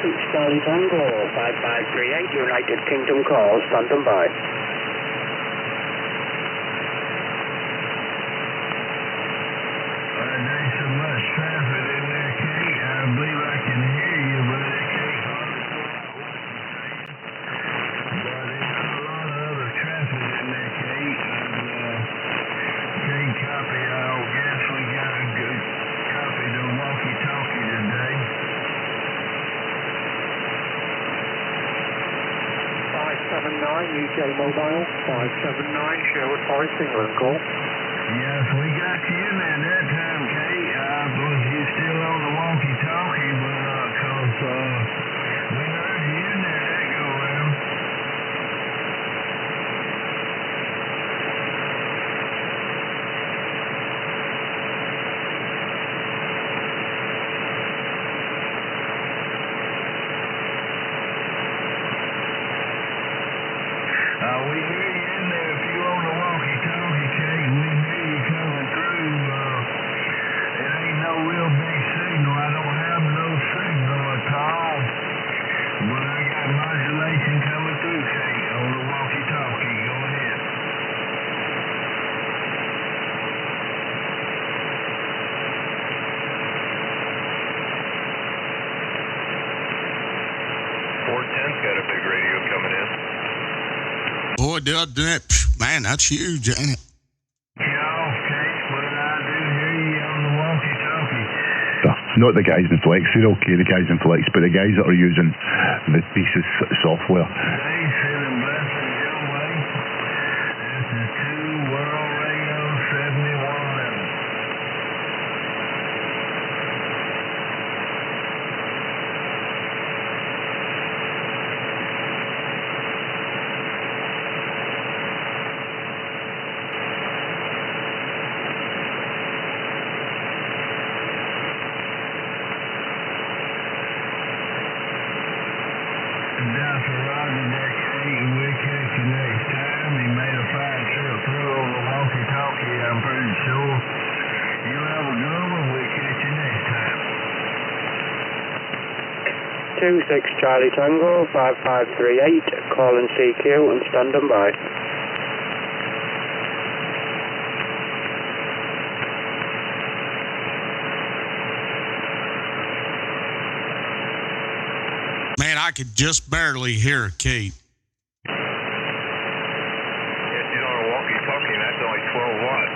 Charlie Tango, 5538, United Kingdom call, standing by. There's so much traffic in there, Kate. I believe I can hear you, but I can't hardly pull out what you're saying. But there's a lot of other traffic in there, Kate. Can't copy. I guess we got a good copy the walkie-talkie today. 579, UK Mobile, 579, Sherwood Forest, England call. Yes, we got you in there that time, Kate. I believe you're still on the walkie-talkie, but cause we heard you in there that go around. We hear you in there if you on the walkie-talkie, Kate. We hear you coming through. It ain't no real big signal. I don't have no signal at all. But I got modulation coming through, Kate, on the walkie-talkie. Go ahead. Got a big radio coming in. Boy, man, that's huge, ain't it? Yeah, Kate, but I do hear you on the walkie-talkie. Not the guys in Flex, they're okay, the guys in Flex, but the guys that are using the pieces software. Hey, sending blessings your way. This is 2 World Radio 71. Dr. Roger there, Kate, we'll catch you next time. He made a fine trip through on the walkie-talkie, I'm pretty sure. You have a good one, we'll catch you next time. 26 Charlie Tango, 5538, calling CQ and standing by. Man, I could just barely hear Kate. Yeah, she's on a walkie-talkie, and that's only 12 watts.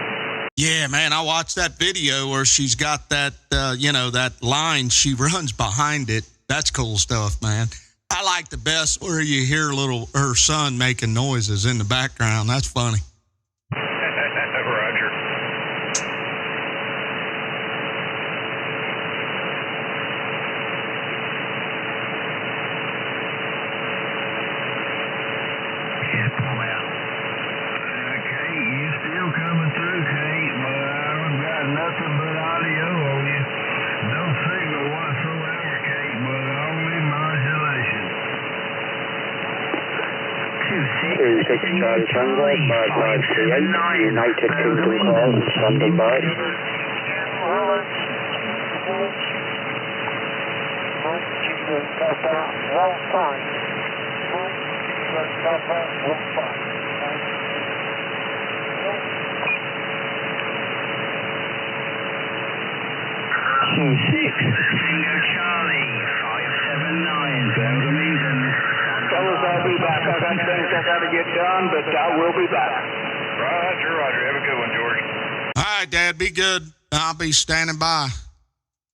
Yeah, man, I watched that video where she's got that, that line. She runs behind it. That's cool stuff, man. I like the best where you hear her son making noises in the background. That's funny. Roger. Kate, you still coming through, Kate, but I don't got nothing but audio on you. No signal whatsoever, Kate, but only modulation. 26 Charlie Tango, 5538, United Kingdom call and standing by. Tango Charlie, 579, Birmingham. Fellas, I'll be back. I've got things I got to get done, but I will be back. Roger, Roger. Have a good one, George. All right, Dad, be good. I'll be standing by.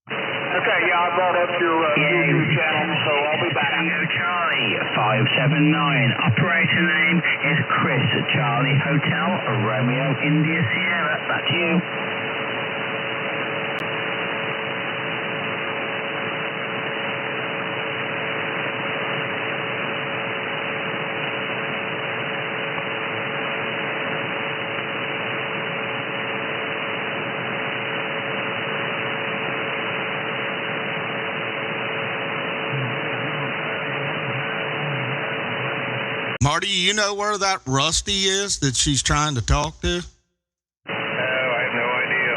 Okay, yeah, I brought up your YouTube channel, so I'll be back. Tango Charlie, 579. Operator name is Chris Charlie Hotel, Romeo India Sierra. That's you. Marty, you know where that Rusty is that she's trying to talk to? I have no idea.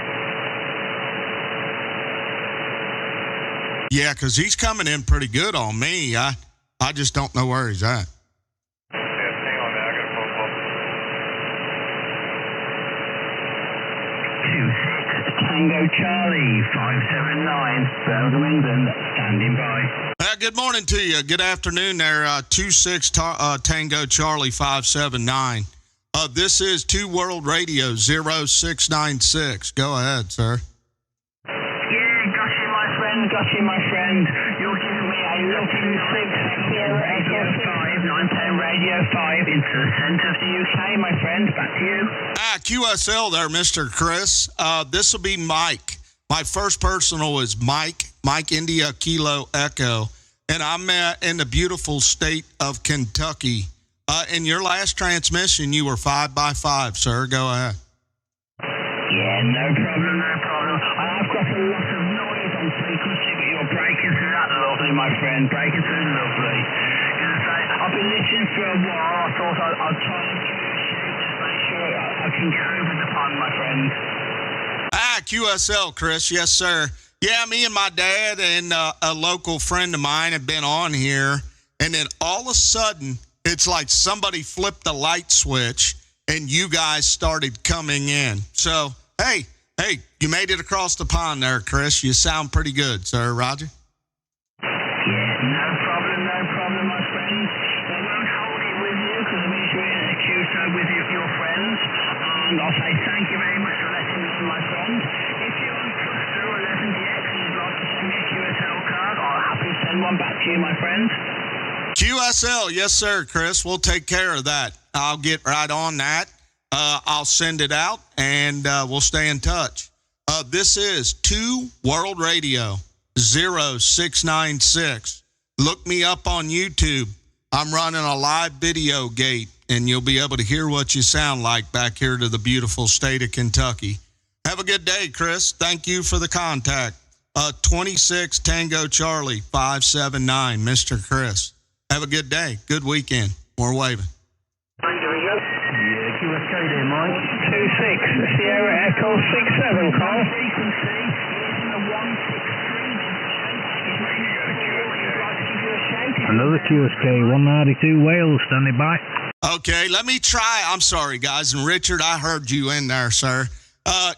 Yeah, because he's coming in pretty good on me. I just don't know where he's at. Yeah, hang on a minute. I got a phone call. 26 Tango Charlie 579, Birmingham, England, standing by. Good morning to you. Good afternoon there. 26 Tango Charlie 579. This is 2 World Radio 0696. Go ahead, sir. Got you, my friend. You're giving me a lovely 6 Sierra Echo 5, 910 Radio 5 into the centre of the UK, my friend. Back to you. QSL there, Mr. Chris. This will be Mike. My first personal is Mike India Kilo Echo, and I'm in the beautiful state of Kentucky. In your last transmission, you were 5x5, sir. Go ahead. Yeah, no problem. I've got a lot of noise on frequency, but your breakers are that lovely, my friend. Breakers are lovely. I've been listening for a while. I thought I'd try and give you a shout, just make sure I can get over the pond, my friend. QSL, Chris. Yes, sir. Yeah, me and my dad and a local friend of mine have been on here, and then all of a sudden, it's like somebody flipped the light switch, and you guys started coming in. So, hey, you made it across the pond there, Chris. You sound pretty good, sir. Roger? Yeah, no problem, my friend. I won't hold it with you because I'm usually in a QSO with your friends. And I'll say thank you very much for letting me in, my friend. If you're on Cluster 11DX and you'd like to send me a QSL card, I'll happily send one back to you, my friend. QSL, yes, sir, Chris. We'll take care of that. I'll get right on that. I'll send it out, and we'll stay in touch. This is 2 World Radio 0696. Look me up on YouTube. I'm running a live video gate, and you'll be able to hear what you sound like back here to the beautiful state of Kentucky. Have a good day, Chris. Thank you for the contact. 26 Tango Charlie 579, Mr. Chris. Have a good day. Good weekend. We're waving. Yeah, QSK there, Mike. 26 Sierra Echo 67, call. Frequency is in the 163. Another QSK 192 Wales standing by. Okay, let me try. I'm sorry, guys. And Richard, I heard you in there, sir.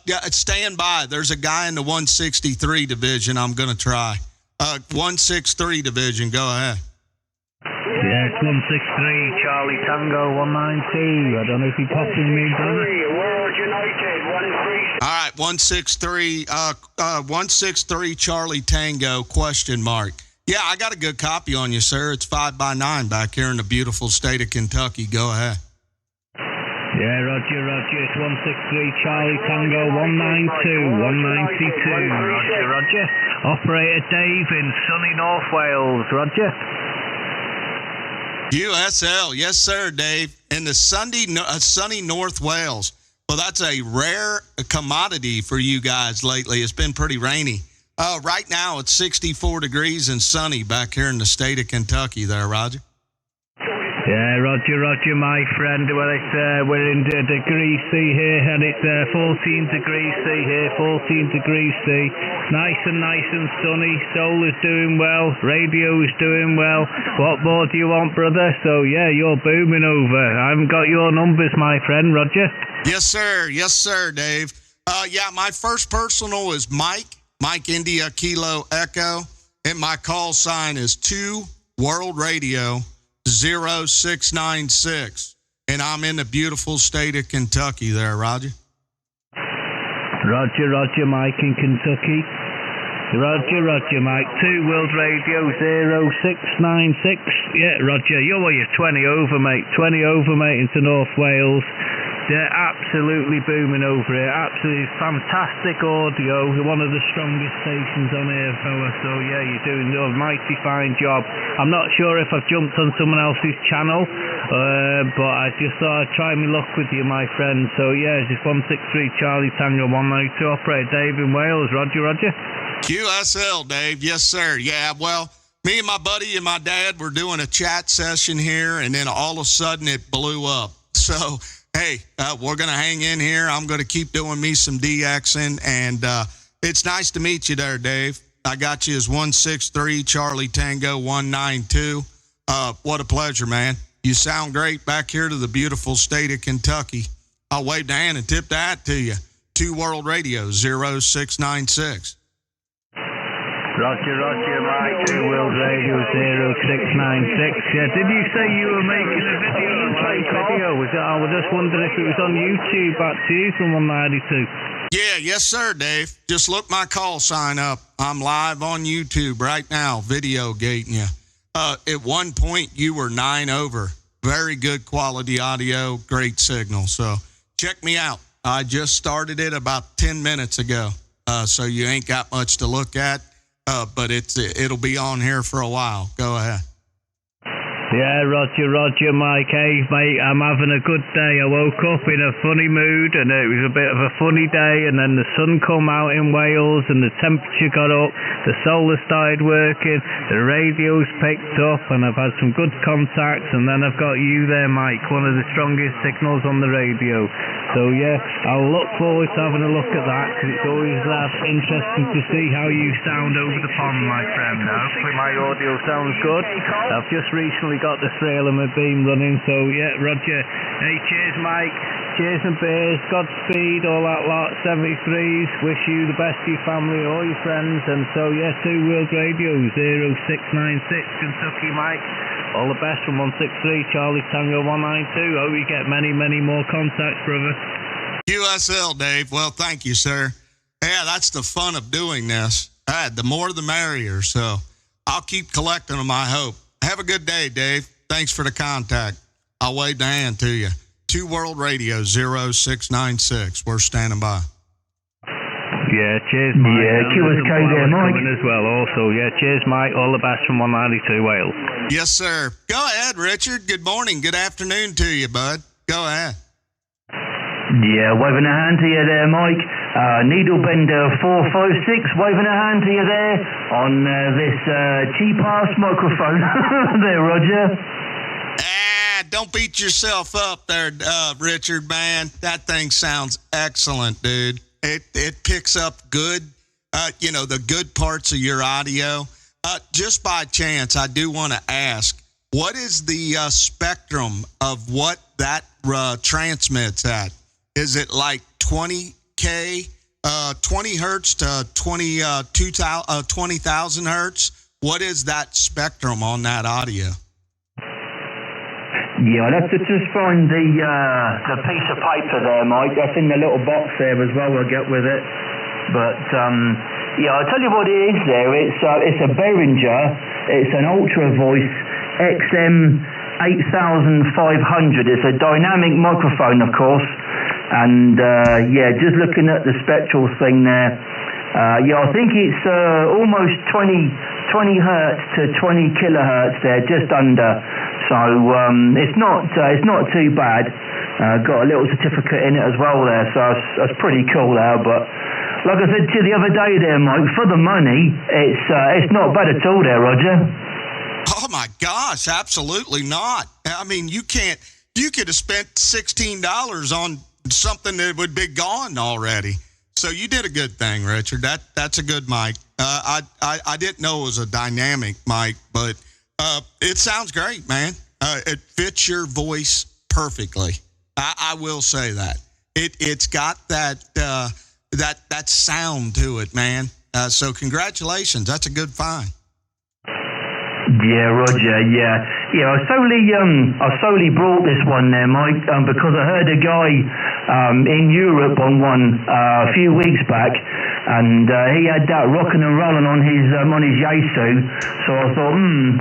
Yeah, stand by. There's a guy in the 163 division I'm going to try. 163 division, go ahead. Yeah, it's 163 Charlie Tango 192. I don't know if he popped in me, brother. World United 1-3. All right, 163 Charlie Tango, question mark. Yeah, I got a good copy on you, sir. It's 5x9 back here in the beautiful state of Kentucky. Go ahead. Yeah, Roger. It's 163 Charlie Tango 192. 192. Roger. Operator Dave in sunny North Wales. Roger. USL, yes, sir, Dave. In the sunny North Wales. Well, that's a rare commodity for you guys lately. It's been pretty rainy. Right now, it's 64 degrees and sunny back here in the state of Kentucky there, Roger. Yeah, Roger, my friend. Well, we're in degree C here, and it's 14 degrees C here, 14 degrees C. Nice and sunny. Solar's doing well. Radio is doing well. What more do you want, brother? So, yeah, you're booming over. I haven't got your numbers, my friend, Roger. Yes, sir, Dave. Yeah, my first personal is Mike India Kilo Echo, and my call sign is 2 World Radio 0696, and I'm in the beautiful state of Kentucky there, Roger. Roger, Mike in Kentucky. Roger, Mike. 2 World Radio 0696. Yeah, Roger. You're 20 over, mate. 20 over, mate, into North Wales. They're absolutely booming over here. Absolutely fantastic audio. One of the strongest stations on here, fella. So, yeah, you're doing a mighty fine job. I'm not sure if I've jumped on someone else's channel, but I just thought I'd try my luck with you, my friend. So, yeah, it's 163 Charlie Tango 192. Operator Dave in Wales. Roger. QSL, Dave. Yes, sir. Yeah, well, me and my buddy and my dad were doing a chat session here, and then all of a sudden it blew up. So, hey, we're going to hang in here. I'm going to keep doing me some DXing, and it's nice to meet you there, Dave. I got you as 163 Charlie Tango 192. What a pleasure, man. You sound great back here to the beautiful state of Kentucky. I'll wave the hand and tip that to you. 2 World Radio 0696. Roger, Mike. 2 World Radio 0696. Yeah, did you say you were making a video? I was just wondering if it was on YouTube. Back to you from 192. Yeah, yes, sir, Dave. Just look my call sign up. I'm live on YouTube right now, video gating you. At one point, you were 9 over. Very good quality audio, great signal. So check me out. I just started it about 10 minutes ago. So you ain't got much to look at, but it'll be on here for a while. Go ahead. Yeah, Roger, Mike. Hey, mate, I'm having a good day. I woke up in a funny mood, and it was a bit of a funny day, and then the sun come out in Wales, and the temperature got up, the solar started working, the radio's picked up, and I've had some good contacts, and then I've got you there, Mike, one of the strongest signals on the radio. So, yeah, I'll look forward to having a look at that, because it's always interesting to see how you sound over the pond, my friend. Hopefully my audio sounds good. I've just recently got the trail and my beam running, so yeah, Roger. Hey, cheers, Mike. Cheers and beers. Godspeed, all that lot. 73s. Wish you the best to your family, all your friends. And so, yeah, 2 World Radio 0696, Kentucky, Mike. All the best from 163 Charlie Tango 192. Hope you get many, many more contacts, brother. USL, Dave. Well, thank you, sir. Yeah, that's the fun of doing this. The more the merrier. So I'll keep collecting them, I hope. Have a good day, Dave. Thanks for the contact. I'll wave the hand to you. 2 World Radio 0696. We're standing by. Yeah, cheers, Mike. Yeah, QSK there, Mike. As well, also. Yeah, cheers, Mike. All the best from 192 Wales. Yes, sir. Go ahead, Richard. Good morning. Good afternoon to you, bud. Go ahead. Yeah, waving a hand to you there, Mike. Needlebender 456, waving a hand to you there on this cheap-ass microphone. There, Roger. Don't beat yourself up there, Richard, man. That thing sounds excellent, dude. It picks up good, the good parts of your audio. Just by chance, I do want to ask, what is the spectrum of what that transmits at? Is it like 20K, 20 hertz to 20,000 hertz? What is that spectrum on that audio? Yeah, I'd have to just find the piece of paper there, Mike. That's in the little box there as well. I'll get with it. But yeah, I'll tell you what it is there. It's a Behringer. It's an Ultra Voice XM 8500. It's a dynamic microphone, of course. And yeah, just looking at the spectral thing there, yeah, I think it's almost 20 hertz to 20 kilohertz there, just under. So it's not too bad. Got a little certificate in it as well there, so that's pretty cool there. But like I said to you the other day there, Mike, for the money, it's not bad at all there, Roger. Oh my gosh, absolutely not. I mean, you could have spent $16 on something that would be gone already. So you did a good thing, Richard. That's a good mic. I didn't know it was a dynamic mic, but it sounds great, man. It fits your voice perfectly. I will say that. It's got that sound to it, man. So congratulations. That's a good find. Yeah, Roger. Yeah. I solely brought this one there, Mike, because I heard a guy in Europe on one a few weeks back, and he had that rocking and rolling on his Yaesu. So I thought,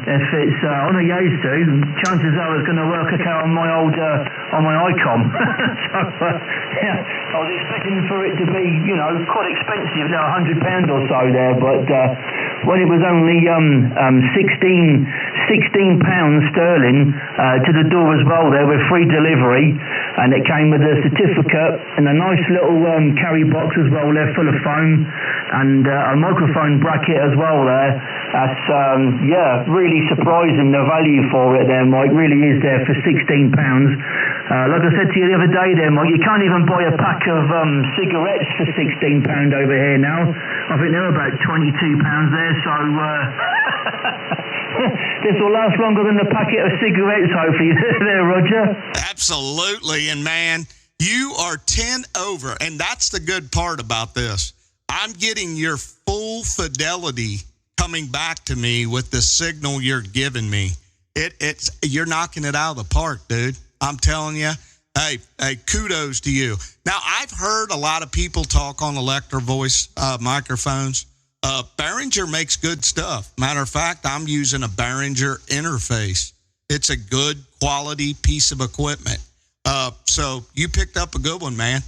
if it's on a Yaesu, chances are it's going to work out on my old on my ICOM. So yeah, I was expecting for it to be, quite expensive, £100 or so there, but when it was only £16 sterling to the door as well there with free delivery, and it came with a certificate and a nice little carry box as well there full of foam, and a microphone bracket as well there. That's, really surprising, the value for it there, Mike. Really is there for £16. Like I said to you the other day there, Mike, you can't even buy a pack of cigarettes for £16 over here now. I think they're about £22 there, so this will last longer than a packet of cigarettes, hopefully, there, Roger. Absolutely. And, man, you are 10 over, and that's the good part about this. I'm getting your full fidelity coming back to me with the signal you're giving me. You're knocking it out of the park, dude. I'm telling you. Hey, kudos to you. Now, I've heard a lot of people talk on Electro Voice microphones. Behringer makes good stuff. Matter of fact, I'm using a Behringer interface. It's a good quality piece of equipment. So you picked up a good one, man.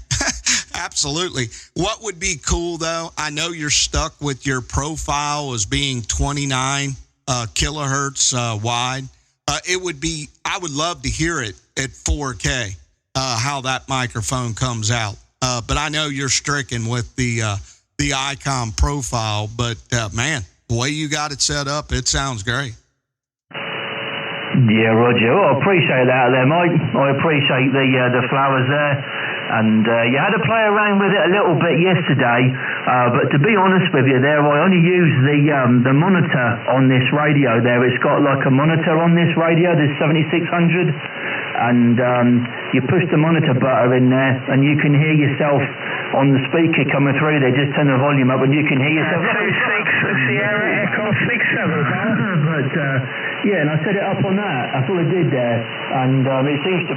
Absolutely. What would be cool, though, I know you're stuck with your profile as being 29 kilohertz wide. I would love to hear it at 4K, how that microphone comes out. But I know you're stricken with the Icom profile. But, man, the way you got it set up, it sounds great. Yeah, Roger. Well, I appreciate that there, Mike. I appreciate the flowers there. And you had to play around with it a little bit yesterday, but to be honest with you there, I only use the monitor on this radio there. It's got like a monitor on this radio, this 7600, and you push the monitor button in there and you can hear yourself on the speaker coming through there. Just turn the volume up and you can hear yourself. 26 Sierra Echo 67. But yeah, and I set it up on that. That's all I did there, and it seems to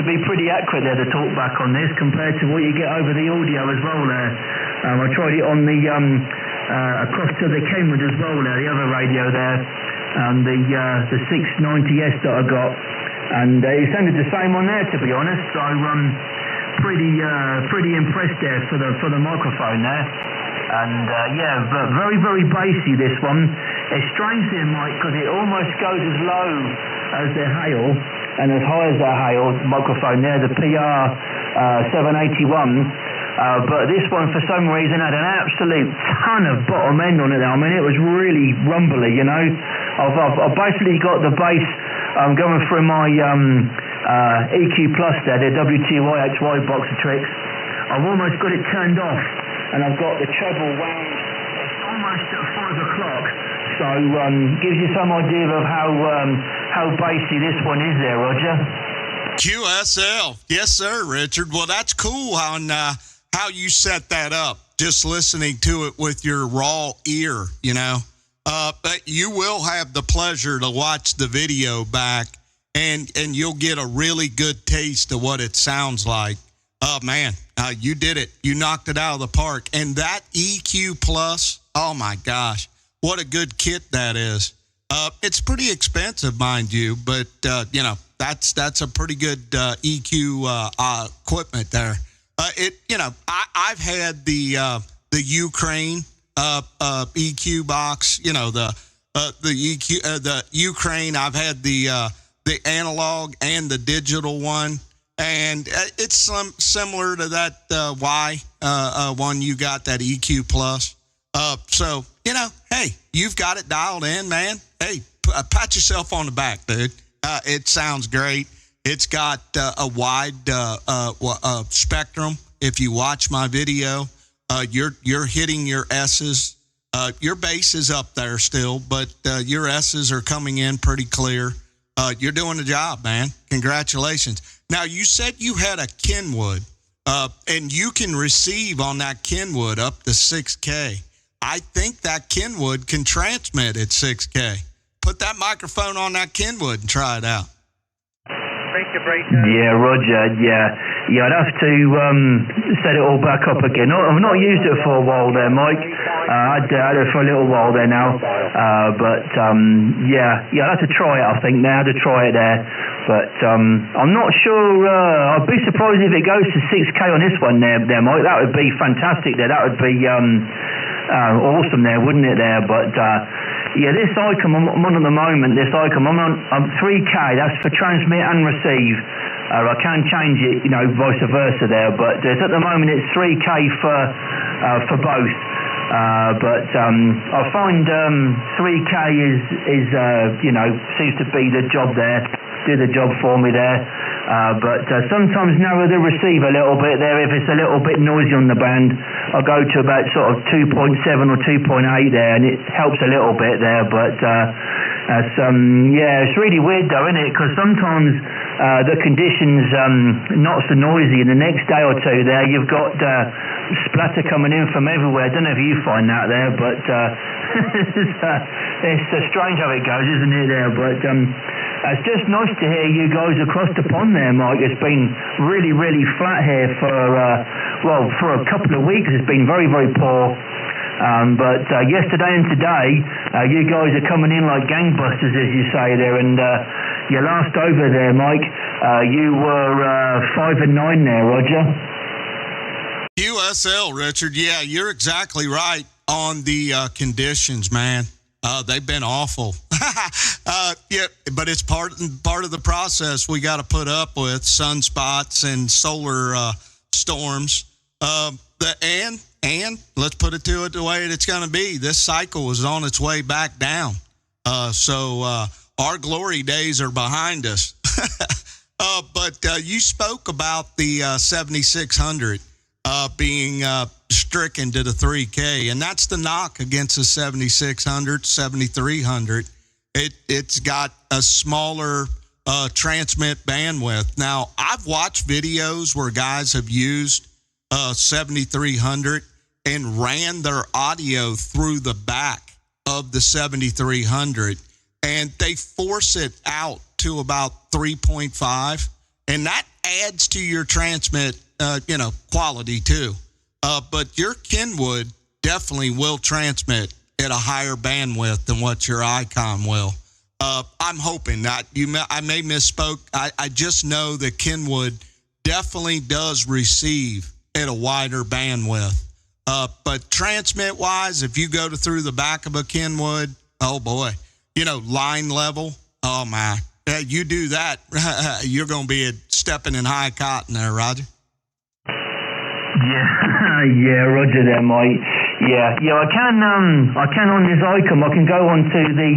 be pretty accurate there, the talkback on this, compared to what you get over the audio as well there. I tried it on the across to the Kenwood as well there, the other radio there, and the 690S that I got, and it sounded the same on there, to be honest. So pretty impressed there for the microphone there. And but very, very bassy, this one. It's strange there, Mike, because it almost goes as low as the Hale and as high as the Hale microphone there, the PR 781. But this one, for some reason, had an absolute ton of bottom end on it there. I mean, it was really rumbly, you know. I've basically got the bass going through my EQ Plus there, the WTYHY box of tricks. I've almost got it turned off, and I've got the treble wound. It's almost at 5 o'clock, so gives you some idea of how bassy this one is there, Roger. QSL. Yes, sir, Richard. Well, that's cool how you set that up, just listening to it with your raw ear, you know. But you will have the pleasure to watch the video back, and you'll get a really good taste of what it sounds like. Oh, man, you did it. You knocked it out of the park. And that EQ Plus, oh, my gosh, what a good kit that is. It's pretty expensive, mind you, but, you know, that's a pretty good EQ equipment there. I've had the Ukraine EQ box, you know, the EQ, the Ukraine. I've had the analog and the digital one. And it's similar to that Y one you got, that EQ Plus. So, you know, hey, you've got it dialed in, man. Hey, pat yourself on the back, dude. It sounds great. It's got a wide spectrum. If you watch my video, you're hitting your S's. Your bass is up there still, but your S's are coming in pretty clear. You're doing the job, man. Congratulations. Now, you said you had a Kenwood, and you can receive on that Kenwood up to 6K. I think that Kenwood can transmit at 6K. Put that microphone on that Kenwood and try it out. Yeah, Roger, yeah. Yeah, I'd have to set it all back up again. I've not used it for a while there, Mike. I had it for a little while there now. Yeah, I'd have to try it, I think, now. I'd have to try it there. But I'm not sure. I'd be surprised if it goes to 6K on this one there, Mike. That would be fantastic there. That would be awesome there, wouldn't it there? But yeah, this Icom I'm on at the moment, this Icom, I'm 3K, that's for transmit and receive. I can change it, you know, vice versa there, but at the moment it's 3K for both. But I find 3K is seems to be the job there, do the job for me there. But sometimes narrow the receiver a little bit there if it's a little bit noisy on the band. I'll go to about sort of 2.7 or 2.8 there, and it helps a little bit there. But it's really weird though, isn't it? Because sometimes the conditions not so noisy, and the next day or two there you've got splatter coming in from everywhere. I don't know if you find that there, but it's strange how it goes, isn't it there? But it's just nice to hear you guys across the pond there, Mike. It's been really, really flat here for a couple of weeks. It's been very, very poor. But yesterday and today, you guys are coming in like gangbusters, as you say there. And your last over there, Mike, you were 5 and 9 there, Roger. USL, Richard. Yeah, you're exactly right on the conditions, man. They've been awful. Yeah, but it's part of the process we got to put up with sunspots and solar storms. And let's put it to it the way it's going to be. This cycle is on its way back down. So our glory days are behind us. But you spoke about the 7600 being stricken to the 3K, and that's the knock against the 7600, 7300. It's got a smaller transmit bandwidth. Now, I've watched videos where guys have used 7300 and ran their audio through the back of the 7300, and they force it out to about 3.5, and that adds to your transmit quality too. But your Kenwood definitely will transmit at a higher bandwidth than what your Icon will. I'm hoping that I may misspoke. I just know that Kenwood definitely does receive at a wider bandwidth. But transmit wise, if you go through the back of a Kenwood, oh boy, line level, oh my, you do that, you're going to be stepping in high cotton there, Roger. Yeah, Roger there, Mike. Yeah, I can on this Icon, I can go onto the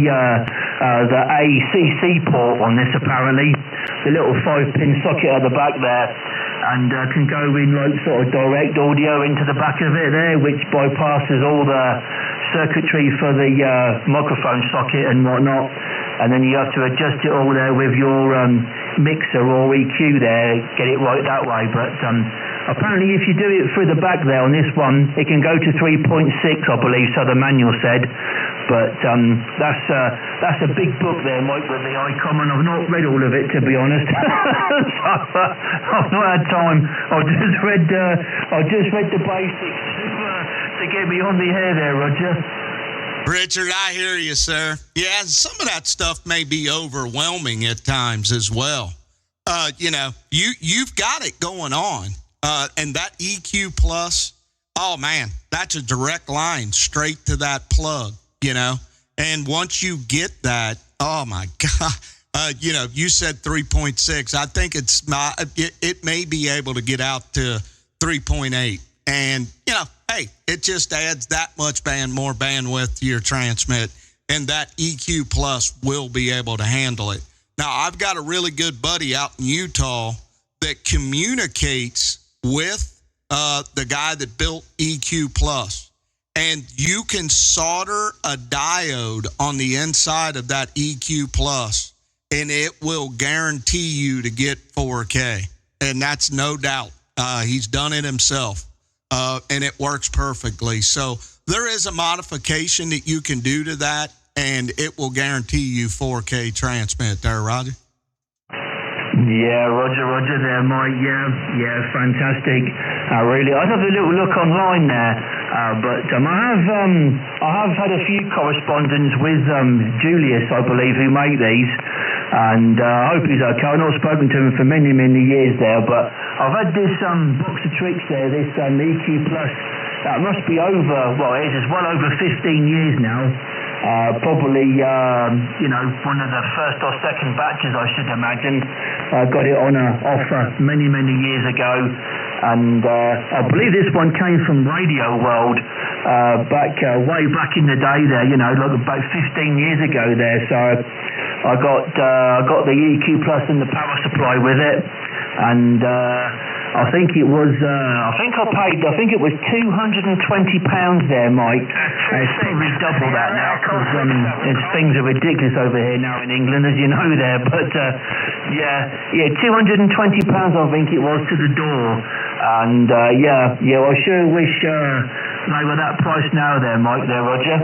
ACC port on this apparently, the little 5-pin socket at the back there, and can go in like sort of direct audio into the back of it there, which bypasses all the circuitry for the microphone socket and whatnot, and then you have to adjust it all there with your mixer or EQ there, get it right that way. But apparently if you do it through the back there on this one, it can go to 3.6, I believe, so the manual said. But that's a big book there, Mike, with the Icon, and I've not read all of it, to be honest. So, I've not had time. I just read the basics to get me on the air there, Roger. Richard, I hear you, sir. Yeah, some of that stuff may be overwhelming at times as well. You've got it going on. And that EQ Plus, oh man, that's a direct line straight to that plug, And once you get that, oh my God, you said 3.6. I think it may be able to get out to 3.8. And, hey, it just adds that much more bandwidth to your transmit, and that EQ Plus will be able to handle it. Now, I've got a really good buddy out in Utah that communicates with the guy that built EQ Plus, and you can solder a diode on the inside of that EQ Plus, and it will guarantee you to get 4K, and that's no doubt. He's done it himself, and it works perfectly. So there is a modification that you can do to that, and it will guarantee you 4K transmit there, Roger. Yeah, Roger there, Mike. Yeah, fantastic. I'd have a little look online there, but I have had a few correspondence with Julius, I believe, who made these, and I hope he's okay. I've not spoken to him for many, many years there, but I've had this box of tricks there, this EQ Plus. That must be it's well over 15 years now. Probably, one of the first or second batches, I should imagine. Got it on a offer many, many years ago. And I believe this one came from Radio World. way back in the day there, you know, like about 15 years ago there. So I got the EQ Plus and the power supply with it, and I think it was I think it was £220 there, Mike. It's probably double that now because things are ridiculous over here now in England, as you know there. But yeah, £220 I think it was to the door, and I sure wish they were that price now there, Mike. There, Roger.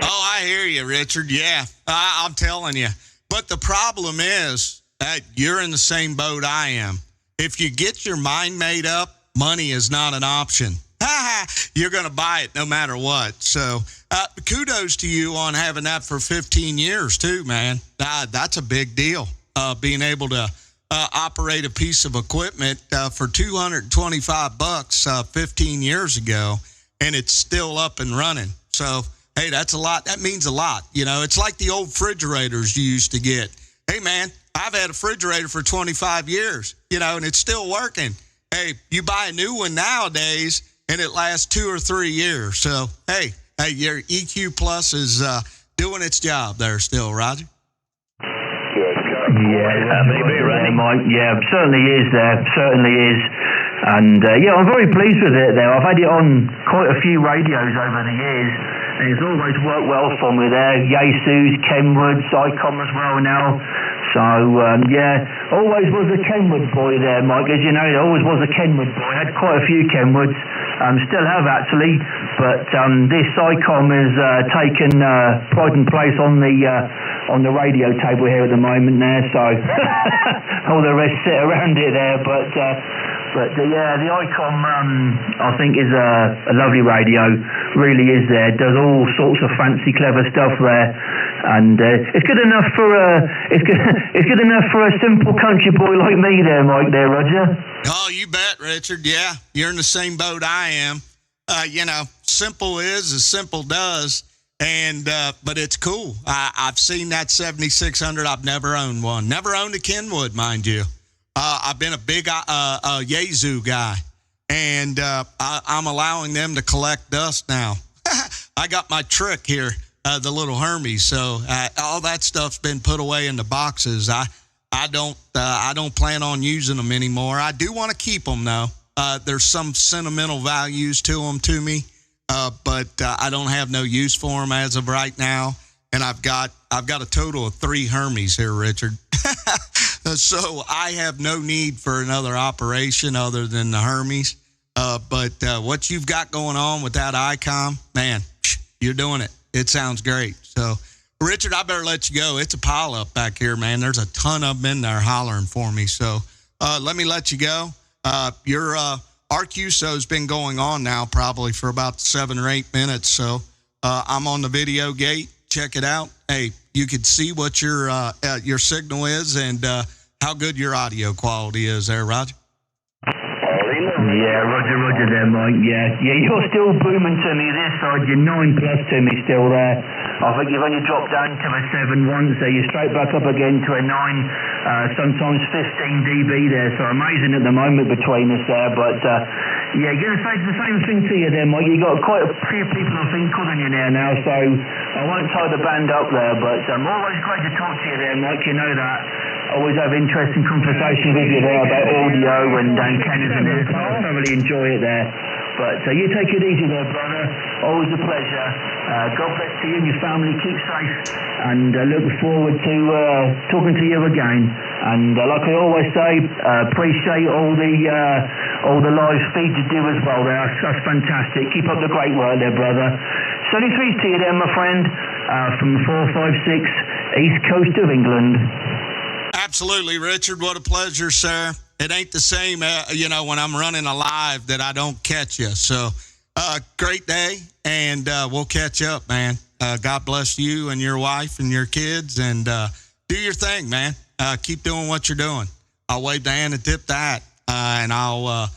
Oh, I hear you, Richard. Yeah, I'm telling you. But the problem is that you're in the same boat I am. If you get your mind made up, money is not an option. You're going to buy it no matter what. So kudos to you on having that for 15 years too, man. That's a big deal, being able to operate a piece of equipment for $225 15 years ago, and it's still up and running. So, hey, that's a lot. That means a lot. You know, it's like the old refrigerators you used to get. Hey, man, I've had a refrigerator for 25 years, you know, and it's still working. Hey, you buy a new one nowadays, and it lasts 2 or 3 years. So, hey, your EQ Plus is doing its job there still, Roger. Mike. Yeah, certainly is there. Certainly is. And, I'm very pleased with it there. I've had it on quite a few radios over the years, and it's always worked well for me there. Yaesu's, Kenwoods, ICOM as well now. So, always was a Kenwood boy there, Mike. As you know, there always was a Kenwood boy. I had quite a few Kenwoods. Still have, actually. But this ICOM has taken pride and place on the radio table here at the moment there. So, all the rest sit around it there. But the ICOM, I think, is a lovely radio. Really is there. Does all sorts of fancy, clever stuff there, and it's good enough for it's good enough for a simple country boy like me there, Mike. There, Roger. Oh, you bet, Richard. Yeah, you're in the same boat I am. Simple is as simple does, and but it's cool. I've seen that 7600. I've never owned one. Never owned a Kenwood, mind you. I've been a big Yaesu guy, and I'm allowing them to collect dust now. I got my trick here, the little Hermes. So all that stuff's been put away in the boxes. I don't plan on using them anymore. I do want to keep them though. There's some sentimental values to them to me, but I don't have no use for them as of right now. And I've got a total of 3 Hermes here, Richard. So I have no need for another operation other than the Hermes. But what you've got going on with that ICOM, man, you're doing it. It sounds great. So, Richard, I better let you go. It's a pile up back here, man. There's a ton of them in there hollering for me. So let me let you go. Your RQSO's been going on now probably for about 7 or 8 minutes. So I'm on the video gate. Check it out. Hey, you can see what your signal is and how good your audio quality is there, Roger. Yeah, Roger there, Mike. Yeah, you're still booming to me this side. You're 9+ to me still there. I think you've only dropped down to a 7 once, so you're straight back up again to a 9, sometimes 15 dB there. So amazing at the moment between us there. But going to say the same thing to you there, Mike. You got quite a few people I think calling you there now, so I won't tie the band up there. But always great to talk to you there, Mike. You know that. Always have interesting conversation with you there about audio and antennas and this. I thoroughly enjoy it there. But you take it easy there, brother. Always a pleasure. God bless to you and your family. Keep safe. And look forward to talking to you again. And like I always say, appreciate all the live feeds you do as well there. That's fantastic. Keep up the great work there, brother. 73 to you there, my friend, from 456 East Coast of England. Absolutely, Richard. What a pleasure, sir. It ain't the same, when I'm running a live that I don't catch you. So, great day, and we'll catch up, man. God bless you and your wife and your kids, and do your thing, man. Keep doing what you're doing. I'll wave the hand and tip the hat, and I'll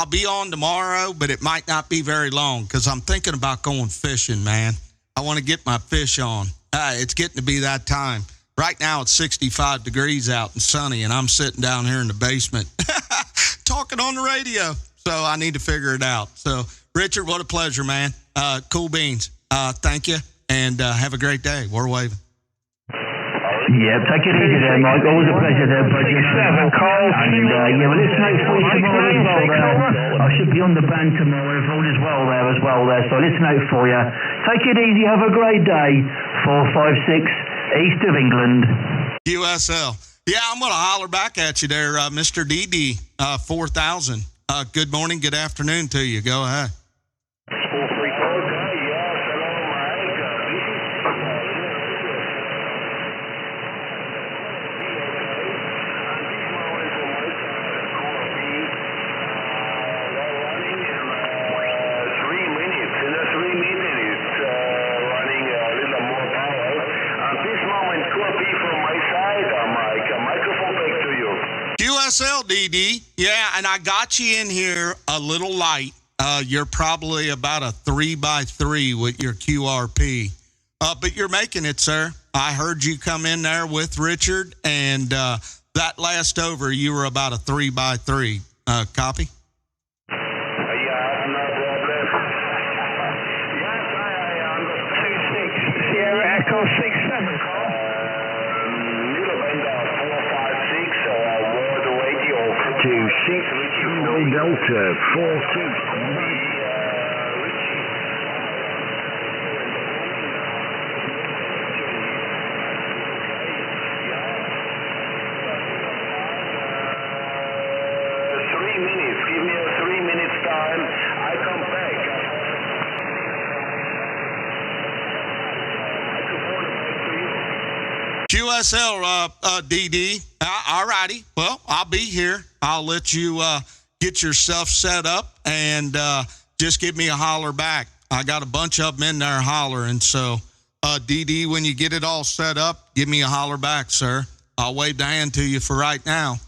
be on tomorrow, but it might not be very long because I'm thinking about going fishing, man. I want to get my fish on. It's getting to be that time. Right now, it's 65 degrees out and sunny, and I'm sitting down here in the basement talking on the radio. So I need to figure it out. So, Richard, what a pleasure, man. Cool beans. Thank you, and have a great day. We're waving. Yeah, take it easy there, Mike. Always a pleasure there, bud. 67, Carl. And yeah, well, listen out for you tomorrow as well there. I should be on the band tomorrow if all is well there as well there. So listen out for you. Take it easy. Have a great day. 456 east of England. QSL. Yeah, I'm going to holler back at you there, Mr. DD 4000. Good morning, good afternoon to you. Go ahead. QSL, DD. Yeah, and I got you in here a little light. You're probably about a 3x3 with your QRP. But you're making it, sir. I heard you come in there with Richard, and that last over, you were about a 3x3. Copy? Sierra Echo 67, Carl. To 6 Tango Delta 42. Give me a 3 minutes time. I come back. QSL, DD. All righty. Well, I'll be here. I'll let you get yourself set up and just give me a holler back. I got a bunch of them in there hollering. So, DD, when you get it all set up, give me a holler back, sir. I'll wave the hand to you for right now.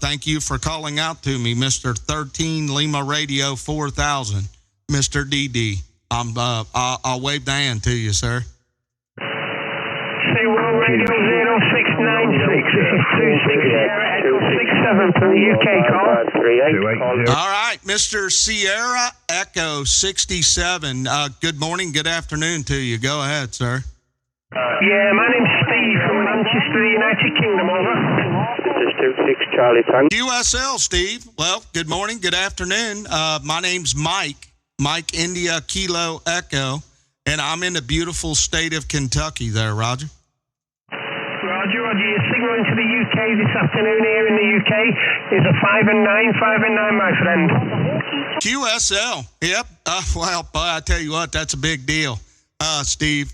Thank you for calling out to me, Mr. 13 Lima Radio 4000, Mr. DD. I'll wave the hand to you, sir. World Radio 0696. This is 26 Sierra Echo 67 from the UK, Carl. All right, Mr. Sierra Echo 67. Good morning, good afternoon to you. Go ahead, sir. Yeah, my name's Steve from Manchester, United Kingdom, over. This is 26 Charlie Tango. QSL, Steve. Well, good morning, good afternoon. My name's Mike India Kilo Echo, and I'm in the beautiful state of Kentucky there, Roger. Roger, you're signaling to the UK this afternoon here in the UK. Is a 5 and 9, my friend. QSL, yep. Well, boy, I tell you what, that's a big deal, Steve.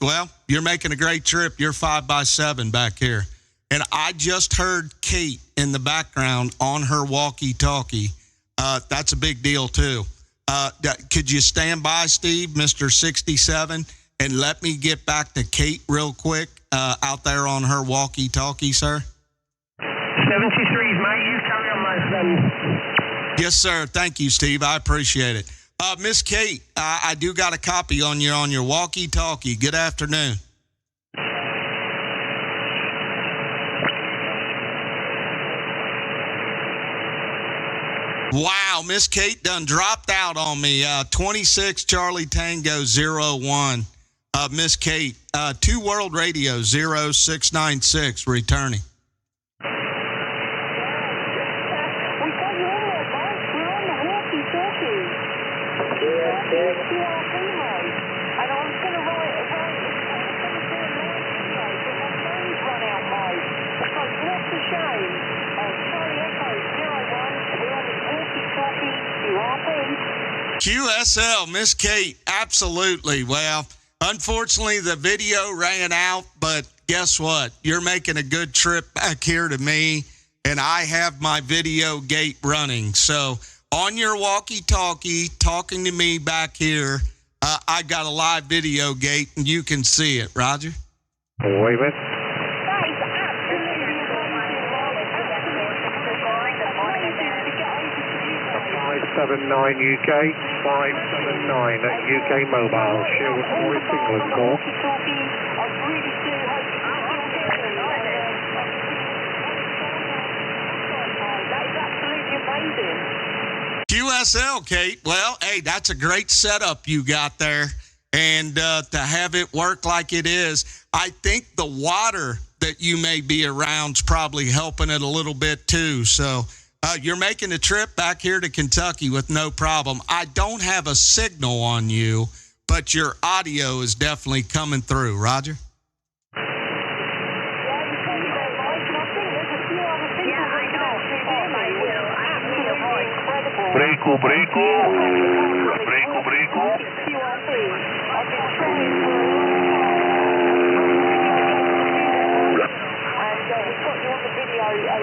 Well, you're making a great trip. You're 5x7 back here. And I just heard Kate in the background on her walkie-talkie. That's a big deal, too. Could you stand by, Steve, Mr. 67, and let me get back to Kate real quick out there on her walkie-talkie, sir? 73's, mate. You carry on, my friend. Yes, sir. Thank you, Steve. I appreciate it. Miss Kate, I do got a copy on your walkie-talkie. Good afternoon. Wow, Miss Kate done dropped out on me. 26 Charlie Tango 01. Miss Kate, 2 World Radio 0696 returning. QSL, Miss Kate, absolutely. Well, unfortunately, the video ran out, but guess what? You're making a good trip back here to me, and I have my video gate running. So on your walkie-talkie, talking to me back here, I got a live video gate, and you can see it. Roger? Wait a minute. 579 UK, 579 at UK Mobile, Sherwood Forest, England, call. QSL, Kate. Well, hey, that's a great setup you got there. And to have it work like it is, I think the water that you may be around is probably helping it a little bit too. So you're making the trip back here to Kentucky with no problem. I don't have a signal on you, but your audio is definitely coming through. Roger? Breaku.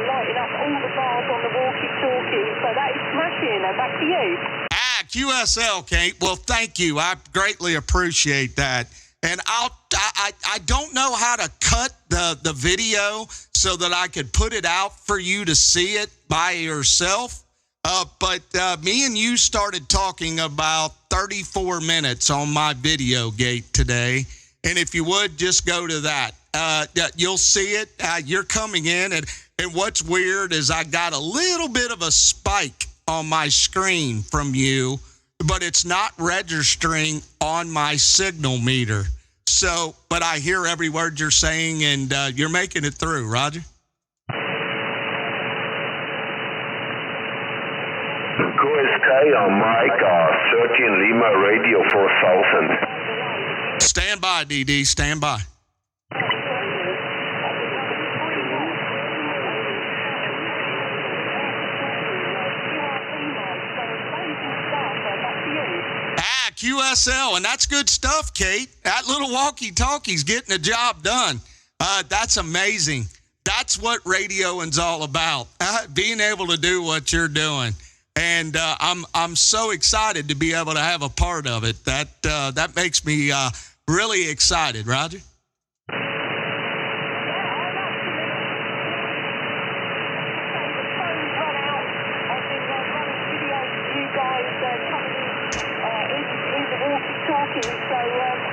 Lighting up all the bars on the walkie-talkie, so that is smashing. Back to you. QSL, Kate. Well, thank you. I greatly appreciate that. And I don't know how to cut the video so that I could put it out for you to see it by yourself. But me and you started talking about 34 minutes on my video gate today. And if you would, just go to that. You'll see it. You're coming in. And what's weird is I got a little bit of a spike on my screen from you, but it's not registering on my signal meter. So, but I hear every word you're saying, and you're making it through, Roger. QSK on Mike, 13 Lima Radio 4000. Stand by, DD. Stand by. QSL, and that's good stuff, Kate. That little walkie-talkie's getting the job done. That's amazing. That's what radioing's all about, being able to do what you're doing. And I'm so excited to be able to have a part of it. That makes me really excited, Roger. So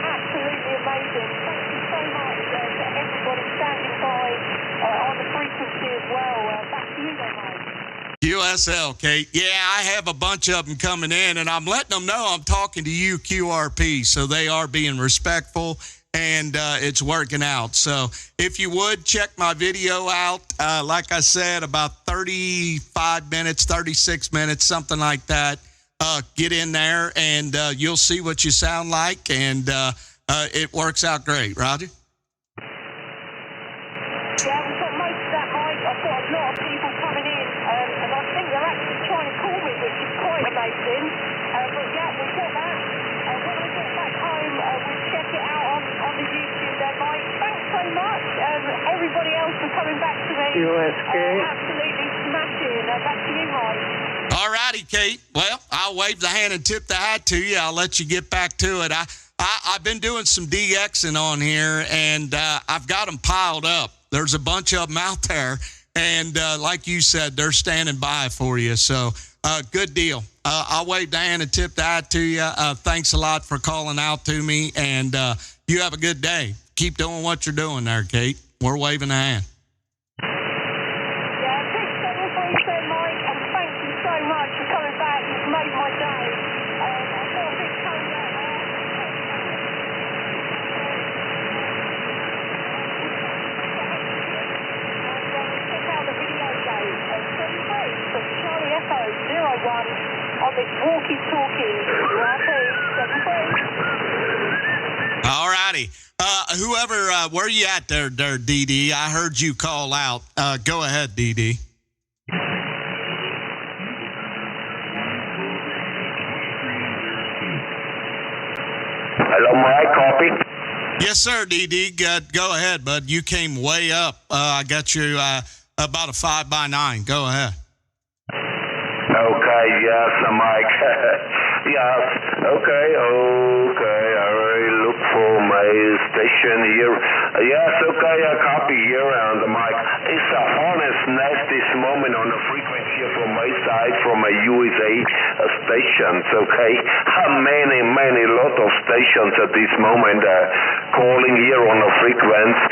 absolutely amazing. Thank you so much to everybody standing by on the frequency as well. Back to you then, Mike. QSL, Kate. Yeah, I have a bunch of them coming in, and I'm letting them know I'm talking to you, QRP, so they are being respectful, and it's working out. So if you would, check my video out. Like I said, about 35 minutes, 36 minutes, something like that. Get in there, and you'll see what you sound like, and it works out great. Roger? Yeah, we've got most of that, Mike. I've got a lot of people coming in, and I think they're actually trying to call me, which is quite amazing. But yeah, we've got that. When we get back home, we'll check it out on the YouTube there, Mike. Thanks so much. Everybody else for coming back to me. Absolutely smashing. Back to you, Mike. All righty, Kate. Well, I'll wave the hand and tip the hat to you. I'll let you get back to it. I've been doing some DXing on here, and I've got them piled up. There's a bunch of them out there, and like you said, they're standing by for you. So good deal. I'll wave the hand and tip the hat to you. Thanks a lot for calling out to me, and you have a good day. Keep doing what you're doing there, Kate. We're waving the hand. On this walkie-talkie, all righty. Whoever, where you at there, DD? I heard you call out. Go ahead, DD. Hello, Mike. Copy. Yes, sir, DD. Go ahead, bud. You came way up. I got you about a 5x9. Go ahead. Okay, yes, Mike. Yes, okay. I already look for my station here. Yes, okay, I copy here, and Mike. It's a hornet's nest this moment on the frequency from my side, from a USA stations, okay? Many lot of stations at this moment calling here on the frequency.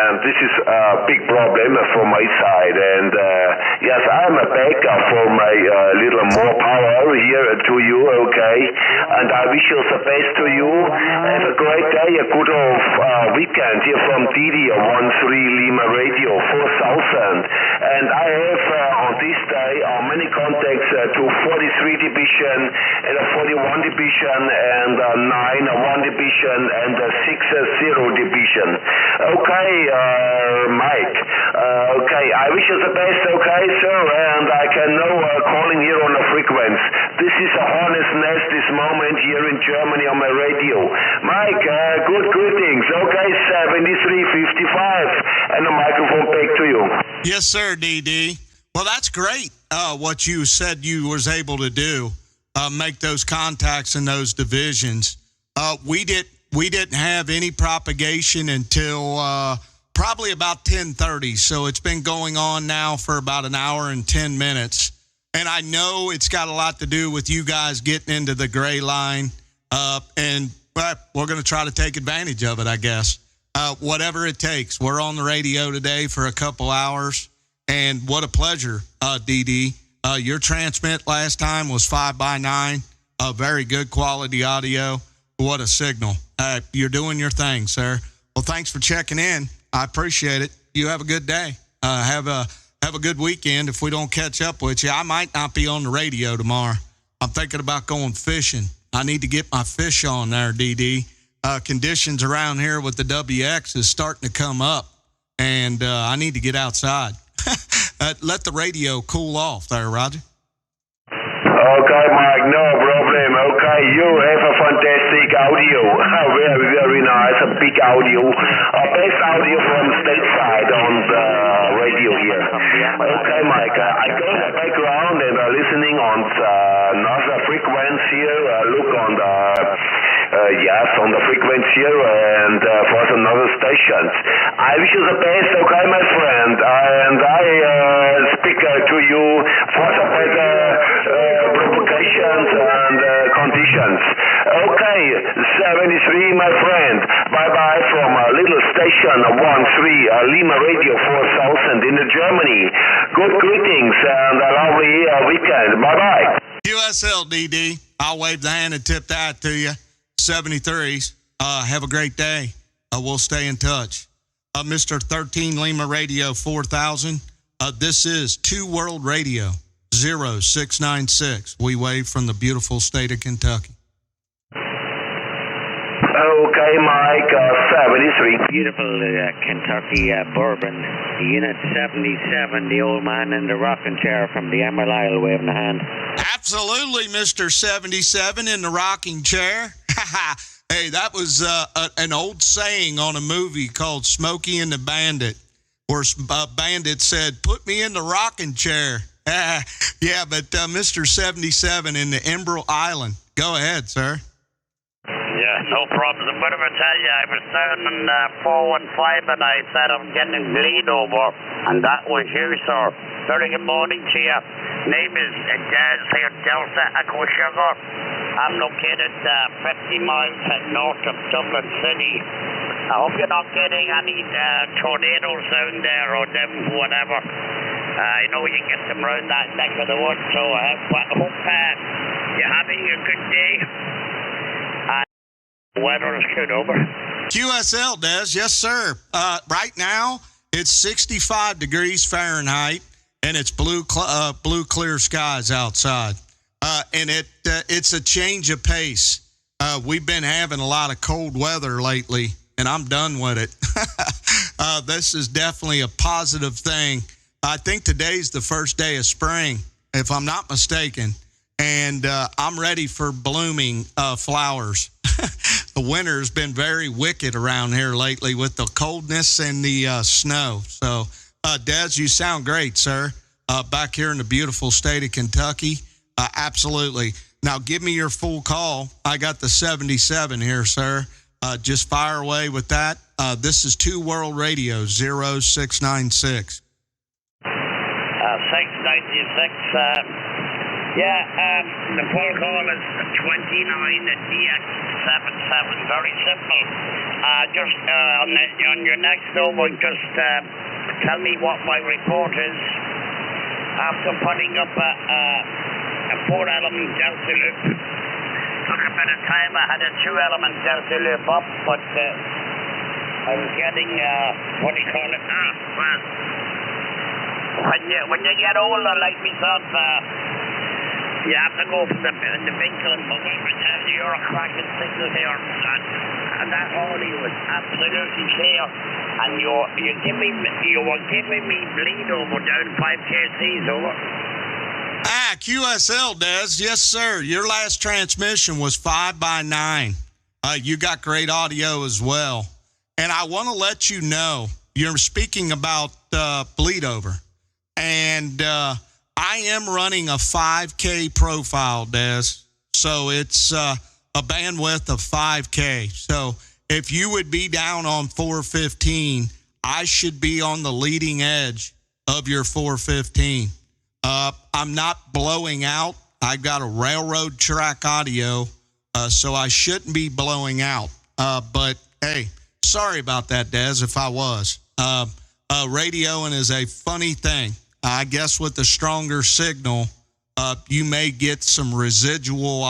friend, this is a big problem from my side. And yes, I'm back for my little more power here to you, okay? And I wish you the best to you. Have a great day, a good weekend here from Didi 13 Lima Radio 4000. And I have on this day many contacts to 43 Division and 41 Division and 9 1 Division and 6 0 Division. Okay, Mike. Okay, I wish you the best, okay, sir? And I can know calling here on the frequency. This is a hornet's nest this moment here in Germany on my radio. Mike, good greetings. Okay, 7355. And the microphone back to you. Yes, sir, DD. Well, that's great. What you said you was able to do, make those contacts in those divisions. We didn't have any propagation until probably about 10:30. So it's been going on now for about an hour and 10 minutes. And I know it's got a lot to do with you guys getting into the gray line. And we're going to try to take advantage of it, I guess. Whatever it takes. We're on the radio today for a couple hours. And what a pleasure, DD. Your transmit last time was 5x9. Very good quality audio. What a signal. You're doing your thing, sir. Well, thanks for checking in. I appreciate it. You have a good day. Have a good weekend. If we don't catch up with you, I might not be on the radio tomorrow. I'm thinking about going fishing. I need to get my fish on there, DD. Conditions around here with the WX is starting to come up, and I need to get outside. Let the radio cool off there, Roger. Okay, Mike, no problem. Okay, you have a fantastic audio. Very, very nice. A big audio. Best audio from stateside on the radio here. Okay, Mike, I go in the background and listening on another frequency here. Look on the on the frequency here and for another stations. I wish you the best, okay, my friend. And I speak to you for the better propagations and conditions. Okay, 73, my friend. Bye-bye from little station 13 Lima Radio 4000 in Germany. Good greetings and a lovely weekend. Bye-bye. USL, DD. I'll wave the hand and tip that to you. 73s. Have a great day. We'll stay in touch. Mr. 13 Lima Radio 4000. This is 2 World Radio 0696. We wave from the beautiful state of Kentucky. Okay, Mike, 73. Beautiful Kentucky bourbon. Unit 77, the old man in the rocking chair from the Emerald Isle waving a hand. Absolutely, Mr. 77 in the rocking chair. Hey, that was an old saying on a movie called Smokey and the Bandit, where Bandit said, "Put me in the rocking chair." Yeah, but Mr. 77 in the Emerald Island. Go ahead, sir. Yeah, no problems. I'm going to tell you, I was down in 415 and I said I'm getting gleed over, and that was you, sir. Very good morning to you. Name is Daz here, Delta Echo Sugar. I'm located 50 miles north of Dublin City. I hope you're not getting any tornadoes down there or them whatever. I know you get them around that neck of the woods, so I hope you're having a good day. Weather is good, over. QSL, Des. Yes, sir. Right now, it's 65 degrees Fahrenheit, and it's blue clear skies outside. And it's a change of pace. We've been having a lot of cold weather lately, and I'm done with it. This is definitely a positive thing. I think today's the first day of spring, if I'm not mistaken, and I'm ready for blooming flowers. The winter's been very wicked around here lately with the coldness and the snow. So, Des, you sound great, sir. Back here in the beautiful state of Kentucky. Absolutely. Now, give me your full call. I got the 77 here, sir. Just fire away with that. This is 2 World Radio 0696. 696. The full call is 29DX77. Very simple. Just on your next number, just tell me what my report is. After putting up a 4-element delta loop, took a bit of time. I had a 2-element delta loop up, but I was getting what do you call it? Well, when you get older like myself, you have to go for the vinkle and bubble. I tell you, you're a cracking signal here, and that audio was absolutely clear. And you were giving me bleed over down 5 kcs over. QSL, Des. Yes, sir. Your last transmission was 5x9. You got great audio as well. And I want to let you know, you're speaking about bleed over. And I am running a 5K profile, Des. So it's a bandwidth of 5K. So if you would be down on 415, I should be on the leading edge of your 415. I'm not blowing out. I've got a railroad track audio, so I shouldn't be blowing out. But, hey, sorry about that, Des, if I was. Radioing is a funny thing. I guess with the stronger signal, you may get some residual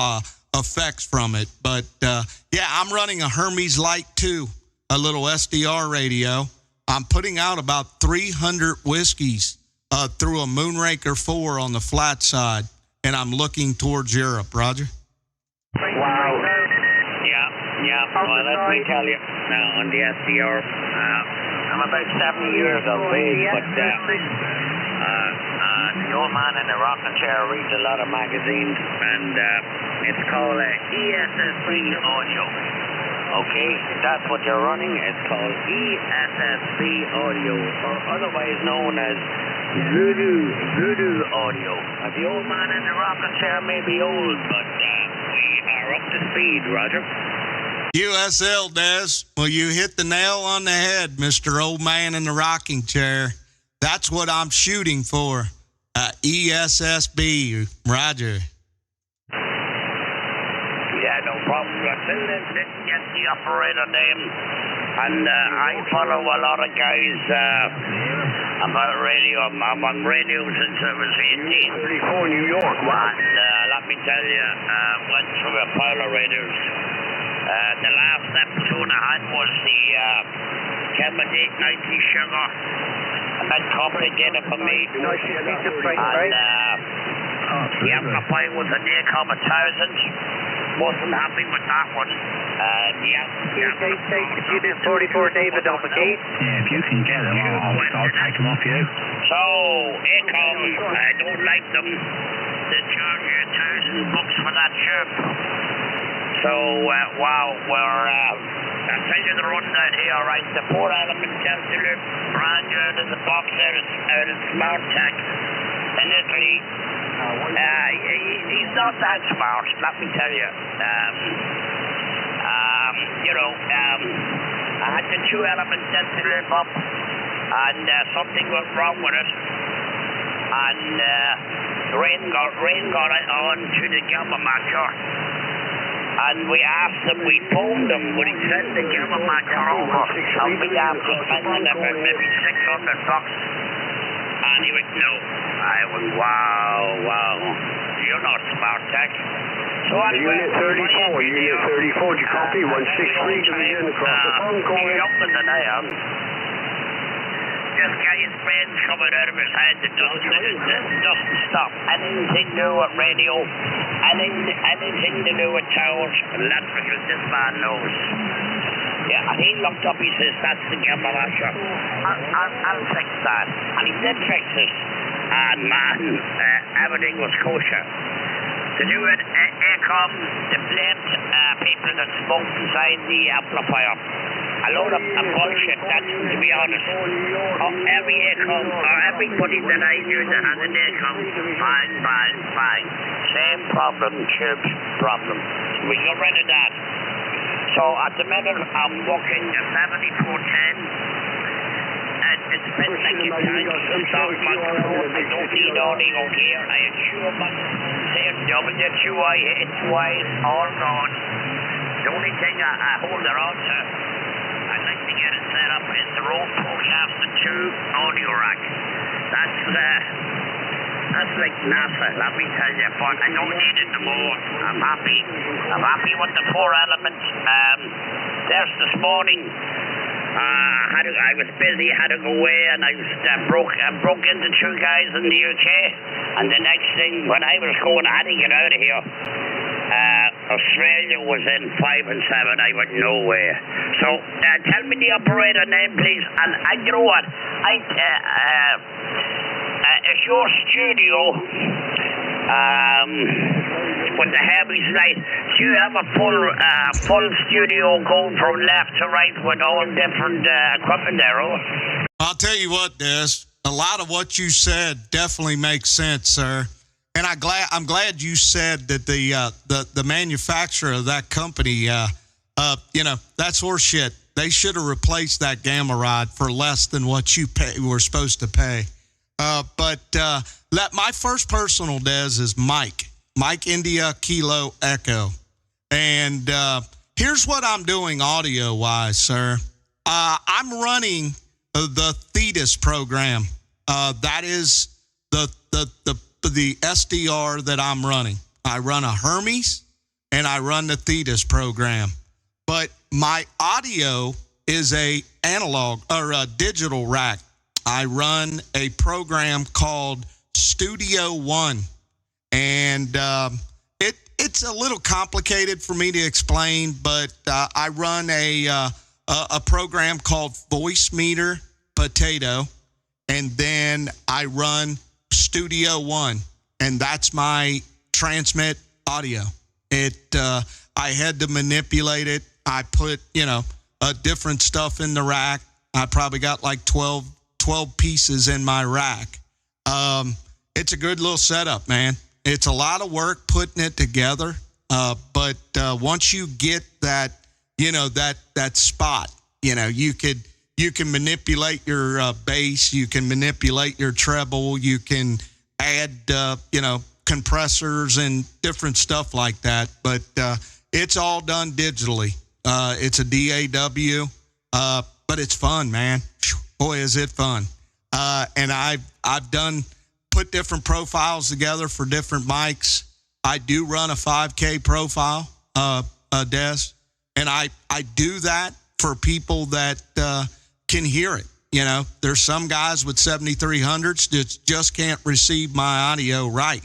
effects from it. But, I'm running a Hermes Light 2, a little SDR radio. I'm putting out about 300 whiskeys through a Moonraker 4 on the flat side, and I'm looking towards Europe. Roger? Wow. Yeah. Well, let me tell you, now on the SDR, I'm about 70 years of age, but the old man in the rocking chair reads a lot of magazines, and it's called ESSB audio. Okay, that's what you're running. It's called ESSB audio, or otherwise known as Voodoo audio. The old man in the rocking chair may be old, but we are up to speed, Roger. USL, Des. Well, you hit the nail on the head, Mr. Old Man in the Rocking Chair. That's what I'm shooting for. ESSB, Roger. Yeah, no problem. I still didn't get the operator name. And I follow a lot of guys about radio. I'm on radio since I was 18. 34 New York, wow. And let me tell you, went through a pile of radios. The last episode I had was the Kevin 890 Sugar. A bit complicated for me. And the amplifier was an ACOM 1000. Wasn't happy with that one. Unit 44 David on the gate. Yeah, if you can get them, I'll take them off you. So, ACOM, I don't like them. They charge you $1,000 for that chip. So, wow, I'll tell you the rundown here, right? The 4-element delta loop, brand new out of the box out of Smart Tech in Italy. He's not that smart, let me tell you. I had the 2-element delta loop up, and something went wrong with it. And Rain got it on to the gamma matcher. And we asked him, we phoned him, would he send the gamma matcher over? And we after spending about maybe $600. And he went, no. I went, wow. You're not Smart Tech. So anyway, Unit 34, Unit 34, did you copy? 163 division across the phone call. Jumping than I am. This guy's brain's coming out of his head. It doesn't stop. Anything to do with radio, anything to do with towers, electrical, this man knows. Yeah, and he looked up, he says, that's the gamma matcher. I'll fix that. And he did fix it. And man, everything was kosher. To do it, ACOM, the blamed people that smoked inside the amplifier. A load of bullshit, that's, to be honest. Every ACOM, or everybody that I knew that had an ACOM, fine. Same problem, tubes problem. We got rid of that. So at the minute, I'm working a 7410. it's been like a time to stop my crew. I don't need audio gear. I assure my WQI it's wide all round. The only thing I hold her on to, I'd like to get it set up, is the Road Forecaster 2 audio rack. That's like NASA, let me tell you, but I don't need it no more. I'm happy with the 4 elements. There's this morning, I was busy, had to go away, and I broke into 2 guys in the UK. And the next thing, when I was going, I had to get out of here. Australia was in 5 and 7. I went nowhere. So tell me the operator name, please. And you know what? Is your studio with the Heavy's light? Do you have a full studio going from left to right with all different equipment there? I'll tell you what, Des. A lot of what you said definitely makes sense, sir. And I'm glad you said that the manufacturer of that company, that's horseshit. They should have replaced that Gamma Rod for less than what you were supposed to pay. But my first personal, Des, is Mike India Kilo Echo. And here's what I'm doing audio-wise, sir. I'm running the Thetis program. That is the SDR that I'm running. I run a Hermes and I run the Thetis program. But my audio is a analog or a digital rack. I run a program called Studio One, and it's a little complicated for me to explain, but I run a program called Voice Meter Potato, and then I run Studio One, and that's my transmit audio. I had to manipulate it. I put different stuff in the rack. I probably got like 12 pieces in my rack. It's a good little setup, man. It's a lot of work putting it together. But once you get that, that spot, you can manipulate your bass, you can manipulate your treble, you can add, compressors and different stuff like that. But it's all done digitally. It's a DAW, but it's fun, man. Boy, is it fun. And I've put different profiles together for different mics. I do run a 5K profile, Des, and I do that for people that can hear it. There's some guys with 7300s that just can't receive my audio right.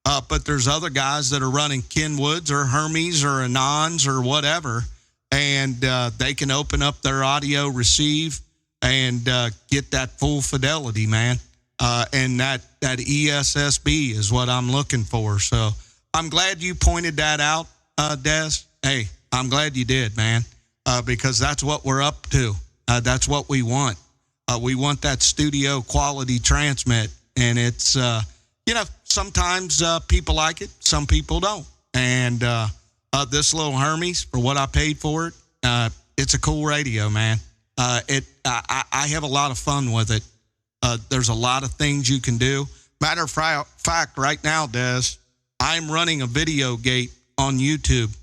But there's other guys that are running Kenwoods or Hermes or Anons or whatever, and they can open up their audio receive and get that full fidelity, man. And that ESSB is what I'm looking for. So I'm glad you pointed that out, Des. Hey, I'm glad you did, man, because that's what we're up to. That's what we want. We want that studio quality transmit. And it's, sometimes people like it, some people don't. And this little Hermes, for what I paid for it, it's a cool radio, man. I have a lot of fun with it. There's a lot of things you can do. Matter of fact, right now, Des, I'm running a video gate on YouTube.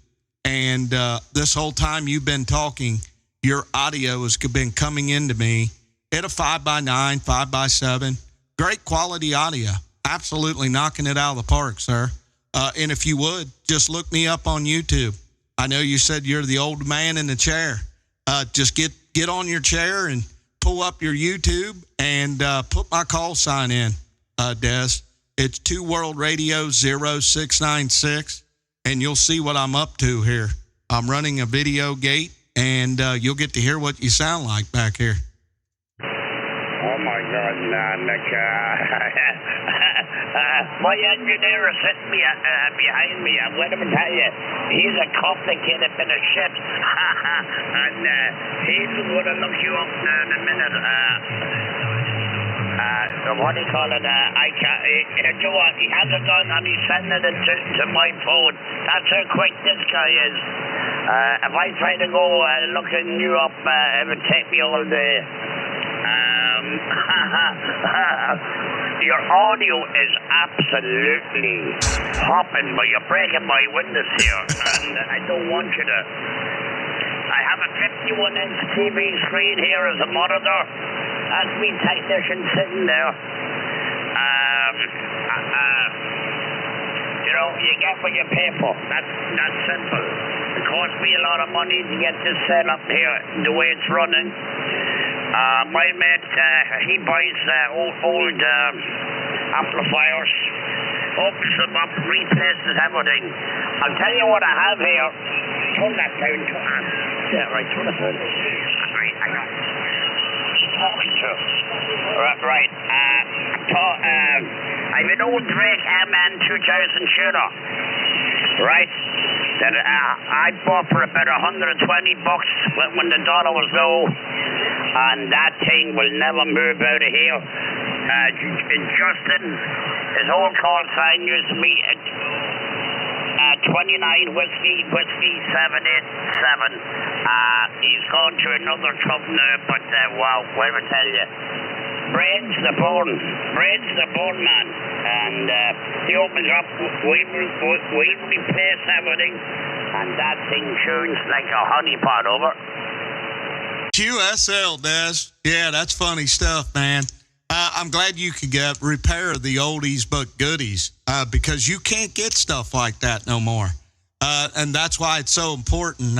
And this whole time you've been talking, your audio has been coming into me at a 5x9, 5x7. Great quality audio. Absolutely knocking it out of the park, sir. And if you would, just look me up on YouTube. I know you said you're the old man in the chair. Just get on your chair and pull up your YouTube and put my call sign in, Des. It's 2 World Radio 0696, and you'll see what I'm up to here. I'm running a video gate, and you'll get to hear what you sound like back here. Oh, my God, Nick. My engineer is sitting behind me. I'm going to tell you, he's a complicated bit of shit. And he's going to look you up in a minute. What do you call it? I can't. You know what? He has it done and he's sending it to my phone. That's how quick this guy is. If I try to go looking you up, it would take me all day. Your audio is absolutely hopping, but you're breaking my windows here, and I don't want you to. I have a 51-inch TV screen here as a monitor. That's me technician sitting there. You get what you pay for. That's simple. It costs me a lot of money to get this set up here the way it's running. My mate, he buys old amplifiers, opens them up, replaces everything. I'll tell you what I have here. Turn that down. Right, turn it down. Right, I got talking to. Right. I've an old Drake MN 2000 tuner, right? That I bought for about $120 when the dollar was low, and that thing will never move out of here. Justin, his old call sign used to be 29 Whiskey 787. He's gone to another club now, but wow, what do I tell you? Brain's the bone, man. And he opens up, we replace everything, and that thing tunes like a honeypot, over. QSL, Des. Yeah, that's funny stuff, man. I'm glad you could repair the oldies but goodies, because you can't get stuff like that no more. And that's why it's so important.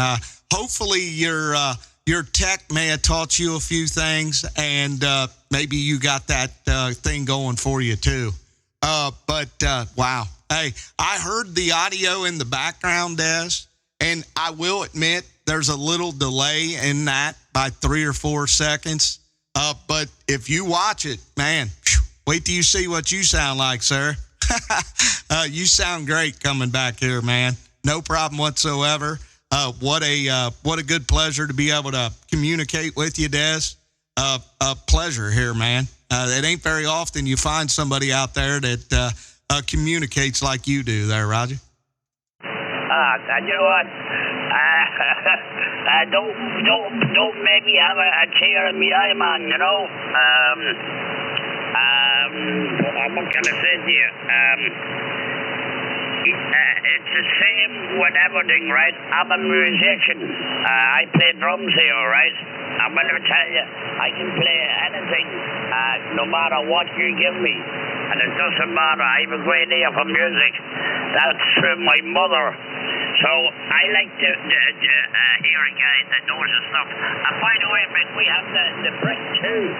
Hopefully your tech may have taught you a few things, and maybe you got that thing going for you too. But wow. Hey, I heard the audio in the background, Des, and I will admit there's a little delay in that by 3 or 4 seconds. But if you watch it, man, wait till you see what you sound like, sir. You sound great coming back here, man. No problem whatsoever. What a good pleasure to be able to communicate with you, Des. A pleasure here, man. It ain't very often you find somebody out there that communicates like you do there, Roger. You know what? Don't make me have a tear in my eye, man, you know? What can I say to you? It's the same with everything, right? I'm a musician. I play drums here, right? I'm going to tell you, I can play anything, no matter what you give me. And it doesn't matter. I have a great ear for music. That's through my mother. So I like to hear a guy that knows his stuff. And by the way, man, we have the brick too,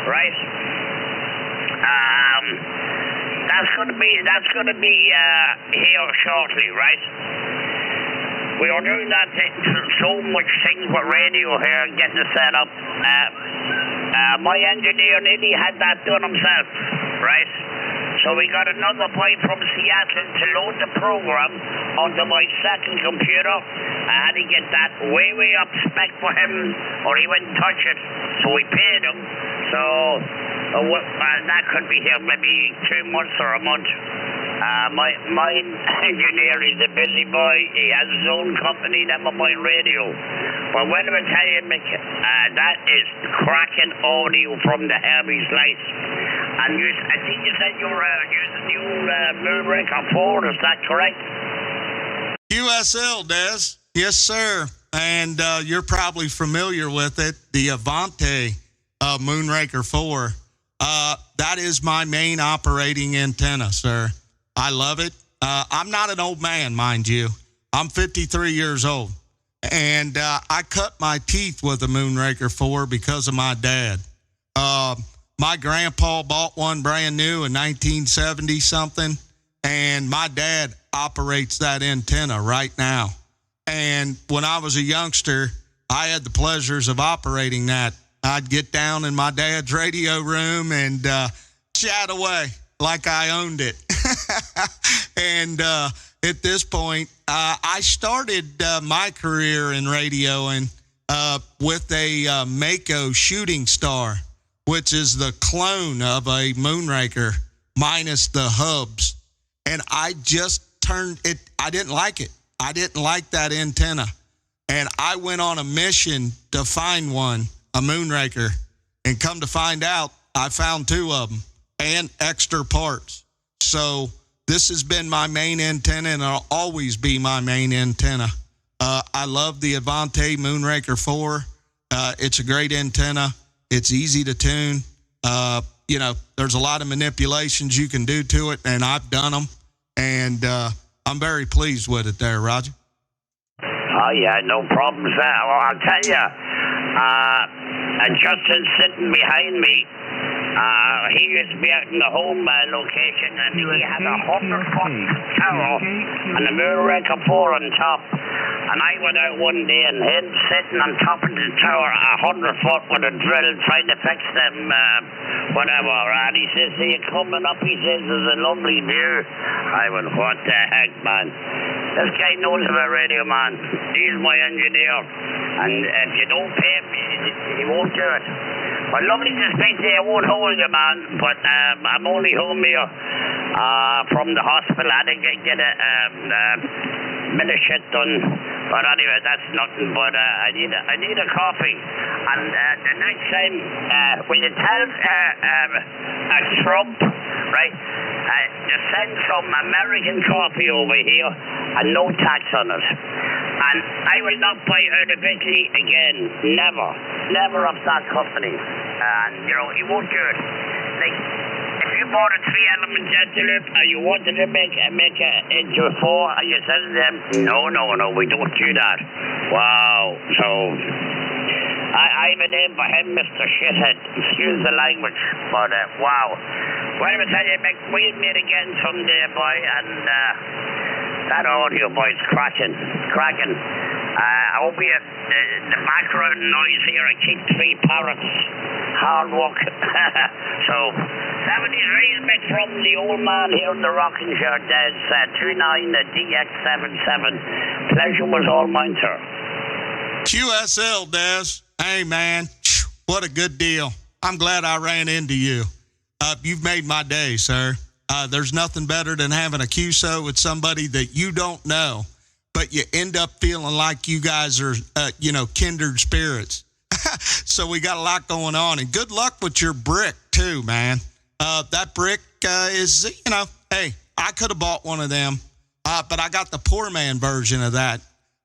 right? That's gonna be here shortly, right? We are doing that so much things with radio here and getting it set up. My engineer nearly had that done himself, right? So we got another boy from Seattle to load the program onto my second computer. I had to get that way up spec for him, or he wouldn't touch it. So we paid him. So that could be here maybe 2 months or a month. My engineer is a busy boy. He has his own company, Never Mind Radio. But when I tell you, Mick, that is cracking audio from the Hermes Lights. And I think you said you were using the old Moonraker 4, is that correct? QSL, Des. Yes, sir. And you're probably familiar with it, the Avante Moonraker 4. That is my main operating antenna, sir. I love it. I'm not an old man, mind you. I'm 53 years old. And I cut my teeth with a Moonraker 4 because of my dad. My grandpa bought one brand new in 1970-something, and my dad operates that antenna right now. And when I was a youngster, I had the pleasures of operating that. I'd get down in my dad's radio room and chat away like I owned it. And at this point, I started my career in radioing with a Mako Shooting Star, which is the clone of a Moonraker minus the hubs. And I just turned it, I didn't like it. I didn't like that antenna. And I went on a mission to find one, a Moonraker. And come to find out, I found 2 of them and extra parts. So this has been my main antenna, and it'll always be my main antenna. I love the Avante Moonraker 4. It's a great antenna. It's easy to tune. There's a lot of manipulations you can do to it, and I've done them. And I'm very pleased with it there, Roger. Oh, yeah, no problems there. Well, I'll tell you, Justin sitting behind me, he used to be out in the home location, and he had a 100-foot tower and a Moonraker 4 on top. And I went out one day and him sitting on top of the tower, 100 foot with a drill trying to fix them, whatever. And he says, "See you coming up?" He says, "There's a lovely view." I went, "What the heck, man? This guy knows about radio, man. He's my engineer. And if you don't pay him, he won't do it." Well, lovely to speak to you. I won't hold you, man. But I'm only home here from the hospital. I had to get a bit of shit done. But anyway, that's nothing. But I need a coffee. And the next time, will you tell Trump, right, to send some American coffee over here and no tax on it? And I will not buy artificially again. Never. Never of that company. And, he won't do it. Like, if you bought a 3-element Jetaloop and you wanted to make it into a 4 and you said to them, no, we don't do that. Wow. So, I have a name for him, Mr. Shithead. Excuse the language. But, wow. Well, I tell you, we'll meet again someday, boy, and that audio, boy, is cracking. I hope you, the background noise here, I keep 3 parrots. Hard work. So, 73 back from the old man here in the rocking chair, Des, 29 DX77. Pleasure was all mine, sir. QSL, Des. Hey, man, what a good deal. I'm glad I ran into you. You've made my day, sir. There's nothing better than having a QSO with somebody that you don't know, but you end up feeling like you guys are, kindred spirits. So we got a lot going on, and good luck with your brick too, man. That brick is, hey, I could have bought one of them, but I got the poor man version of that.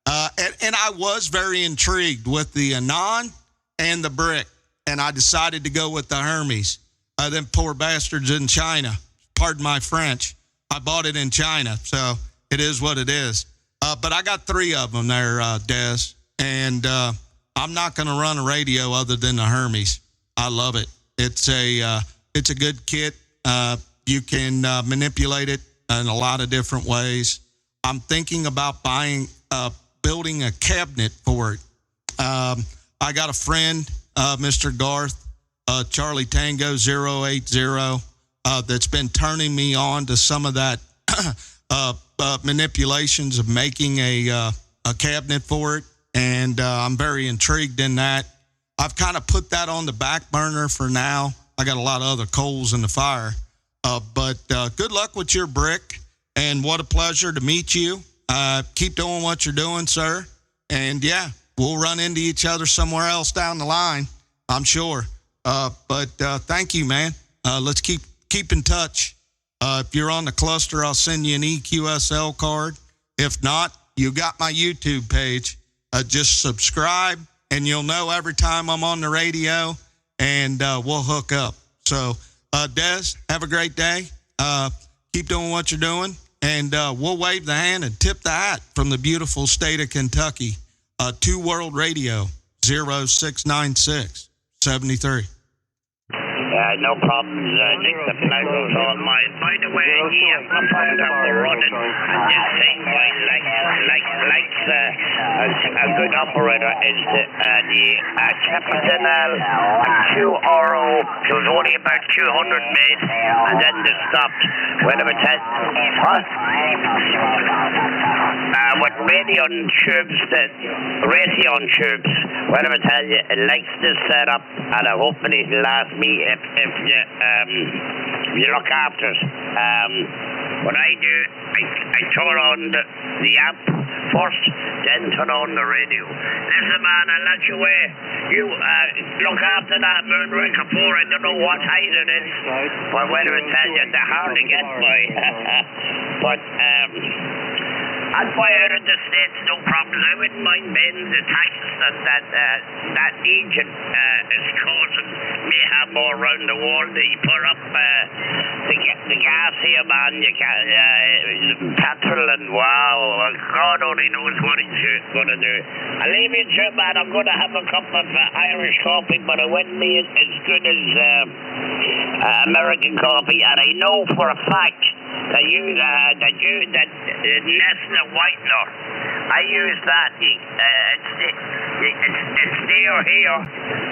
And I was very intrigued with the Anon and the brick, and I decided to go with the Hermes. Them poor bastards in China. Pardon my French. I bought it in China, so it is what it is. But I got 3 of them there, Des, and I'm not going to run a radio other than the Hermes. I love it. It's a good kit. You can manipulate it in a lot of different ways. I'm thinking about building a cabinet for it. I got a friend, Mr. Garth, Charlie Tango 080, that's been turning me on to some of that manipulations of making a cabinet for it. And I'm very intrigued in that. I've kind of put that on the back burner for now. I got a lot of other coals in the fire. But good luck with your brick. And what a pleasure to meet you. Keep doing what you're doing, sir. And, yeah, we'll run into each other somewhere else down the line, I'm sure. But thank you, man. Let's keep in touch. If you're on the cluster, I'll send you an EQSL card. If not, you got my YouTube page. Just subscribe, and you'll know every time I'm on the radio, and we'll hook up. So, Des, have a great day. Keep doing what you're doing, and we'll wave the hand and tip the hat from the beautiful state of Kentucky. 2 World Radio, 0696 73. No problems, Nick. The pleasure's all mine. By the way, the amplifier that we're running, and this thing, likes a good operator, is the Capitanel QRO. There was only about 200 made, and then they stopped. Wait a minute. What? With Raytheon tubes, what am I tell you, it likes this setup, and I hope it'll last me if you look after it. What I do, I turn on the app first, then turn on the radio. Listen, man, I'll let you away. You look after that Moonraker 4. I don't know what height it is, but wait till I tell you, they're hard to get by. But I'd buy out of the States, no problems. I wouldn't mind paying the taxes that agent is causing me have more around the world. They put up the gas here, man. You can't, petrol and wow, God only knows what he's going to do. I'll leave you to it, man. I'm going to have a cup of Irish coffee, but it wouldn't be as good as American coffee, and I know for a fact that Nestle Whitener, I use that. It's near here,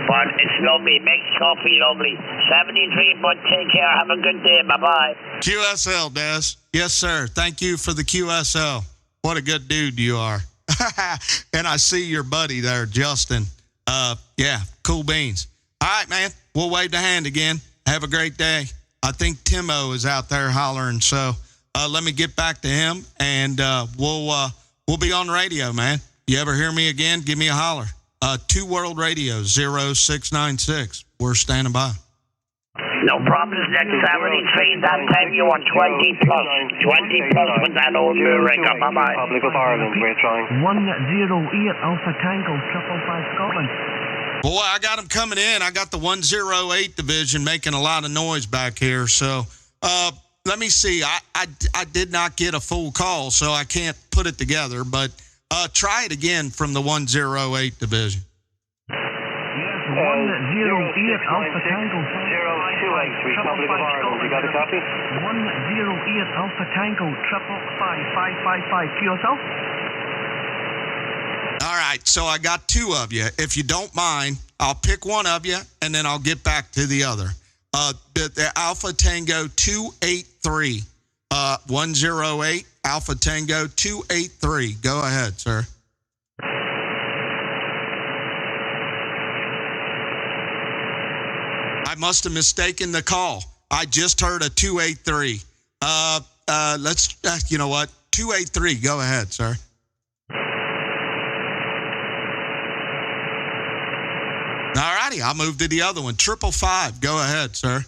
but it's lovely. It makes coffee lovely. 73, but take care. Have a good day. Bye-bye. QSL, Des. Yes, sir. Thank you for the QSL. What a good dude you are. And I see your buddy there, Justin. Yeah, cool beans. All right, man. We'll wave the hand again. Have a great day. I think Timo is out there hollering, so let me get back to him, and we'll be on the radio, man. You ever hear me again, give me a holler. 2 World Radio, 0696. We're standing by. No problems, next 73. That time you want 20 plus. 20 plus with that old Moonraker. Bye-bye. Republic of Ireland, we're trying. 108 Alpha Tango, 555 Scotland. Boy, I got them coming in. I got the 108 division making a lot of noise back here. So let me see. I did not get a full call, so I can't put it together. But try it again from the 108 division. Yes, 108 Alpha Tango, 0283, Republic of Ireland. You got a copy? 108 Alpha Tango, 555 QSL. All right, so I got 2 of you. If you don't mind, I'll pick one of you, and then I'll get back to the other. The Alpha Tango 283, 108, Alpha Tango 283. Go ahead, sir. I must have mistaken the call. I just heard a 283. Let's, you know what? 283, go ahead, sir. All righty, I'll move to the other one. 555, go ahead, sir.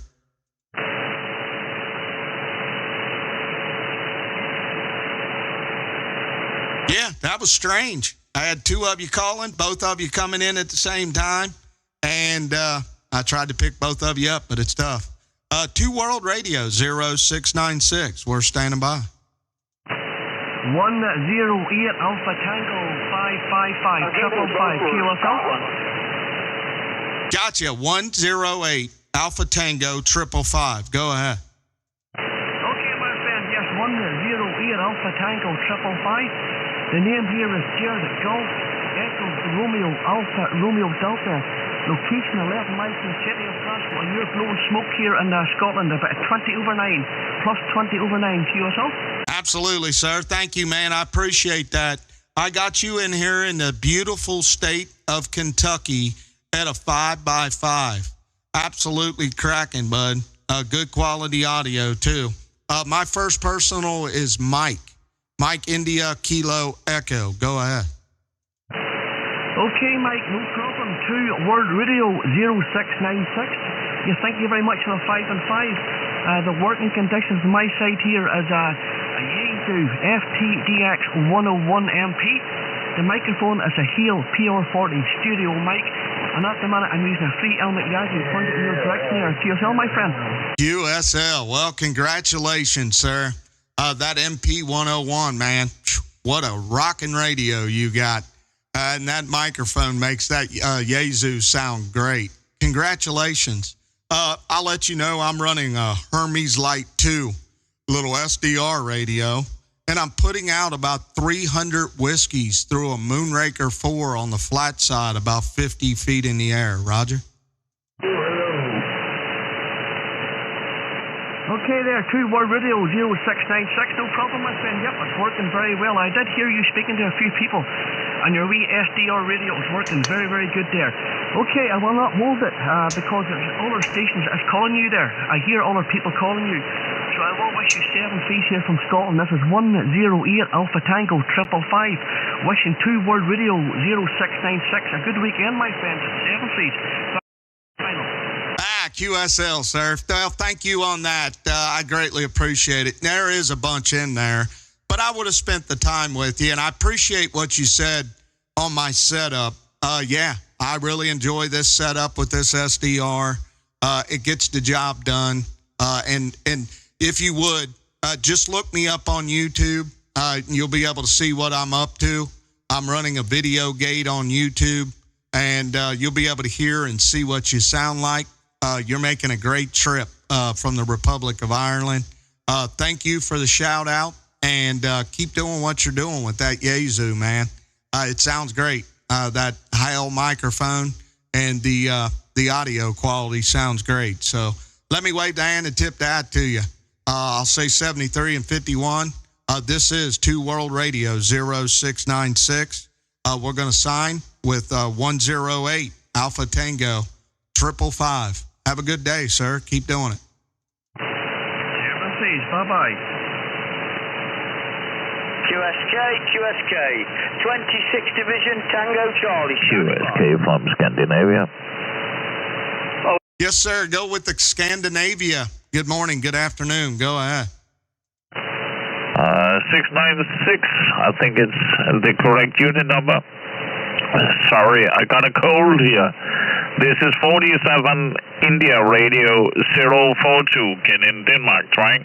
Yeah, that was strange. I had 2 of you calling, both of you coming in at the same time, and I tried to pick both of you up, but it's tough. 2 World Radio, 0696. We're standing by. 108 Alpha Tango, 555 QSL. Gotcha. 108 Alpha Tango 555. Go ahead. Okay, my friend. Yes, 108 Alpha Tango 555. The name here is Jared Golf Echo Romeo Alpha Romeo Delta. Location 11 miles from the city of Glasgow. And you're blowing smoke here in Scotland about 20 over 9 plus 20 over 9 QSL. Absolutely, sir. Thank you, man. I appreciate that. I got you in here in the beautiful state of Kentucky at a 5x5. Absolutely cracking, bud. Good quality audio, too. My first personal is Mike. Mike India Kilo Echo. Go ahead. Okay, Mike, no problem. 2 World Radio 0696. Yes, thank you very much for the 5 and 5. The working conditions on my side here is a Yaesu FTDX 101MP. The microphone is a Heal PR40 studio mic. And at the minute, I'm using a 3 element Yaesu pointed in your direction here. QSL, my friend. QSL. Well, congratulations, sir. That MP101, man. What a rockin' radio you got. And that microphone makes that Yaesu sound great. Congratulations. I'll let you know I'm running a Hermes Light 2 little SDR radio, and I'm putting out about 300 whiskeys through a Moonraker 4 on the flat side, about 50 feet in the air. Roger? Okay there, 2 World Radio 0696. No problem, my friend. Yep, it's working very well. I did hear you speaking to a few people, and your wee SDR radio is working very, very good there. Okay, I will not hold it because there's other stations that's calling you there. I hear other people calling you. So Well, wish you 7 feet here from Scotland. This is 108 Alpha Tango 555. Wishing 2 World Radio 0696. A good weekend, my friends. 7 feet. QSL, sir. Well, thank you on that. I greatly appreciate it. There is a bunch in there, but I would have spent the time with you, and I appreciate what you said on my setup. Yeah, I really enjoy this setup with this SDR. It gets the job done. And if you would, just look me up on YouTube. You'll be able to see what I'm up to. I'm running a video gate on YouTube, and you'll be able to hear and see what you sound like. You're making a great trip from the Republic of Ireland. Thank you for the shout out, and keep doing what you're doing with that Yaesu, man. It sounds great. That high microphone and the audio quality sounds great. So let me wave the hand and tip that to you. I'll say 73 and 51. This is 2 World Radio 0696. We're going to sign with 108 Alpha Tango 555. Have a good day, sir. Keep doing it. 7 feet. Bye-bye. QSK, 26th Division, Tango Charlie. QSK from Scandinavia. Oh. Yes, sir. Go with the Scandinavia. Good morning. Good afternoon. Go ahead. 696. I think it's the correct unit number. Sorry, I got a cold here. This is 47 India Radio 042, in Denmark, right?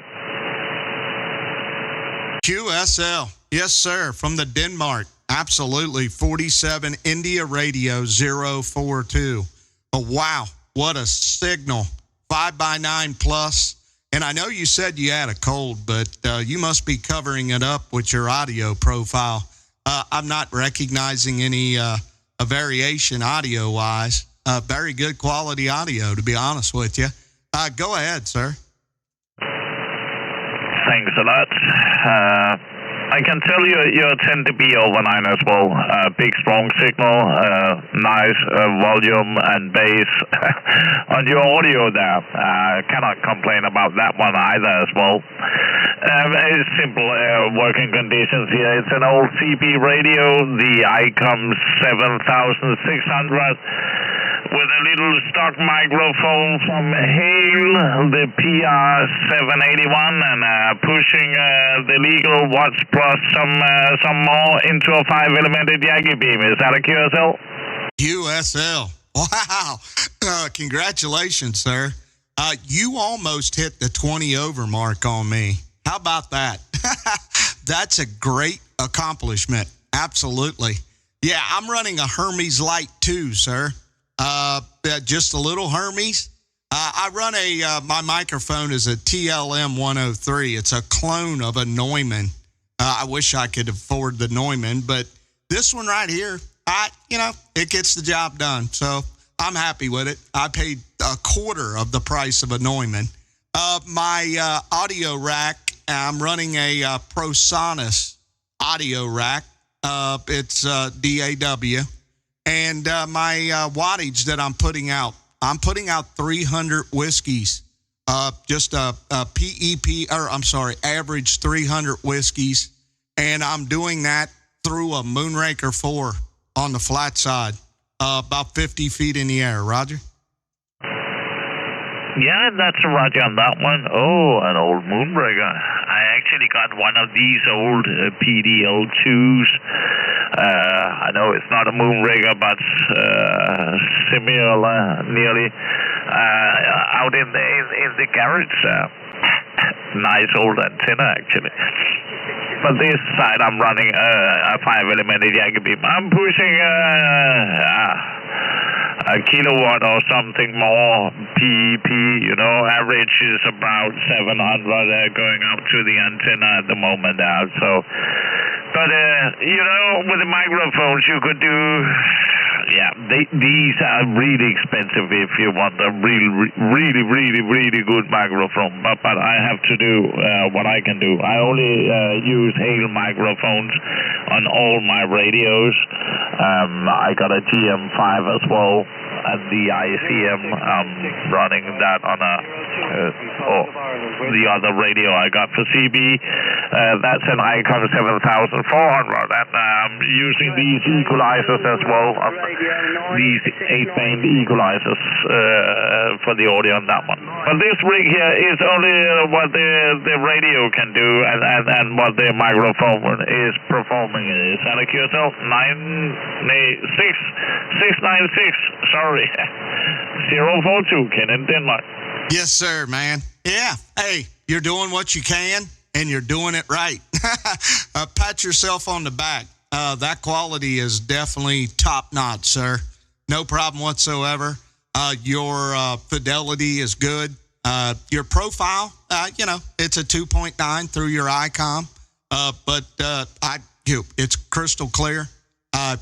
QSL. Yes, sir. From the Denmark. Absolutely. 47 India Radio 042. Oh, wow. What a signal. 5x9 plus. And I know you said you had a cold, but you must be covering it up with your audio profile. I'm not recognizing any variation audio-wise. Very good quality audio, to be honest with you. Go ahead, sir. Thanks a lot. I can tell you tend to be over 9 as well. Big, strong signal, nice volume and bass on your audio there. Cannot complain about that one either as well. It's simple working conditions here. It's an old CB radio, the ICOM 7600. With a little stock microphone from Hale, the PR781, and pushing the legal watts plus some more into a 5mm Yagi beam. Is that a QSL? QSL. Wow. Congratulations, sir. You almost hit the 20 over mark on me. How about that? That's a great accomplishment. Absolutely. Yeah, I'm running a Hermes Light 2, sir. Just a little Hermes. I run my microphone is a TLM 103. It's a clone of a Neumann. I wish I could afford the Neumann, but this one right here, it gets the job done. So I'm happy with it. I paid a quarter of the price of a Neumann. My audio rack, I'm running a ProSonus audio rack. It's DAW. And my wattage that I'm putting out 300 whiskeys, just a average 300 whiskeys. And I'm doing that through a Moonraker 4 on the flat side, about 50 feet in the air. Roger? Yeah, that's a roger on that one. Oh, an old Moonraker. I actually got one of these old PDL2s. I know it's not a Moonraker, but similar, nearly, out in the garage. Nice old antenna, actually. But this side, I'm running a 5mm Yagi beam. I'm pushing a kilowatt or something more PEP, average is about 700 going up to the antenna at the moment now. So, but with the microphones you could do, these are really expensive if you want a really good microphone. But I have to do what I can do. I only use Hale microphones on all my radios. I got a GM5 as well, and the ICM. I'm running that on a the other radio I got for CB. That's an Icon 7400, and I'm using these equalizers as well. These 8-band equalizers for the audio on that one. But this rig here is only what the radio can do and what the microphone is performing. Is that a QSL 696? Sorry, 042, Ken in Denmark. Yes, sir, man. Yeah. Hey, you're doing what you can, and you're doing it right. Pat yourself on the back. That quality is definitely top notch, sir. No problem whatsoever. Your fidelity is good. Your profile, it's a 2.9 through your ICOM, but it's crystal clear.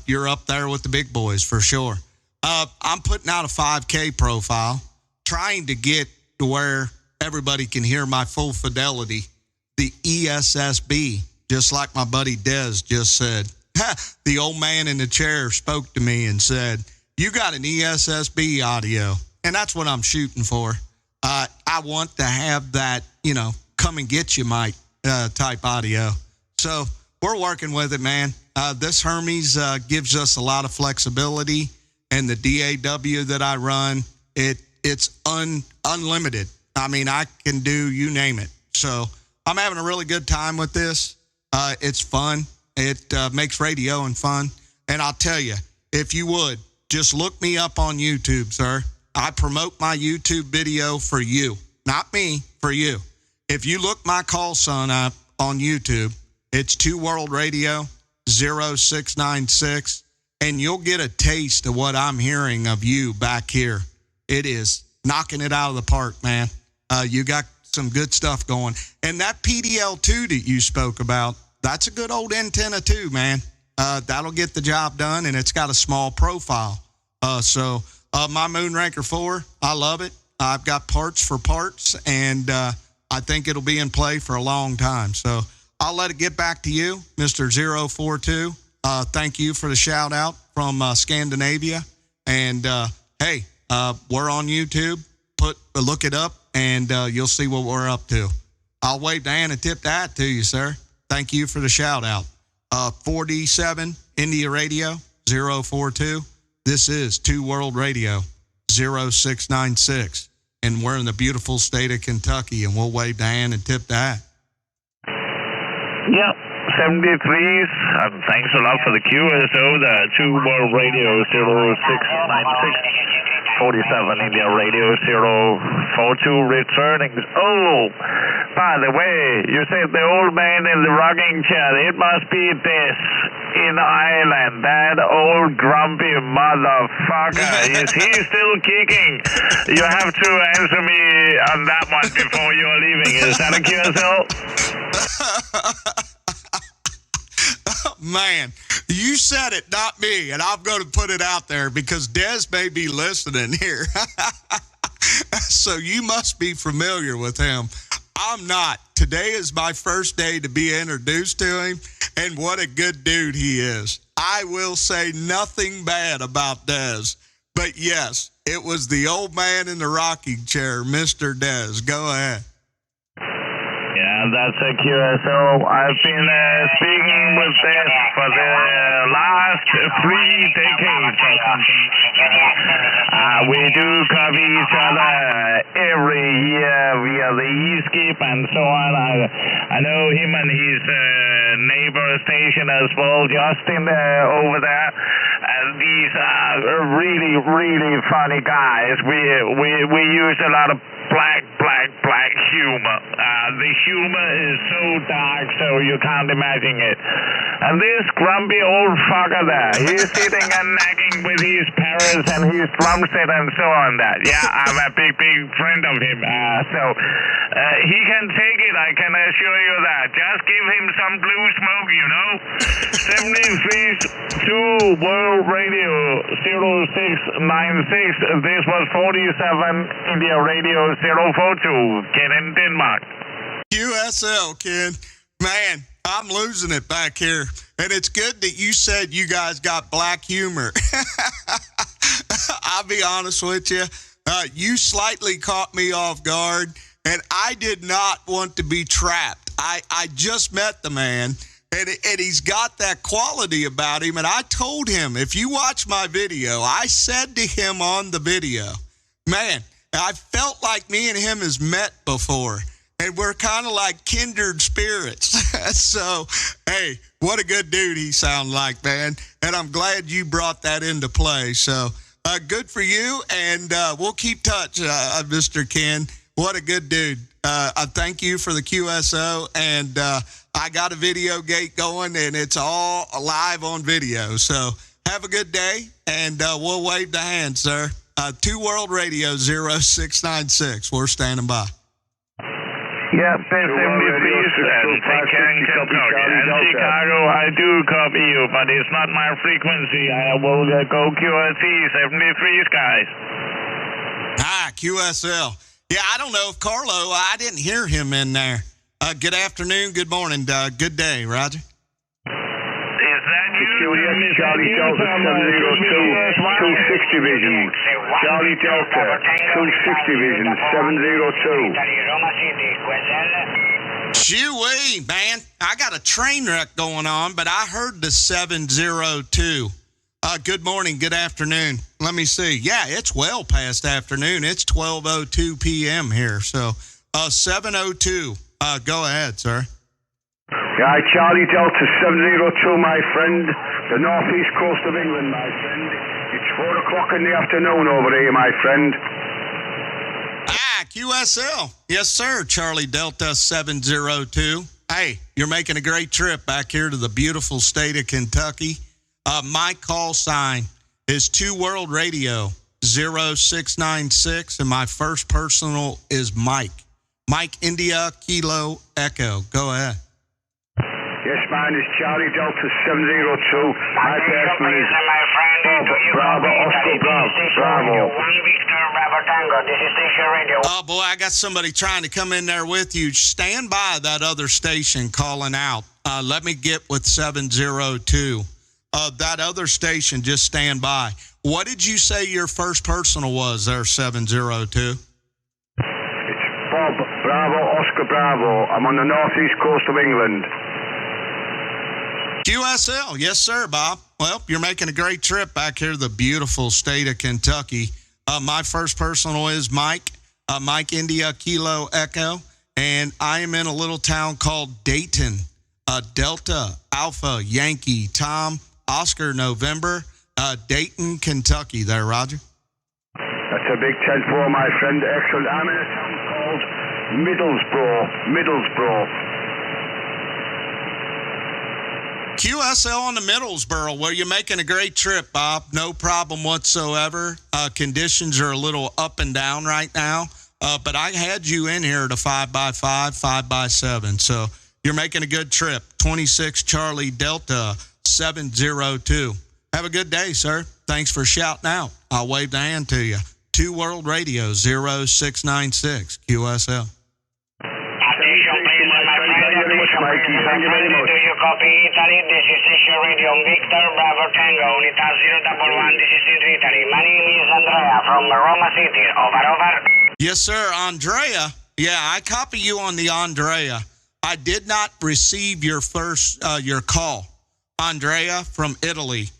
You're up there with the big boys for sure. I'm putting out a 5K profile, trying to get to where everybody can hear my full fidelity. The ESSB, just like my buddy Dez just said. The old man in the chair spoke to me and said, "You got an ESSB audio," and that's what I'm shooting for. I want to have that, come and get you, Mike, type audio. So we're working with it, man. This Hermes gives us a lot of flexibility, and the DAW that I run, it's unlimited. I mean, I can do you name it. So I'm having a really good time with this. It's fun. It makes radio and fun. And I'll tell you, if you would, just look me up on YouTube, sir. I promote my YouTube video for you, not me, for you. If you look my call sign up on YouTube, it's 2 World Radio 0696, and you'll get a taste of what I'm hearing of you back here. It is knocking it out of the park, man. You got some good stuff going. And that PDL2 that you spoke about, that's a good old antenna too, man. That'll get the job done, and it's got a small profile. So my Moonraker 4, I love it. I've got parts for parts, and I think it'll be in play for a long time. So I'll let it get back to you, Mr. 042. Thank you for the shout out from Scandinavia. And hey, we're on YouTube. Look it up, and you'll see what we're up to. I'll wave the hand and tip that to you, sir. Thank you for the shout out. 47 India Radio 042. This is 2 World Radio 0696, and we're in the beautiful state of Kentucky, and we'll wave the hand and tip that. Yeah, 73s, and thanks a lot for the QSO, the 2 World Radio 0696. 47 India Radio 042 returning. Oh, by the way, you said the old man in the rocking chair. It must be this in Ireland. That old grumpy motherfucker. Is he still kicking? You have to answer me on that one before you're leaving. Is that a QSL? Man, you said it, not me, and I'm going to put it out there because Des may be listening here. So you must be familiar with him. I'm not. Today is my first day to be introduced to him, and what a good dude he is. I will say nothing bad about Des, but yes, it was the old man in the rocking chair, Mr. Des. Go ahead. Yeah, that's a QSO. I've been speaking with this for the last 3 decades or something. We do copy each other every year via the e-skip and so on. I know him and his neighbor station as well, Justin over there. These are really, really funny guys. We use a lot of black humor. The humor is so dark, so you can't imagine it. And this grumpy old fucker there, he's sitting and nagging with his parrots and his drum set and so on that. Yeah, I'm a big friend of him. So he can take it, I can assure you that. Just give him some blue smoke, 73 2 World Radio 0696. This was 47 India Radio 042. Ken in Denmark. QSL, Ken. Man, I'm losing it back here. And it's good that you said you guys got black humor. I'll be honest with you. You slightly caught me off guard, and I did not want to be trapped. I just met the man, and he's got that quality about him. And I told him, if you watch my video, I said to him on the video, man, I felt like me and him has met before, and we're kind of like kindred spirits. So, hey, what a good dude he sounded like, man. And I'm glad you brought that into play. So, good for you, and we'll keep touch, Mr. Ken. What a good dude. I thank you for the QSO, and I got a video gate going, and it's all live on video. So have a good day, and we'll wave the hand, sir. 2 World Radio 0696. We're standing by. Yeah, 73 and Ken Kentucky. And Chicago, I do copy you, but it's not my frequency. I will go QSE 73 guys. QSL. Yeah, I don't know if Carlo, I didn't hear him in there. Good afternoon, good morning, good day, Roger. Is that you? Charlie Delta 702, 26 Division. Charlie Delta 26 Division 702. Shoo-wee, man. I got a train wreck going on, but I heard the 702. Good morning, good afternoon. Let me see. Yeah, it's well past afternoon. It's 12:02 p.m. here. So, 702. Go ahead, sir. Yeah, Charlie Delta 702, my friend. The northeast coast of England, my friend. It's 4 o'clock in the afternoon over here, my friend. QSL. Yes, sir. Charlie Delta 702. Hey, you're making a great trip back here to the beautiful state of Kentucky. My call sign is 2 World Radio 0696, and my first personal is Mike. Mike India Kilo Echo. Go ahead. Yes, mine is Charlie Delta 702. My personal is Bravo Oscar Bravo. 1 Victor Bravo Tango. This is Station Radio. Oh, boy, I got somebody trying to come in there with you. Stand by that other station calling out. Let me get with 702. That other station, just stand by. What did you say your first personal was there, 702? It's Bob Bravo Oscar Bravo. I'm on the northeast coast of England. QSL. Yes, sir, Bob. Well, you're making a great trip back here to the beautiful state of Kentucky. My first personal is Mike. Mike India Kilo Echo. And I am in a little town called Dayton. Delta Alpha Yankee Tom Oscar November, Dayton, Kentucky. There, Roger. That's a big 10-4, my friend. Excellent. I'm in a town called Middlesbrough. QSL on the Middlesbrough. Well, you're making a great trip, Bob. No problem whatsoever. Conditions are a little up and down right now, but I had you in here at a 5x5, 5x7. So you're making a good trip. 26 Charlie Delta 702. Have a good day, sir. Thanks for shouting out. I'll wave the hand to you. 2 World Radio 0696 QSL. Attention, please, my friend. Attention, please, do you copy Italy? This is Station Radio Victor Bravo Tango. Unità 011. This is Italy. My name is Andrea from Roma City. Over. Yes, sir. Andrea. Yeah, I copy you on the Andrea. I did not receive your first your call. Andrea from Italy.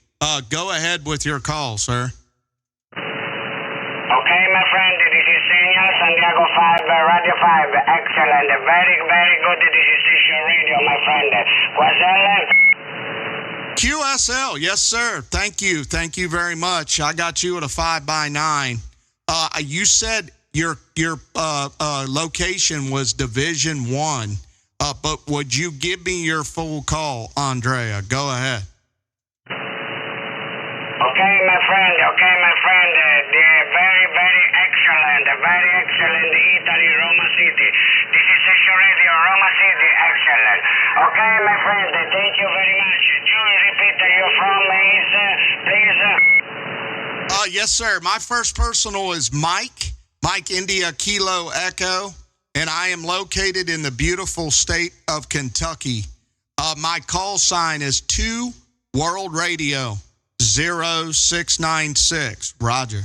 Go ahead with your call, sir. Okay, my friend, this is Senor Santiago 5, Radio 5. Excellent. Very, very good. This is Station Radio, my friend. QSL, yes, sir. Thank you. Thank you very much. I got you at a 5x9. You said your location was Division 1. But would you give me your full call, Andrea? Go ahead. Okay, my friend. Very, very excellent. Very excellent. Italy, Roma City. This is Station Radio, Roma City. Excellent. Okay, my friend. Thank you very much. Do you repeat your from please? Yes, sir. My first personal is Mike India Kilo Echo. And I am located in the beautiful state of Kentucky. My call sign is 2 World Radio 0696. Roger.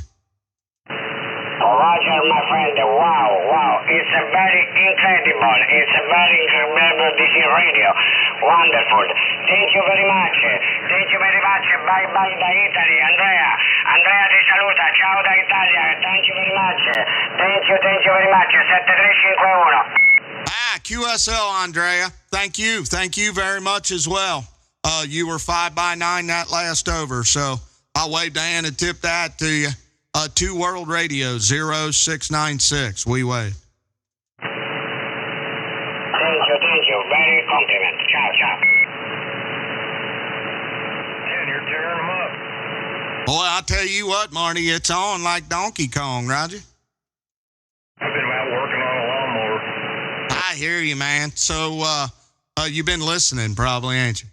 All Roger, my friend. Wow. It's a very incredible. It's a very incredible DC radio. Wonderful. Thank you very much. Bye da Italy. Andrea ti saluta. Ciao da Italia. Thank you very much. Thank you very much. 7351. QSL, Andrea. Thank you very much as well. You were 5 by 9 that last over, so I'll wave the hand and tip that to you. 2 World Radio 0696. We wave. Thank you. Very compliment. Ciao. Man, you're tearing them up. Boy, I'll tell you what, Marty, it's on like Donkey Kong, Roger. I've been out working on a lawnmower. I hear you, man. So, you've been listening probably, ain't you?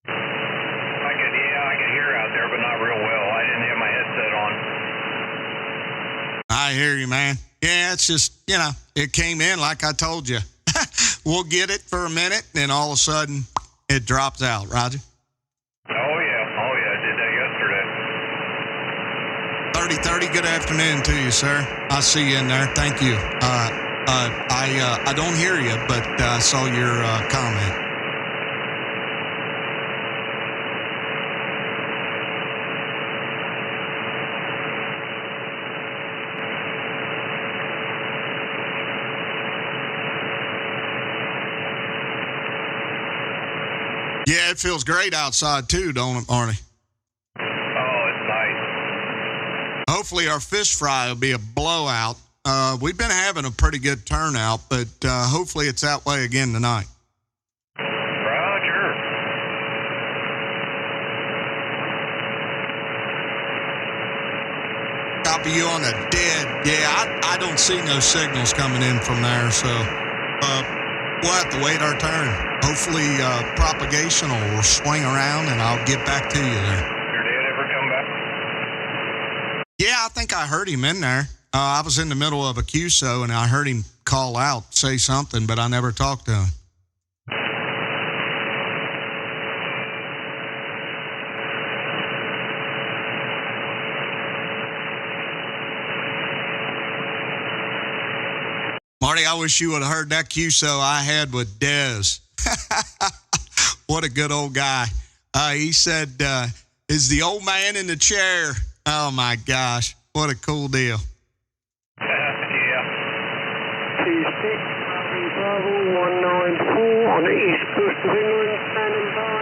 I could hear out there, but not real well. I didn't have my headset on. I hear you, man. Yeah, it's just, it came in like I told you. We'll get it for a minute, and then all of a sudden, it drops out, Roger. Oh, yeah. I did that yesterday. 30, good afternoon to you, sir. I see you in there. Thank you. I don't hear you, but I saw your comment. Yeah, it feels great outside too, don't it, Marty? Oh, it's nice. Hopefully our fish fry will be a blowout. We've been having a pretty good turnout, but hopefully it's that way again tonight. Roger. Copy you on the dead. Yeah, I don't see no signals coming in from there, so we'll have to wait our turn. Hopefully propagation will swing around and I'll get back to you there. Your dad ever come back? Yeah, I think I heard him in there. I was in the middle of a QSO and I heard him call out, say something, but I never talked to him. Marty, I wish you would have heard that QSO I had with Dez. What a good old guy. He said, is the old man in the chair? Oh, my gosh. What a cool deal. Yeah. T6, Bravo 194 on the east coast of England, standing by.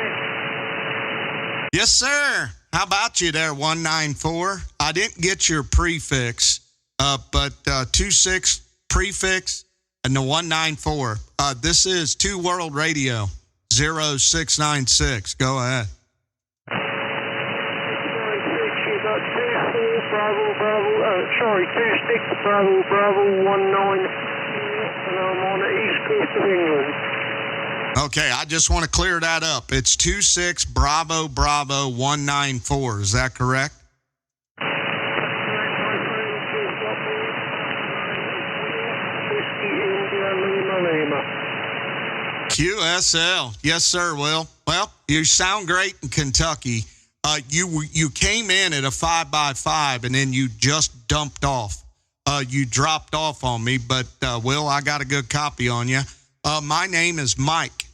Yes, sir. How about you there, 194? I didn't get your prefix, but 26 prefix and the 194. This is 2 World Radio 0696. Go ahead. 696, you got 26 Bravo 194, and I'm on the east coast of England. Okay, I just want to clear that up. It's 26 Bravo 194. Is that correct? QSL. Yes, sir, Will. Well, you sound great in Kentucky. You came in at a 5x5 and then you just dumped off. You dropped off on me, but Will, I got a good copy on you. My name is Mike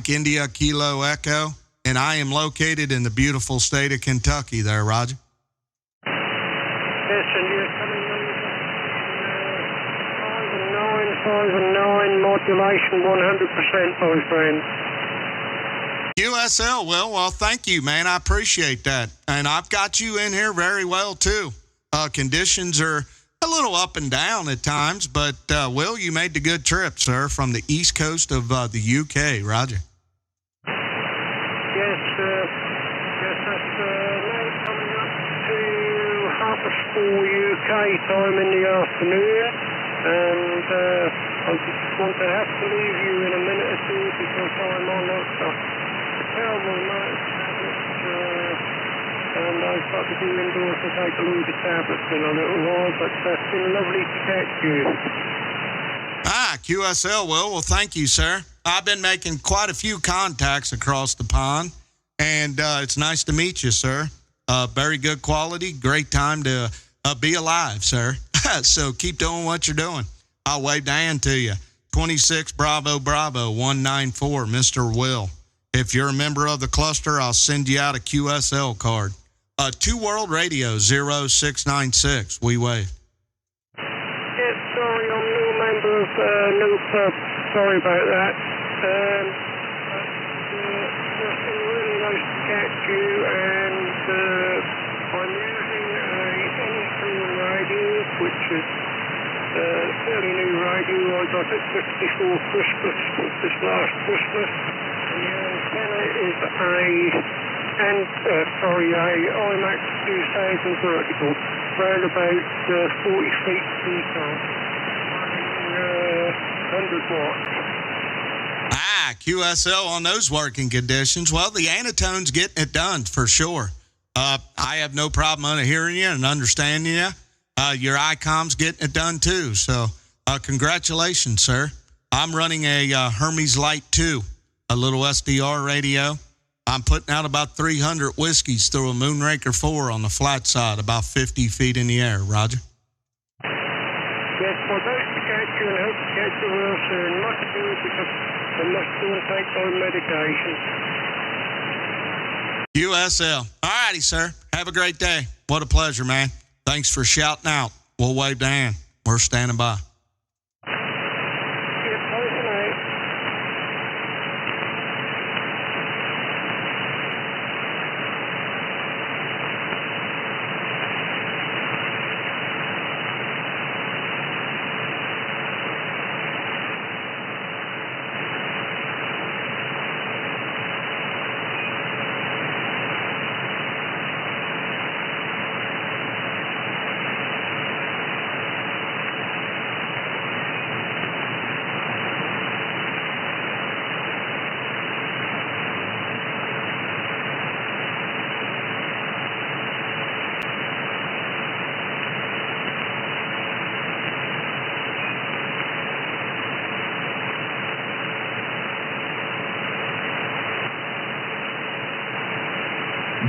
India Kilo Echo, and I am located in the beautiful state of Kentucky there, Roger. Yes, and you're coming over 5 and 9, modulation 100%, my friend. QSL, well, thank you, man. I appreciate that. And I've got you in here very well, too. Conditions are a little up and down at times, but, Will, you made the good trip, sir, from the east coast of the UK. Roger. Yes, that's now coming up to 4:30 UK time in the afternoon, and I just want to have to leave you in a minute or two because I'm on a terrible night tablet, and I've got to be indoors to take a load of tablets in a little while, but it's been lovely to catch you. QSL, well, thank you, sir. I've been making quite a few contacts across the pond, and it's nice to meet you, sir. Very good quality, great time to be alive, sir. So keep doing what you're doing. I'll wave Dan to you. 26 Bravo Bravo 194, Mr. Will. If you're a member of the cluster, I'll send you out a QSL card. 2 World Radio 0696. We wave. Yes, sorry, I'm a new member of New Pub. Sorry about that. It's been really nice to catch you, and I'm using a N3 radio, which is fairly new radio. I got it just before Christmas, this last Christmas. And the antenna is a IMAX 2000 vertical, round about 40 feet deep, running 100 watts. QSL on those working conditions. Well, the Anatone's getting it done for sure. I have no problem on hearing you and understanding you. Your ICOM's getting it done too. So congratulations, sir. I'm running a Hermes Light 2, a little SDR radio. I'm putting out about 300 whiskeys through a Moonraker 4 on the flat side, about 50 feet in the air. Roger. Yes, well, nice to catch you and hope to catch you real soon. Must do it because I must go and take my medication. QSL. All righty, sir. Have a great day. What a pleasure, man. Thanks for shouting out. We'll wave to hand. We're standing by.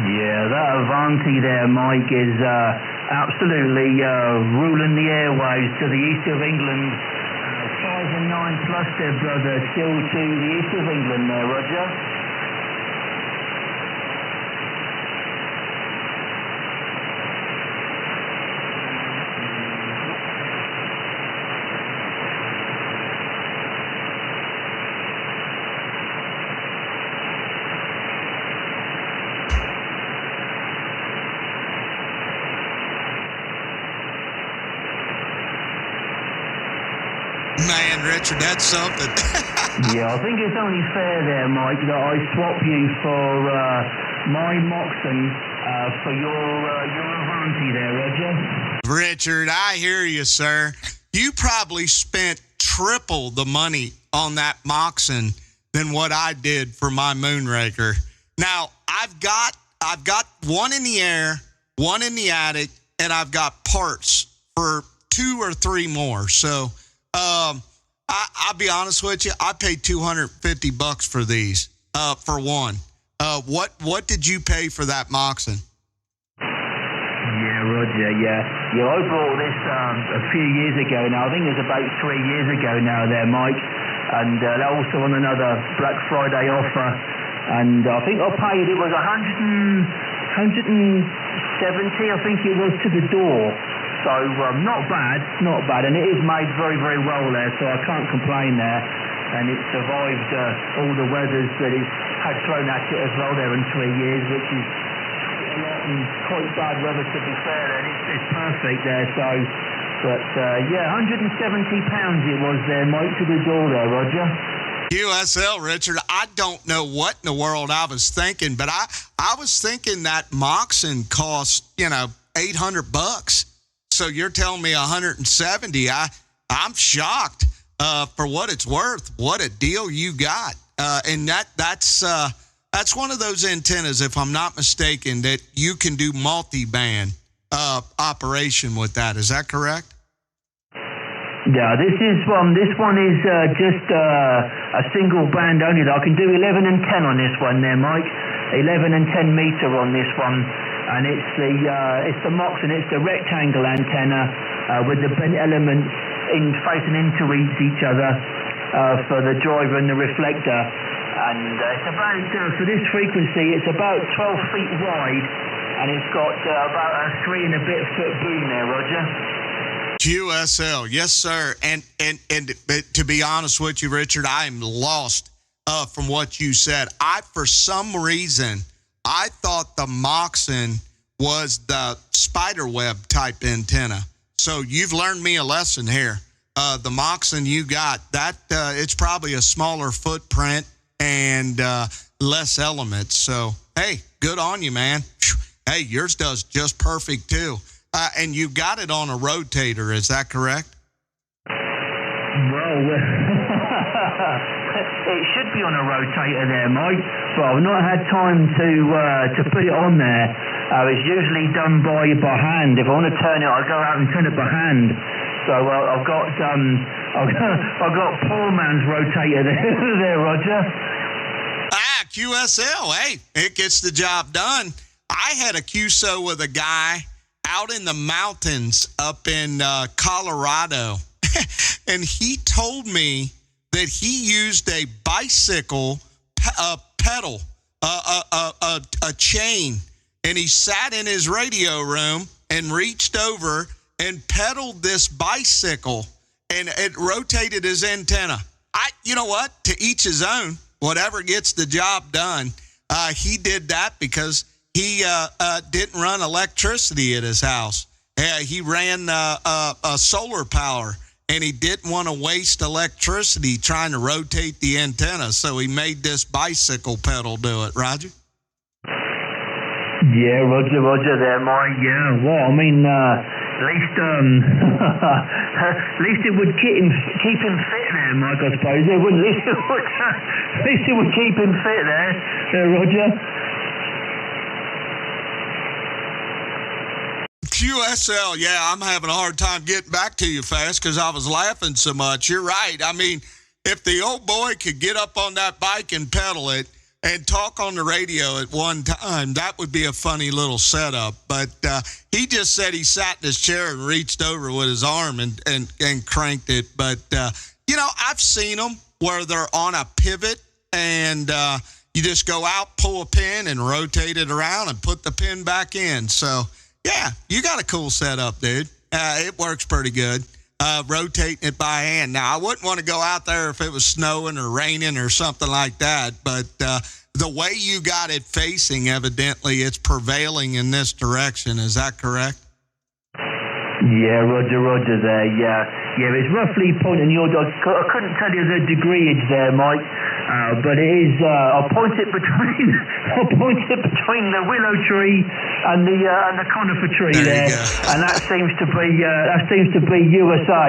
Yeah, that Avanti there, Mike, is absolutely ruling the airwaves to the east of England. 5 and 9 plus their brother, still to the east of England there, Roger. Man, Richard, that's something. Yeah, I think it's only fair there, Mike, that I swap you for my Moxon for your Avanti there, Roger. Richard, I hear you, sir. You probably spent triple the money on that Moxon than what I did for my Moonraker. Now, I've got one in the air, one in the attic, and I've got parts for 2 or 3 more. So, I'll be honest with you. I paid $250 for these, for one. What did you pay for that Moxon? Yeah, Roger, yeah. I bought this a few years ago now. I think it was about 3 years ago now there, Mike. And also on another Black Friday offer. And I think I paid, it was 170, I think it was, to the door. So not bad, and it is made very, very well there, so I can't complain there. And it survived all the weathers that it's had thrown at it as well there in 3 years, which is a lot and quite bad weather to be fair, and it's perfect there. So, but yeah, £170 it was there, Mike, to the door there, Roger. QSL, Richard, I don't know what in the world I was thinking, but I was thinking that Moxon cost, $800. So you're telling me 170. I'm shocked for what it's worth. What a deal you got. And that's one of those antennas, if I'm not mistaken, that you can do multi-band operation with that. Is that correct? Yeah, this one is just a single band only. I can do 11 and 10 on this one there, Mike. 11 and 10 meter on this one. And it's the Moxon, it's the rectangle antenna, with the bent elements facing into each other for the driver and the reflector. And it's about, for this frequency, it's about 12 feet wide, and it's got about a 3 and a bit foot boom there, Roger. QSL, yes, sir. And to be honest with you, Richard, I am lost from what you said. For some reason, I thought the Moxon was the spider web type antenna. So you've learned me a lesson here. The Moxon you got, that it's probably a smaller footprint and less elements. So, hey, good on you, man. Hey, yours does just perfect, too. And you got it on a rotator, is that correct? Well, it should be on a rotator there, Mike, but I've not had time to put it on there. It's usually done by hand. If I want to turn it, I go out and turn it by hand. So I've got poor man's rotator there, Roger. QSL, hey, it gets the job done. I had a QSO with a guy out in the mountains up in Colorado, and he told me that he used a bicycle pedal, a chain, and he sat in his radio room and reached over and pedaled this bicycle, and it rotated his antenna. You know what? To each his own. Whatever gets the job done. He did that because he didn't run electricity at his house. He ran solar power, and he didn't want to waste electricity trying to rotate the antenna, so he made this bicycle pedal do it. Roger? Yeah, Roger there, Mike. Yeah, well, I mean, at least it would keep him fit there, Mike, I suppose. At least it would keep him fit there, Roger. QSL, yeah, I'm having a hard time getting back to you fast because I was laughing so much. You're right. I mean, if the old boy could get up on that bike and pedal it and talk on the radio at one time, that would be a funny little setup. But he just said he sat in his chair and reached over with his arm and cranked it. But, I've seen them where they're on a pivot and you just go out, pull a pin, and rotate it around and put the pin back in. So, yeah, you got a cool setup, dude. It works pretty good. Rotating it by hand. Now, I wouldn't want to go out there if it was snowing or raining or something like that, but the way you got it facing, evidently, it's prevailing in this direction. Is that correct? Yeah, Roger there, yeah. Yeah, it's roughly pointing your dog. I couldn't tell you the degreeage there, Mike, but it is, I'll point it between the willow tree and the conifer tree there, and that seems to be USA.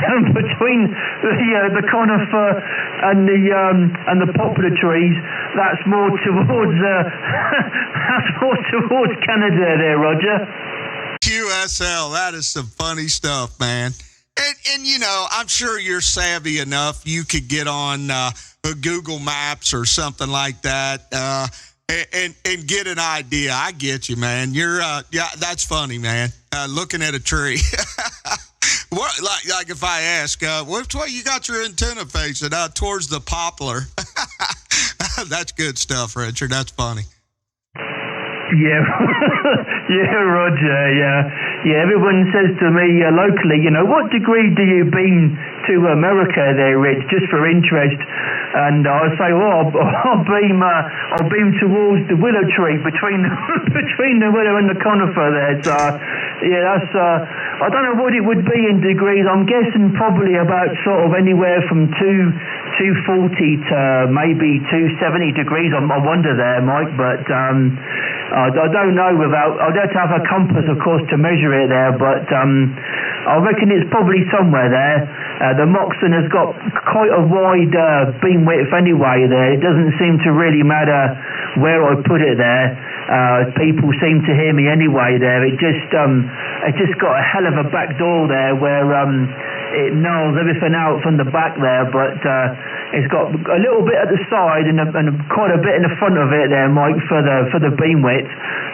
And between the conifer and the poplar trees, that's more towards Canada there, Roger. QSL, that is some funny stuff, man. And I'm sure you're savvy enough. You could get on Google Maps or something like that and get an idea. I get you, man. You're that's funny, man. Looking at a tree. What, like if I ask, which way you got your antenna facing? Towards the poplar. That's good stuff, Richard. That's funny. Yeah, yeah, Roger, yeah. Everyone says to me locally, what degree do you beam to America there, Rich, just for interest? And I say, well, I'll beam towards the willow tree between the willow and the conifer there. So, yeah, that's I don't know what it would be in degrees. I'm guessing probably about sort of anywhere from 240 to maybe 270 degrees. I wonder there, Mike, but I don't know I'd have to have a compass, of course, to measure it there, but I reckon it's probably somewhere there. The Moxon has got quite a wide beam width anyway there. It doesn't seem to really matter where I put it there. People seem to hear me anyway there. It just got a hell of a back door there where it nulls everything out from the back there, but it's got a little bit at the side and quite a bit in the front of it there, Mike, for the beam width.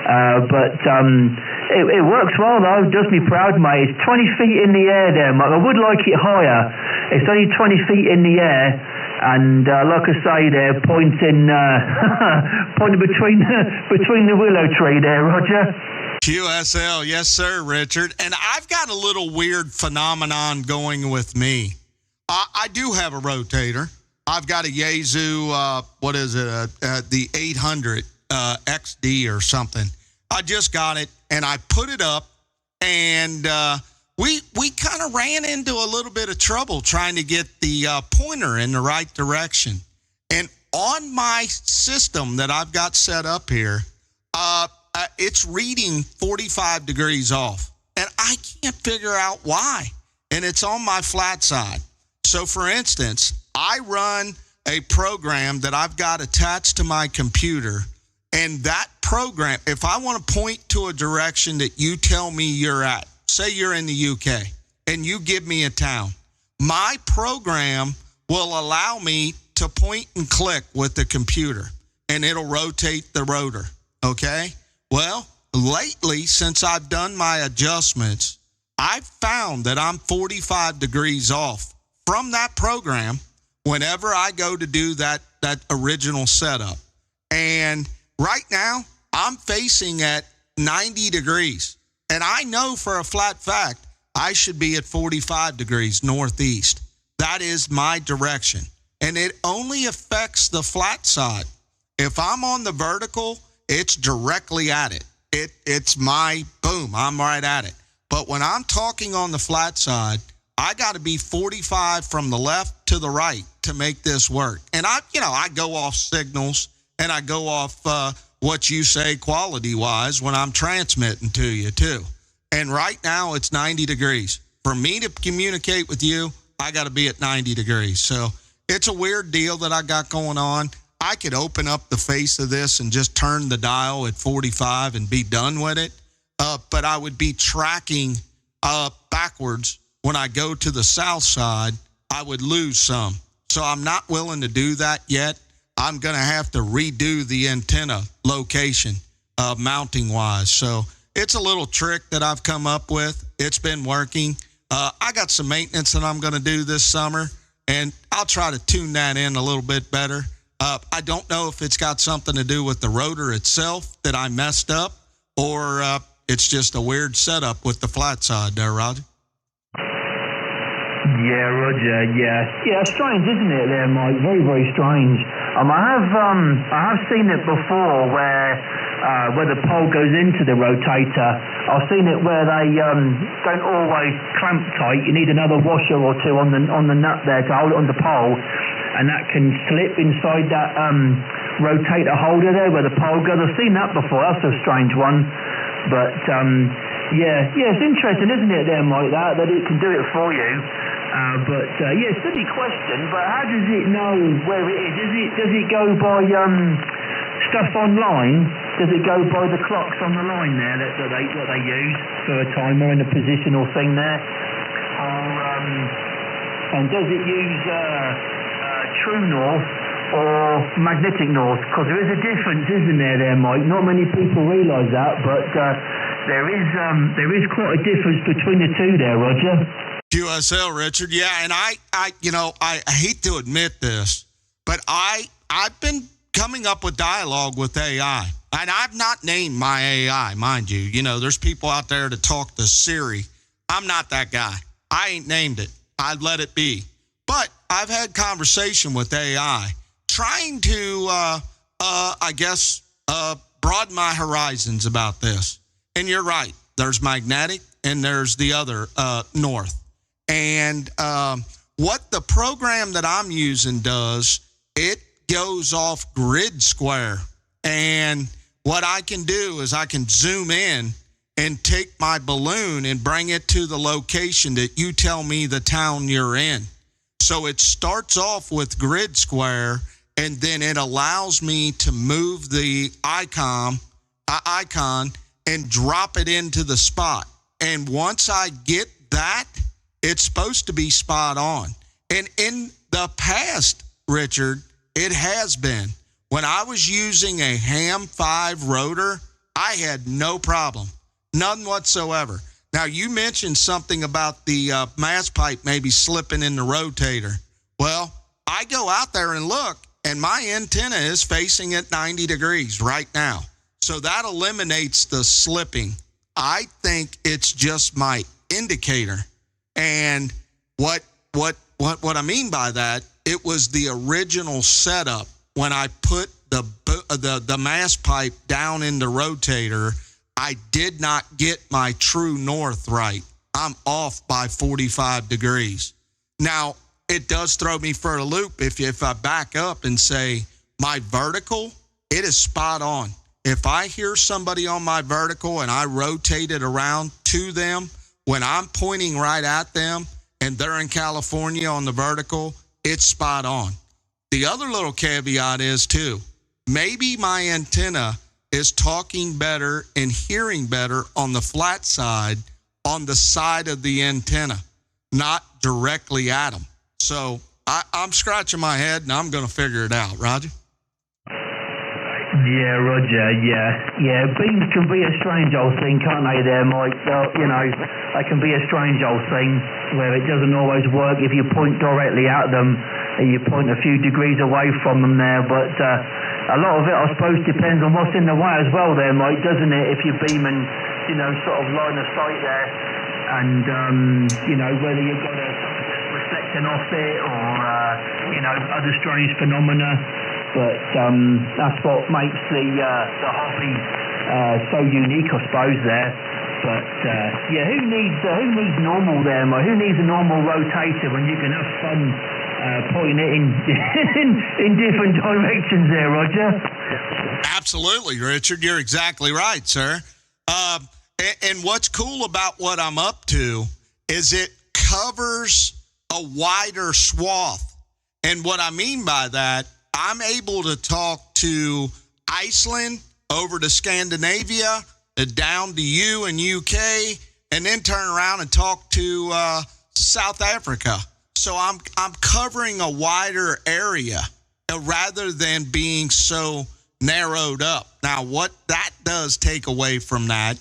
But it works well though. It does me proud, mate. It's 20 feet in the air there, Mike. I would like it higher. It's only 20 feet in the air, and like I say, there pointing between the willow tree there, Roger. QSL, yes sir, Richard. And I've got a little weird phenomenon going with me. I do have a rotator. I've got a Yaesu, the 800 XD or something. I just got it, and I put it up, and we kind of ran into a little bit of trouble trying to get the pointer in the right direction. And on my system that I've got set up here, it's reading 45 degrees off, and I can't figure out why. And it's on my flat side. So, for instance, I run a program that I've got attached to my computer, and that program, if I want to point to a direction that you tell me you're at, say you're in the UK, and you give me a town, my program will allow me to point and click with the computer, and it'll rotate the rotor, okay? Well, lately, since I've done my adjustments, I've found that I'm 45 degrees off from that program whenever I go to do that original setup. And right now, I'm facing at 90 degrees. And I know for a flat fact, I should be at 45 degrees northeast. That is my direction. And it only affects the flat side. If I'm on the vertical, it's directly at it. It's my boom, I'm right at it. But when I'm talking on the flat side, I got to be 45 from the left to the right to make this work. And I go off signals, and I go off what you say quality-wise when I'm transmitting to you, too. And right now, it's 90 degrees. For me to communicate with you, I got to be at 90 degrees. So it's a weird deal that I got going on. I could open up the face of this and just turn the dial at 45 and be done with it. But I would be tracking backwards. When I go to the south side, I would lose some. So I'm not willing to do that yet. I'm going to have to redo the antenna location mounting-wise. So it's a little trick that I've come up with. It's been working. I got some maintenance that I'm going to do this summer, and I'll try to tune that in a little bit better. I don't know if it's got something to do with the rotor itself that I messed up, or it's just a weird setup with the flat side there, Roger. Yeah, Roger. Yeah, strange, isn't it? There, Mike. Very, very strange. I have seen it before where the pole goes into the rotator. I've seen it where they don't always clamp tight. You need another washer or two on the nut there to hold it on the pole, and that can slip inside that rotator holder there where the pole goes. I've seen that before. That's a strange one, but yeah, it's interesting, isn't it? There, Mike, that it can do it for you. Silly question, but how does it know where it is? Does it go by stuff online? Does it go by the clocks on the line there that they use for a timer and a positional thing there? And does it use true north or magnetic north? Because there is a difference, isn't there, Mike? Not many people realise that, but there is quite a difference between the two there, Roger. QSL, Richard. Yeah, and I hate to admit this, but I've been coming up with dialogue with AI, and I've not named my AI, mind you. You know, there's people out there that talk to Siri. I'm not that guy. I ain't named it. I'd let it be. But I've had conversation with AI, trying to, broaden my horizons about this. And you're right. There's magnetic, and there's the other, north. And what the program that I'm using does, it goes off grid square. And what I can do is I can zoom in and take my balloon and bring it to the location that you tell me the town you're in. So it starts off with grid square, and then it allows me to move the icon and drop it into the spot. And once I get that, it's supposed to be spot on. And in the past, Richard, it has been. When I was using a Ham 5 rotor, I had no problem, none whatsoever. Now, you mentioned something about the mast pipe maybe slipping in the rotator. Well, I go out there and look, and my antenna is facing at 90 degrees right now. So that eliminates the slipping. I think it's just my indicator. And what I mean by that, it was the original setup when I put the mast pipe down in the rotator. I did not get my true north right. I'm off by 45 degrees. Now, it does throw me for a loop if I back up and say my vertical, it is spot on. If I hear somebody on my vertical and I rotate it around to them, when I'm pointing right at them and they're in California on the vertical, it's spot on. The other little caveat is, too, maybe my antenna is talking better and hearing better on the flat side, on the side of the antenna, not directly at them. So I'm scratching my head, and I'm going to figure it out. Roger? Yeah, Roger, yeah. Beams can be a strange old thing, can't they there, Mike? They can be a strange old thing where it doesn't always work if you point directly at them and you point a few degrees away from them there, but a lot of it, I suppose, depends on what's in the way as well there, Mike, doesn't it? If you're beaming, sort of line of sight there, and, whether you've got something that's reflecting off it or, other strange phenomena. But that's what makes the hobby so unique, I suppose, there. But, who needs normal there, Mike? Who needs a normal rotator when you can have fun pointing it in different directions there, Roger? Absolutely, Richard. You're exactly right, sir. And what's cool about what I'm up to is it covers a wider swath. And what I mean by that, I'm able to talk to Iceland, over to Scandinavia, down to you and UK, and then turn around and talk to South Africa. So I'm covering a wider area rather than being so narrowed up. Now, what that does take away from that,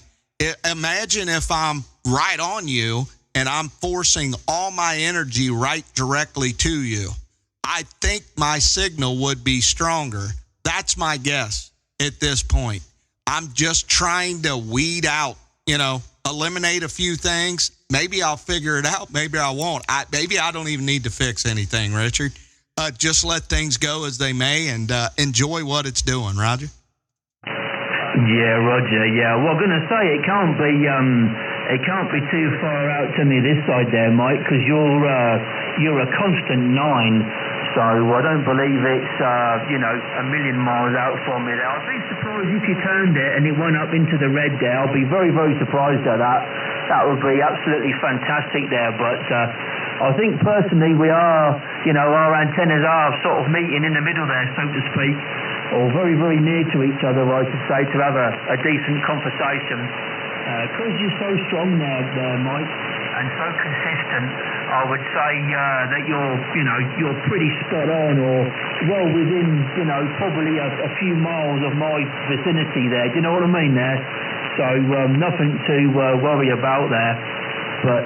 imagine if I'm right on you and I'm forcing all my energy right directly to you. I think my signal would be stronger. That's my guess at this point. I'm just trying to weed out, eliminate a few things. Maybe I'll figure it out. Maybe I won't. Maybe I don't even need to fix anything, Richard. Just let things go as they may and enjoy what it's doing, Roger. Yeah, Roger. Yeah, well, I'm going to say it can't be too far out to me this side there, Mike, because you're a constant 9. So I don't believe it's, a million miles out from me there. I'd be surprised if you turned it and it went up into the red there. I'll be very, very surprised at that. That would be absolutely fantastic there. But I think personally we are, our antennas are sort of meeting in the middle there, so to speak, or very, very near to each other, I should say, to have a decent conversation. Because you're so strong there, Mike, and so consistent, I would say that you're pretty spot on, or well within, probably a few miles of my vicinity there. Do you know what I mean there? So nothing to worry about there. But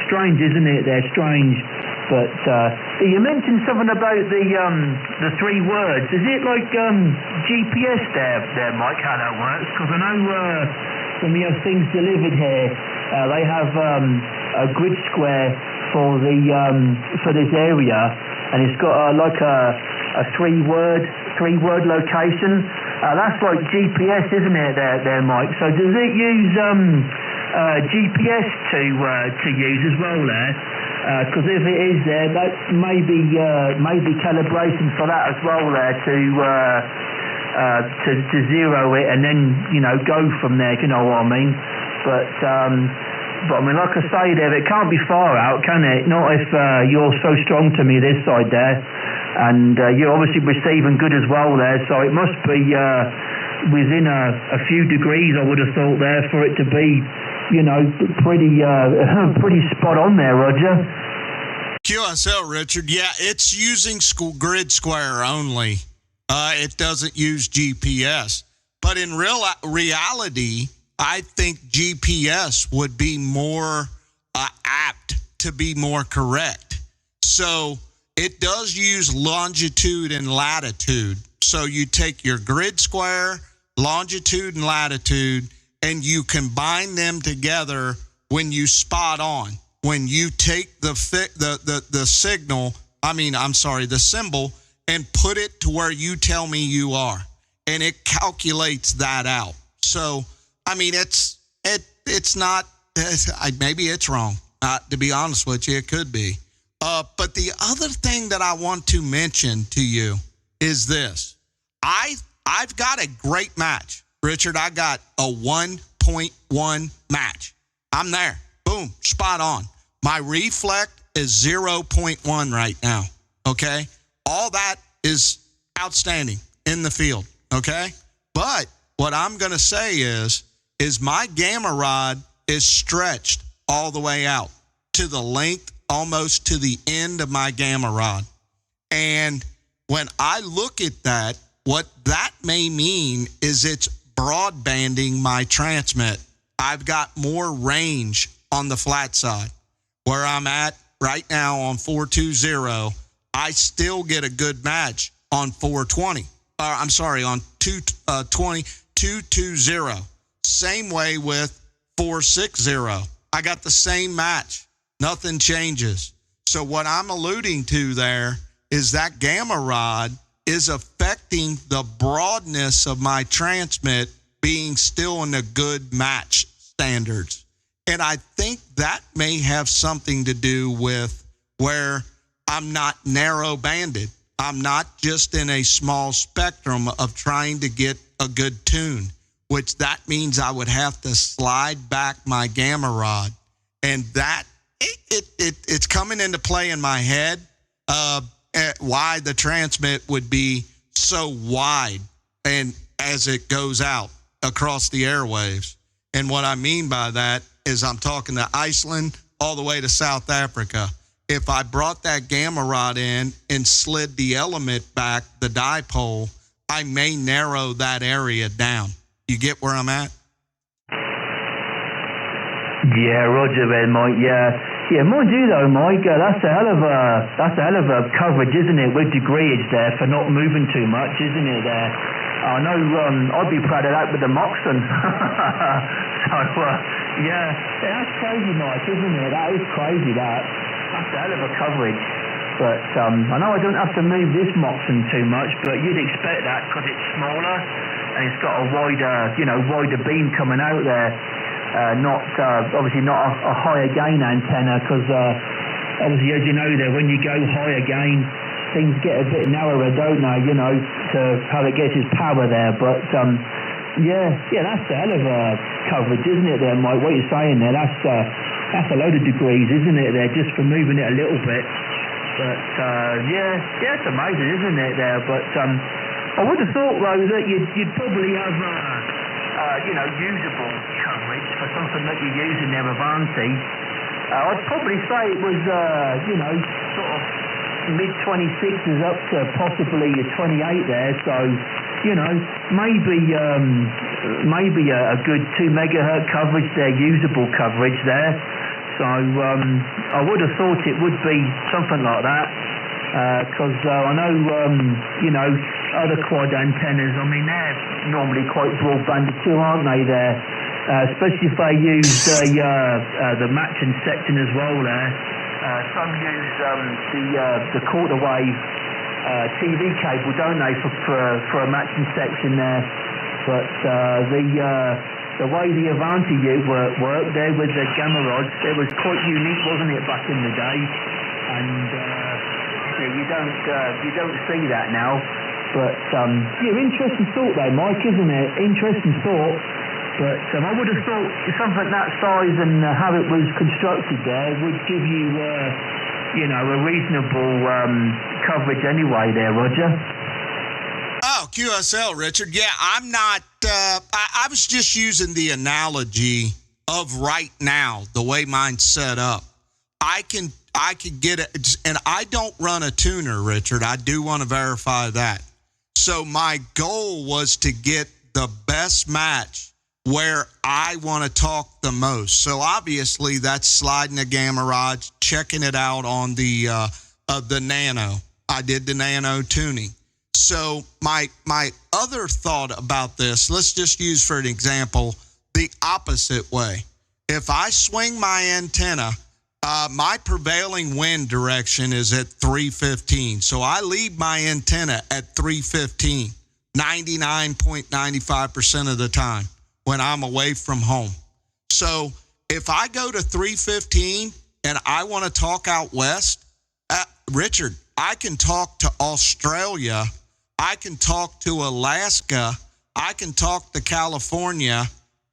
strange, isn't it? They're strange. But you mentioned something about the 3 words. Is it like GPS there, Mike? How that works? Because I know when we have things delivered here, they have a grid square for this area, and it's got a 3-word location. That's like GPS, isn't it? There, Mike. So does it use GPS to use as well there? Because if it is there, that maybe calibration for that as well there to zero it and then go from there. Do you know what I mean? But I mean, like I say there, it can't be far out, can it? Not if you're so strong to me this side there, and you're obviously receiving good as well there. So it must be within a few degrees, I would have thought there, for it to be, pretty spot on there, Roger. QSL, Richard. Yeah, it's using grid square only. It doesn't use GPS. But in reality, I think GPS would be more apt to be more correct. So it does use longitude and latitude. So you take your grid square, longitude and latitude, and you combine them together when you spot on. When you take the signal, the symbol, and put it to where you tell me you are, and it calculates that out. So, I mean, it's not. Maybe it's wrong. To be honest with you, it could be. But the other thing that I want to mention to you is this: I've got a great match, Richard. I got a 1.1 match. I'm there. Boom, spot on. My reflect is 0.1 right now. Okay, all that is outstanding in the field. Okay, but what I'm going to say is my gamma rod is stretched all the way out to the length, almost to the end of my gamma rod. And when I look at that, what that may mean is it's broadbanding my transmit. I've got more range on the flat side. Where I'm at right now on 420, I still get a good match on 420. On 220. Same way with 460. I got the same match. Nothing changes. So what I'm alluding to there is that gamma rod is affecting the broadness of my transmit being still in the good match standards. And I think that may have something to do with where I'm not narrow banded. I'm not just in a small spectrum of trying to get a good tune, which that means I would have to slide back my gamma rod. And that it's coming into play in my head, why the transmit would be so wide and as it goes out across the airwaves. And what I mean by that is I'm talking to Iceland all the way to South Africa. If I brought that gamma rod in and slid the element back, the dipole, I may narrow that area down. You get where I'm at? Yeah, Roger there, Mike. Yeah, mind you though, Mike, that's a hell of a coverage, isn't it, with degreeage there for not moving too much, isn't it there? I know I'd be proud of that with the Moxon. So, yeah, that's crazy, Mike, isn't it? That is crazy, that's a hell of a coverage. But I know I don't have to move this Moxon too much, but you'd expect that because it's smaller and it's got a wider beam coming out there. Obviously not a higher gain antenna because obviously, as you know there, when you go higher gain, things get a bit narrower, don't they, to how it gets its power there. But yeah, that's a hell of a coverage, isn't it there, Mike? What you're saying there, that's a load of degrees, isn't it there, just for moving it a little bit. But yeah, it's amazing, isn't it there? But I would have thought though that you'd probably have usable coverage for something that you're using there, Avanti. I'd probably say it was sort of mid-26s up to possibly a 28 there, so maybe a good 2 megahertz coverage there, usable coverage there. So I would have thought it would be something like that, because I know other quad antennas, I mean, they're normally quite broadbanded too, aren't they there? Especially if they use the matching section as well there. Some use the quarter wave TV cable, don't they, for a matching section there. But the way the Avanti worked there with the gamma rods, it was quite unique, wasn't it, back in the day? And you don't see that now. But interesting thought though, Mike, isn't it? Interesting thought. But I would have thought something that size and how it was constructed there would give you, a reasonable coverage anyway there, Roger. Oh, QSL, Richard. Yeah, I'm not. I was just using the analogy of right now, the way mine's set up. I can get it, and I don't run a tuner, Richard. I do want to verify that. So my goal was to get the best match where I want to talk the most. So obviously that's sliding the gamma rod, checking it out on the Nano. I did the Nano tuning. So my other thought about this, let's just use for an example, the opposite way. If I swing my antenna, my prevailing wind direction is at 315. So I leave my antenna at 315, 99.95% of the time when I'm away from home. So if I go to 315 and I want to talk out west, Richard, I can talk to Australia. I can talk to Alaska. I can talk to California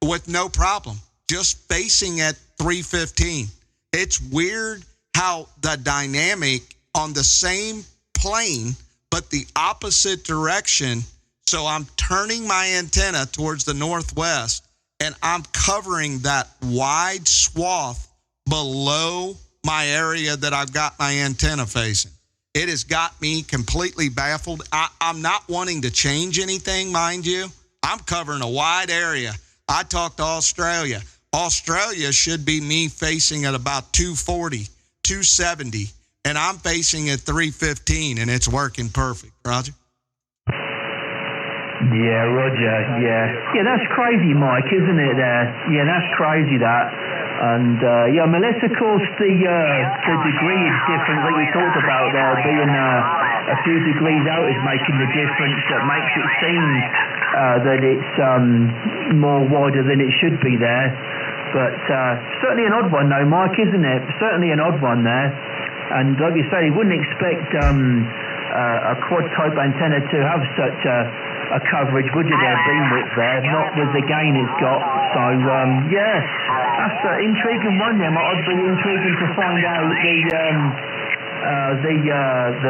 with no problem, just facing at 315. It's weird how the dynamic on the same plane, but the opposite direction. So I'm turning my antenna towards the northwest, and I'm covering that wide swath below my area that I've got my antenna facing. It has got me completely baffled. I'm not wanting to change anything, mind you. I'm covering a wide area. I talked to Australia. Australia should be me facing at about 240, 270, and I'm facing at 315, and it's working perfect. Roger? Yeah, Roger, yeah. Yeah, that's crazy, Mike, isn't it there? Yeah, that's crazy, that. And, yeah, Melissa, of course, the degree is different, like we talked about there, being a few degrees out is making the difference that makes it seem that it's more wider than it should be there. But certainly an odd one, though, Mike, isn't it? Certainly an odd one there. And like you say, you wouldn't expect a quad-type antenna to have such a coverage, would you, there, beamwidth there, not with the gain it's got. So, yeah, that's an intriguing one there. Might be intriguing to find out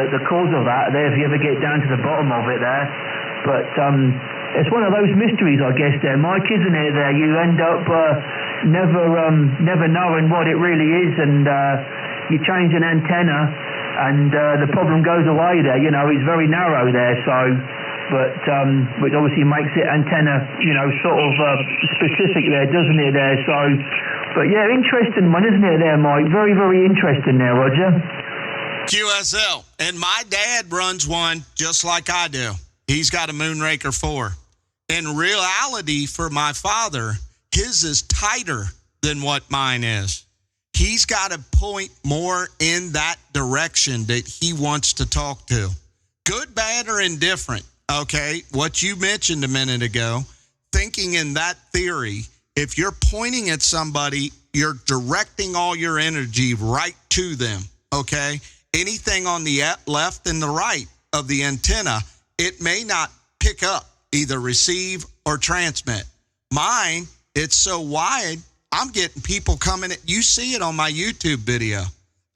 the cause of that there, if you ever get down to the bottom of it there. But it's one of those mysteries, I guess, there, Mike, isn't it, there? You end up never knowing what it really is, and you change an antenna, and the problem goes away there. You know, it's very narrow there, so... But which obviously makes it antenna, you know, sort of specific there, doesn't it there? So, but yeah, interesting one, isn't it there, Mike? Very, very interesting there, Roger. QSL. And my dad runs one just like I do. He's got a Moonraker 4. In reality, for my father, his is tighter than what mine is. He's got to point more in that direction that he wants to talk to. Good, bad, or indifferent. Okay, what you mentioned a minute ago, thinking in that theory, if you're pointing at somebody, you're directing all your energy right to them, okay? Anything on the left and the right of the antenna, it may not pick up, either receive or transmit. Mine, it's so wide, I'm getting people coming. You see it on my YouTube video.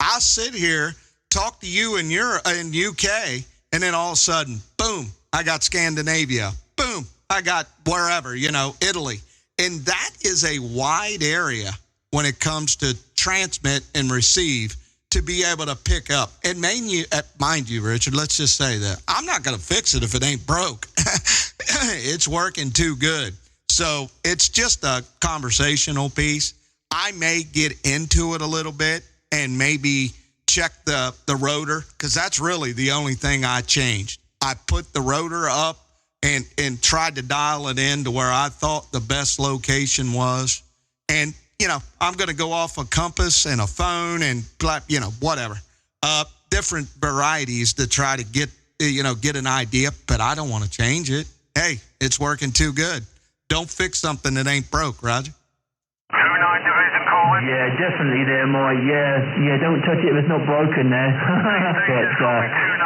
I'll sit here, talk to you in UK, and then all of a sudden, boom, I got Scandinavia. Boom, I got wherever, you know, Italy. And that is a wide area when it comes to transmit and receive to be able to pick up. And mind you, Richard, let's just say that I'm not going to fix it if it ain't broke. It's working too good. So it's just a conversational piece. I may get into it a little bit and maybe check the rotor, because that's really the only thing I changed. I put the rotor up and tried to dial it in to where I thought the best location was. And, you know, I'm going to go off a compass and a phone and, you know, whatever. Different varieties to try to get an idea, but I don't want to change it. Hey, it's working too good. Don't fix something that ain't broke, Roger. 29 Division calling. Yeah, definitely there, Mike. Yeah, don't touch it if it's not broken there. But,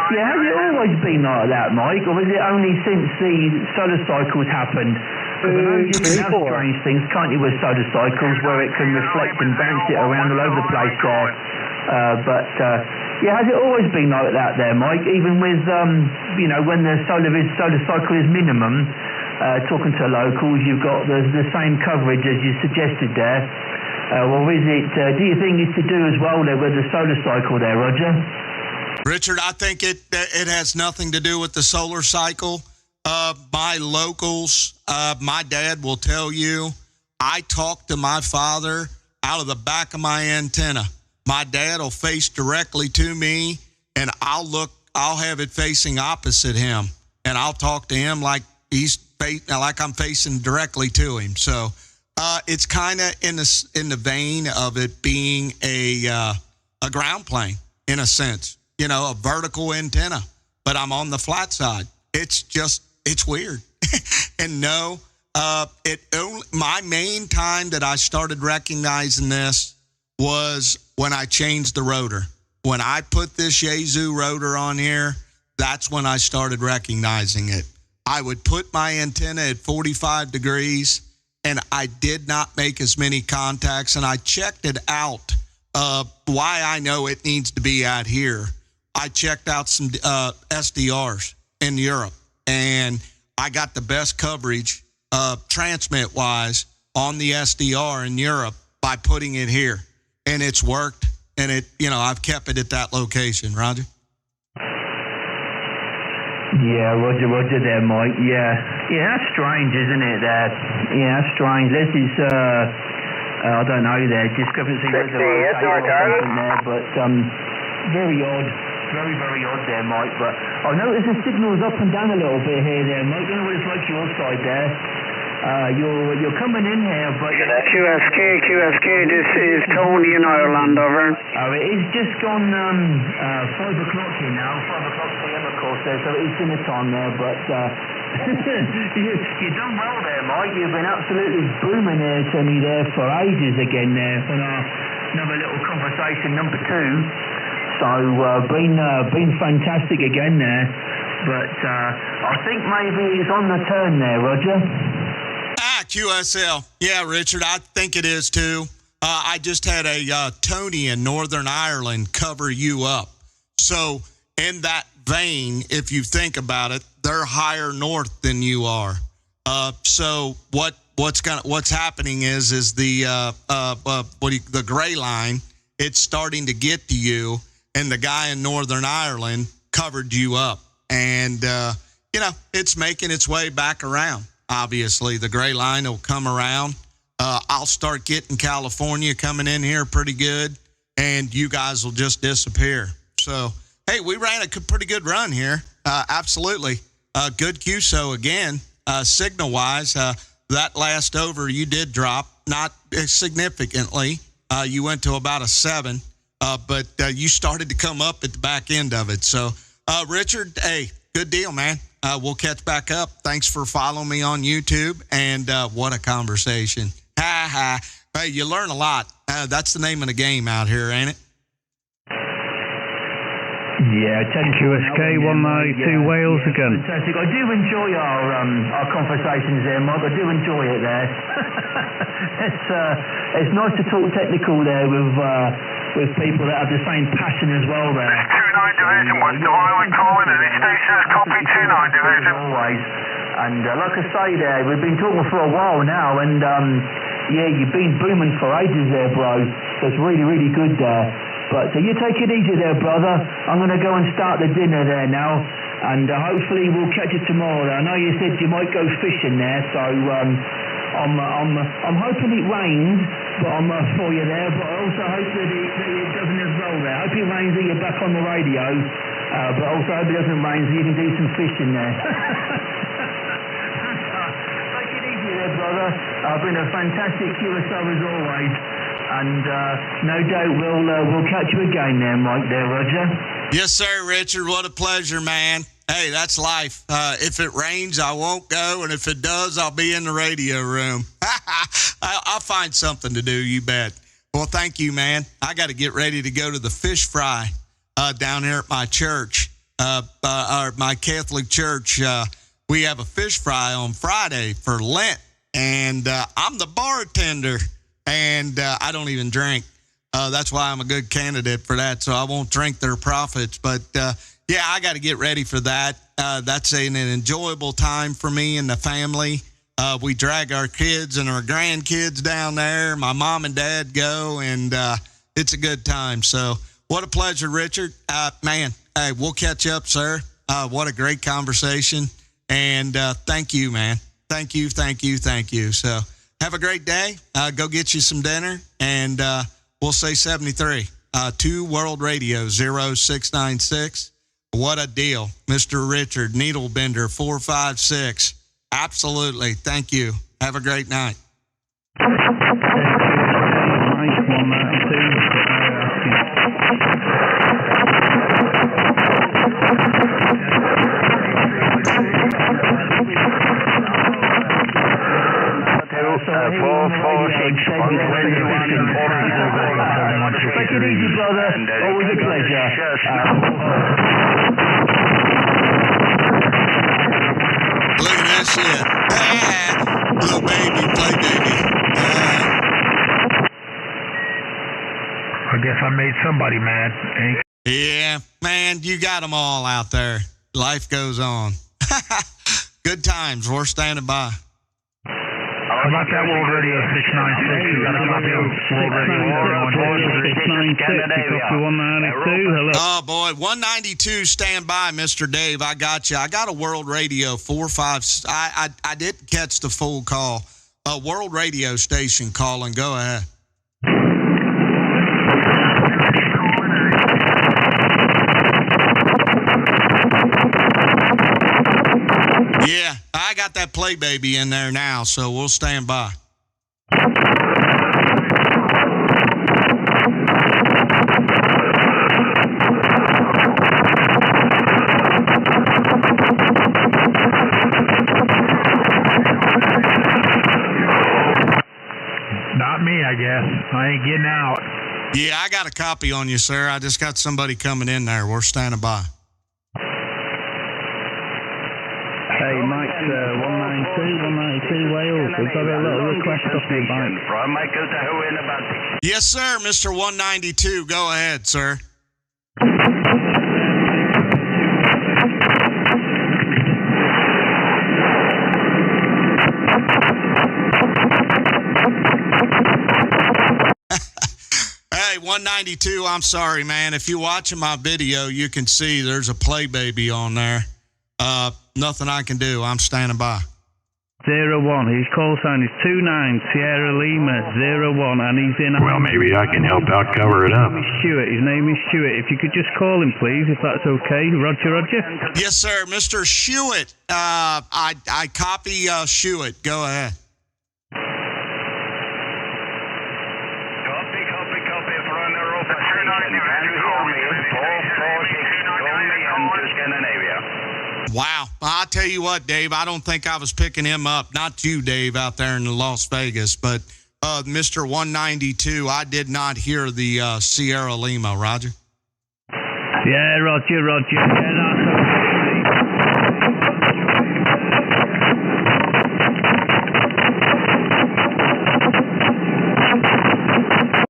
yeah, has it always been like that, Mike, or was it only since the solar cycles happened? Because I know you can have strange things, can't you, with solar cycles, where it can reflect and bounce it around all over the place there. Yeah, has it always been like that there, Mike? Even with, you know, when the solar cycle is minimum, talking to locals, you've got the same coverage as you suggested there. Or is it, do you think it's to do as well there with the solar cycle there, Roger? Richard, I think it has nothing to do with the solar cycle. My locals, my dad will tell you, I talk to my father out of the back of my antenna. My dad will face directly to me, and I'll have it facing opposite him, and I'll talk to him like I'm facing directly to him. So it's kind of in the vein of it being a ground plane in a sense, a vertical antenna, but I'm on the flat side. It's weird. And no, my main time that I started recognizing this was when I changed the rotor. When I put this Yaesu rotor on here, that's when I started recognizing it. I would put my antenna at 45 degrees, and I did not make as many contacts, and I checked it out. Why I know it needs to be out here. I checked out some SDRs in Europe, and I got the best coverage transmit-wise on the SDR in Europe by putting it here. And it's worked, and I've kept it at that location. Roger? Yeah, Roger there, Mike. Yeah, that's strange, isn't it? That's strange. This is, I don't know, there discrepancy. 60, yes, North Ireland. There, but very odd. Very, very odd there, Mike. But I notice the signal's up and down a little bit here there, Mike. I don't know what it's like your side there. You're coming in here, but... QSK, this is Tony in Ireland, over. It is just gone 5 o'clock here now, 5 o'clock p.m. of course there, so it is dinner time there, but you've done well there, Mike. You've been absolutely booming there, Tony, there for ages again there on our another little conversation, number 2. So, been fantastic again there, but I think maybe it's on the turn there, Roger. QSL. Yeah, Richard, I think it is too. I just had a Tony in Northern Ireland cover you up. So, in that vein, if you think about it, they're higher north than you are. So, what's happening is the the gray line. It's starting to get to you. And the guy in Northern Ireland covered you up. And, it's making its way back around. Obviously, the gray line will come around. I'll start getting California coming in here pretty good, and you guys will just disappear. So, hey, we ran a pretty good run here. Absolutely. Good QSO again, signal-wise. That last over, you did drop, not significantly. You went to about a 7. But you started to come up at the back end of it. So, Richard, hey, good deal, man. We'll catch back up. Thanks for following me on YouTube. And what a conversation. Hey, you learn a lot. That's the name of the game out here, ain't it? Yeah, QSK 192 Wales again. Fantastic. I do enjoy our conversations there, Mike. I do enjoy it there. It's nice to talk technical there with people that have the same passion as well there. 29 Division, West Ireland calling, and the station's copy 29 Division. Always. And like I say there, we've been talking for a while now, and you've been booming for ages there, bro. So it's really, really good there. But you take it easy there, brother. I'm going to go and start the dinner there now, and hopefully we'll catch you tomorrow. I know you said you might go fishing there, so I'm hoping it rains, but I'm for you there. But I also hope that it doesn't as well there. I hope it rains that you're back on the radio, but also hope it doesn't rain so you can do some fishing there. Take it easy there, brother. Been a fantastic QSO as always. And no doubt we'll catch you again there, Mike, there, Roger. Yes, sir, Richard. What a pleasure, man. Hey, that's life. If it rains, I won't go. And if it does, I'll be in the radio room. I'll find something to do, you bet. Well, thank you, man. I got to get ready to go to the fish fry down here at my church, or my Catholic church. We have a fish fry on Friday for Lent. And I'm the bartender. And I don't even drink. That's why I'm a good candidate for that. So I won't drink their profits. But, I got to get ready for that. That's an enjoyable time for me and the family. We drag our kids and our grandkids down there. My mom and dad go, and it's a good time. So what a pleasure, Richard. Man, hey, we'll catch up, sir. What a great conversation. And thank you, man. Thank you. So have a great day. Go get you some dinner, and we'll say 73. 2 World Radio 0696. What a deal. Mr. Richard, Needlebender 456. Absolutely. Thank you. Have a great night. Take it easy, brother. Always a pleasure. Look at that shit. Little baby, play baby. I guess I made somebody mad. Yeah, man, you got them all out there. Life goes on. Good times. We're standing by. How about that World Radio 696? You got a copy of World Radio 192. Hello. Oh, boy. 192, stand by, Mr. Dave. I got you. I got a World Radio 45. I didn't catch the full call. A World Radio station calling. Go ahead. Yeah, I got that play baby in there now, so we'll stand by. Not me, I guess. I ain't getting out. Yeah, I got a copy on you, sir. I just got somebody coming in there. We're standing by. Hey, Mike, 192 Wales. We've got a little request off your bike. From Michael Tahoe in about 6. Yes, sir, Mr. 192. Go ahead, sir. Hey, 192, I'm sorry, man. If you're watching my video, you can see there's a play baby on there. Nothing I can do. I'm standing by. 01. His call sign is 29 Sierra Lima 01, and he's in. Well, maybe I can help out cover it up. Stuart. His name is Stuart. If you could just call him, please, if that's okay. Roger. Yes, sir, Mr. Shewitt. I copy Shewitt. Go ahead. Copy from the Europa station. Can you hear me? 446 only into Scandinavia. Wow. I'll tell you what, Dave, I don't think I was picking him up. Not you, Dave, out there in Las Vegas, but Mr. 192, I did not hear the Sierra Lima. Roger? Yeah, Roger. Yeah, that's okay.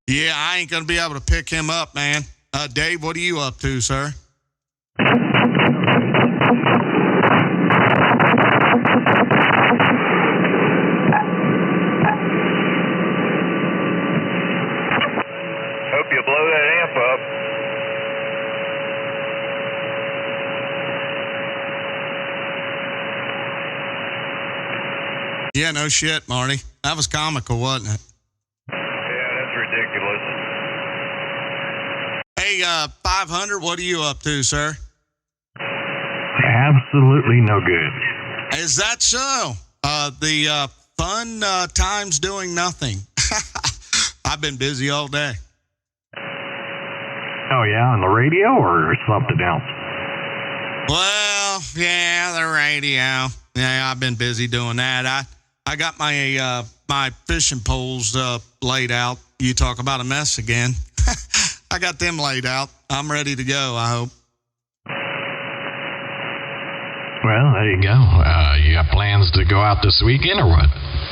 Yeah, I ain't going to be able to pick him up, man. Dave, what are you up to, sir? Hope you blow that amp up. Yeah, no shit, Marty. That was comical, wasn't it? Yeah, that's ridiculous. Hey, 500, what are you up to, sir? Absolutely no good. Is that so? The fun times doing nothing. I've been busy all day. Oh, yeah, on the radio or something else? Well, yeah, the radio. Yeah, I've been busy doing that. I got my my fishing poles laid out. You talk about a mess again. I got them laid out. I'm ready to go, I hope. Well, there you go. You got plans to go out this weekend or what?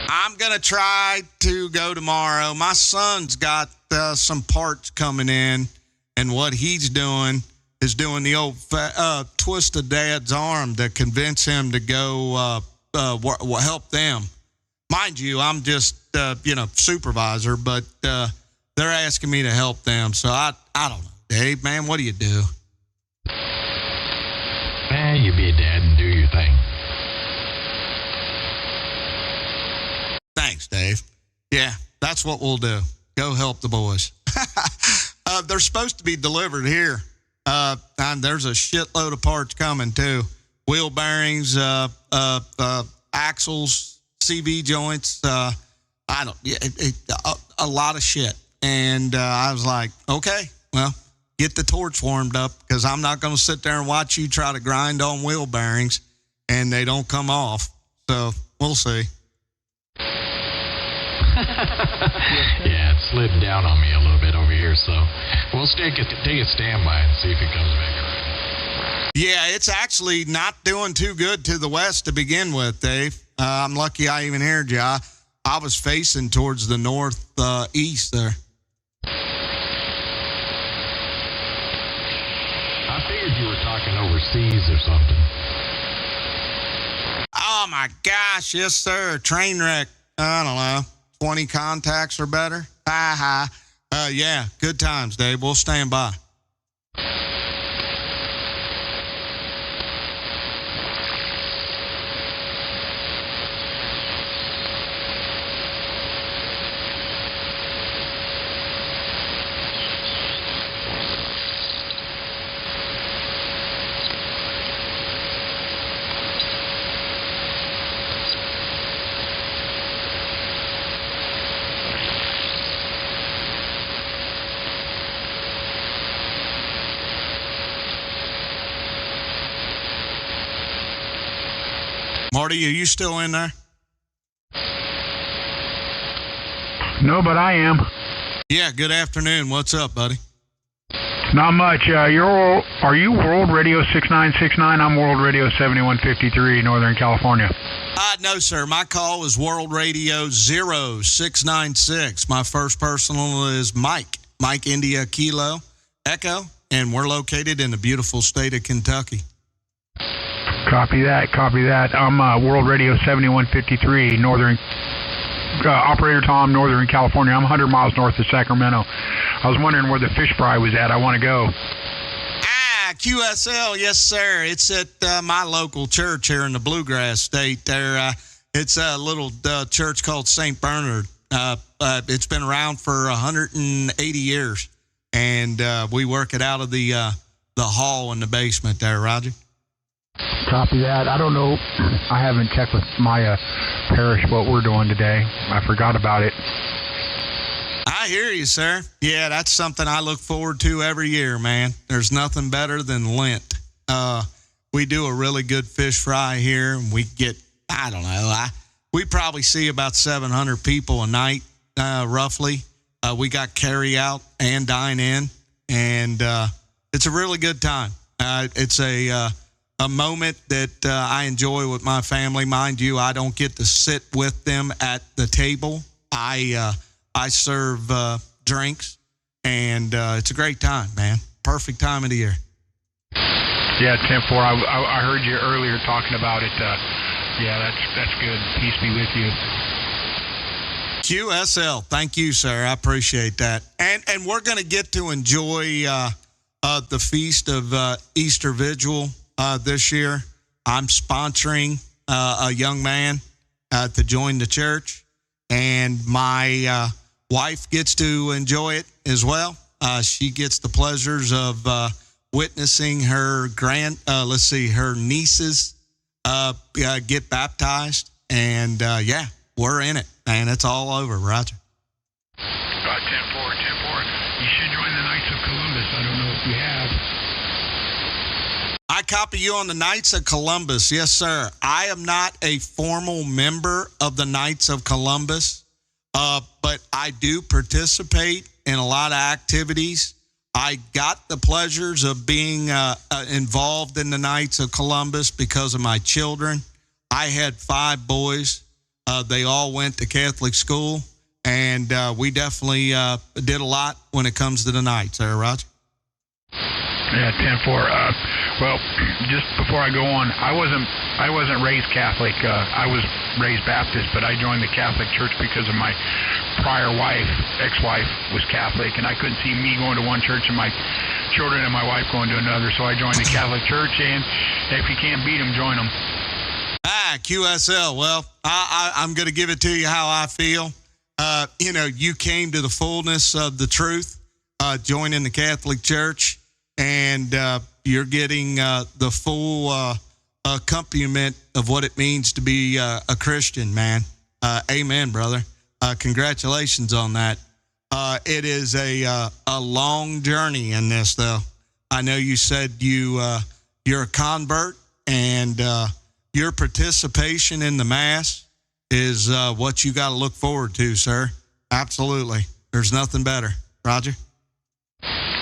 I'm going to try to go tomorrow. My son's got some parts coming in, and what he's doing is doing the old twist of Dad's arm to convince him to go help them. Mind you, I'm just, supervisor, but they're asking me to help them. So I don't know, Dave, man, what do you do? You be a dad and do your thing. Thanks, Dave. Yeah, that's what we'll do. Go help the boys. They're supposed to be delivered here. And there's a shitload of parts coming too. Wheel bearings, axles, CV joints. A lot of shit. And I was like, okay, well, get the torch warmed up because I'm not going to sit there and watch you try to grind on wheel bearings and they don't come off. So we'll see. Yeah, it slid down on me a little bit over here, so we'll take a standby and see if it comes back around. Yeah, it's actually not doing too good to the west to begin with, Dave. I'm lucky I even heard you. I was facing towards the northeast there. I figured you were talking overseas or something. Oh, my gosh. Yes, sir. Train wreck. I don't know. 20 contacts or better. Yeah, good times, Dave. We'll stand by. Marty, are you still in there? No, but I am. Yeah, good afternoon. What's up, buddy? Not much. Are you World Radio 6969? I'm World Radio 7153, Northern California. No, sir. My call is World Radio 0696. My first personal is Mike India Kilo Echo, and we're located in the beautiful state of Kentucky. Copy that. I'm World Radio 7153, Northern Operator Tom, Northern California. I'm 100 miles north of Sacramento. I was wondering where the fish fry was at. I want to go. QSL, yes, sir. It's at my local church here in the Bluegrass State. There, it's a little church called St. Bernard. It's been around for 180 years, and we work it out of the hall in the basement there, Roger. Copy that. I don't know. I haven't checked with my parish what we're doing today. I forgot about it. I hear you, sir. Yeah, that's something I look forward to every year, man. There's nothing better than Lent. We do a really good fish fry here, and we get, I don't know, we probably see about 700 people a night, roughly. We got carry out and dine in, and it's a really good time. It's a moment that I enjoy with my family. Mind you, I don't get to sit with them at the table. I serve drinks, and it's a great time, man. Perfect time of the year. Yeah, 10-4. I heard you earlier talking about it. Yeah, that's good. Peace be with you. QSL, thank you, sir. I appreciate that. And we're going to get to enjoy the feast of Easter Vigil this year. I'm sponsoring a young man to join the church, and my wife gets to enjoy it as well. She gets the pleasures of witnessing her her nieces get baptized, and yeah, we're in it, man. It's all over, Roger. 10-4. You should join the Knights of Columbus. I don't know if you have. I copy you on the Knights of Columbus. Yes, sir. I am not a formal member of the Knights of Columbus, but I do participate in a lot of activities. I got the pleasures of being involved in the Knights of Columbus because of my children. I had 5 boys. They all went to Catholic school, and we definitely did a lot when it comes to the Knights. There, Roger? Yeah, 10-4. Well, just before I go on, I wasn't raised Catholic. I was raised Baptist, but I joined the Catholic Church because of my prior ex-wife was Catholic, and I couldn't see me going to one church and my children and my wife going to another, so I joined the Catholic Church, and if you can't beat them, join them. QSL. Well, I'm going to give it to you how I feel. You came to the fullness of the truth, joining the Catholic Church, and you're getting the full accompaniment of what it means to be a Christian, man. Amen, brother. Congratulations on that. It is a long journey in this, though. I know you said you're a convert, and your participation in the Mass is what you got to look forward to, sir. Absolutely. There's nothing better. Roger?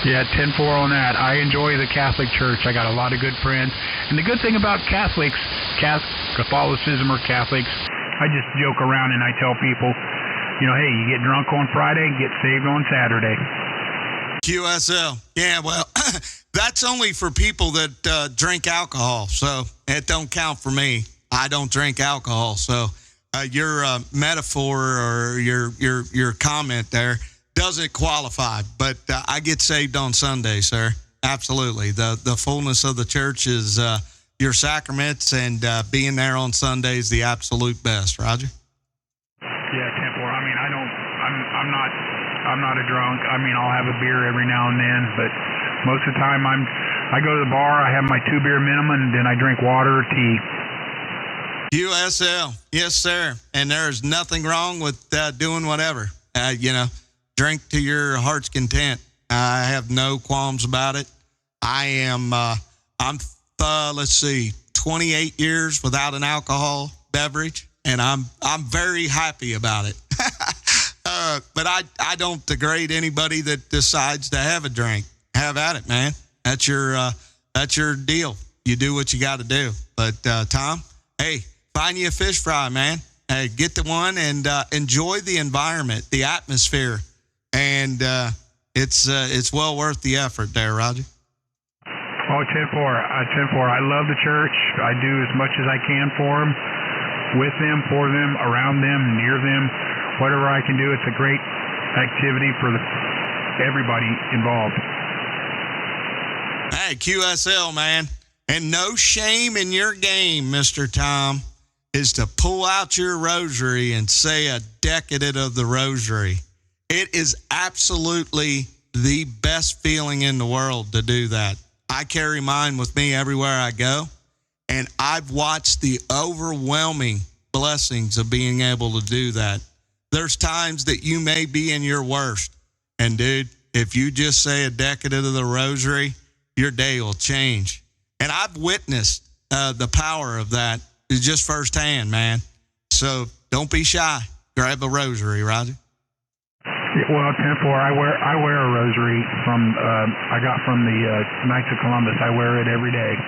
Yeah, 10-4 on that. I enjoy the Catholic Church. I got a lot of good friends. And the good thing about Catholicism or Catholics, I just joke around and I tell people, hey, you get drunk on Friday, get saved on Saturday. QSL. Yeah, well, that's only for people that drink alcohol, so it don't count for me. I don't drink alcohol, so your metaphor or your comment there doesn't qualify. But I get saved on Sunday, sir. Absolutely. The fullness of the church is your sacraments, and being there on Sunday is the absolute best. Roger? Yeah, 10-4. I mean, I'm not a drunk. I mean, I'll have a beer every now and then, but most of the time I go to the bar, I have my 2-beer minimum, and then I drink water or tea. QSL. Yes, sir. And there's nothing wrong with doing whatever. Drink to your heart's content. I have no qualms about it. I'm 28 years without an alcohol beverage, and I'm very happy about it. But I don't degrade anybody that decides to have a drink. Have at it, man. That's your deal. You do what you got to do. But Tom, hey, find you a fish fry, man. Hey, get the one and enjoy the environment, the atmosphere, and it's well worth the effort there, Roger. Oh, 10-4. 10-4. I love the church. I do as much as I can for them, with them, for them, around them, near them. Whatever I can do, it's a great activity for everybody involved. Hey, QSL, man. And no shame in your game, Mr. Tom, is to pull out your rosary and say a decade of the rosary. It is absolutely the best feeling in the world to do that. I carry mine with me everywhere I go, and I've watched the overwhelming blessings of being able to do that. There's times that you may be in your worst, and dude, if you just say a decade of the rosary, your day will change. And I've witnessed the power of that just firsthand, man. So don't be shy. Grab a rosary, Roger. Well, 10-4. I wear a rosary I got from the Knights of Columbus. I wear it every day.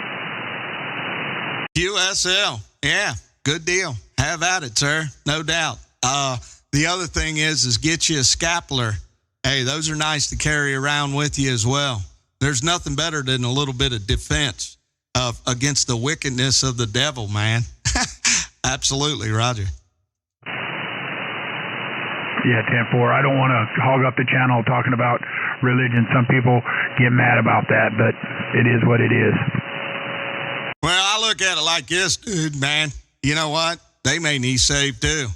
QSL. Yeah, good deal. Have at it, sir. No doubt. The other thing is get you a scapular. Hey, those are nice to carry around with you as well. There's nothing better than a little bit of defense against the wickedness of the devil, man. Absolutely, Roger. Yeah, 10-4. I don't want to hog up the channel talking about religion. Some people get mad about that, but it is what it is. Well, I look at it like this, dude, man. You know what? They may need saved too.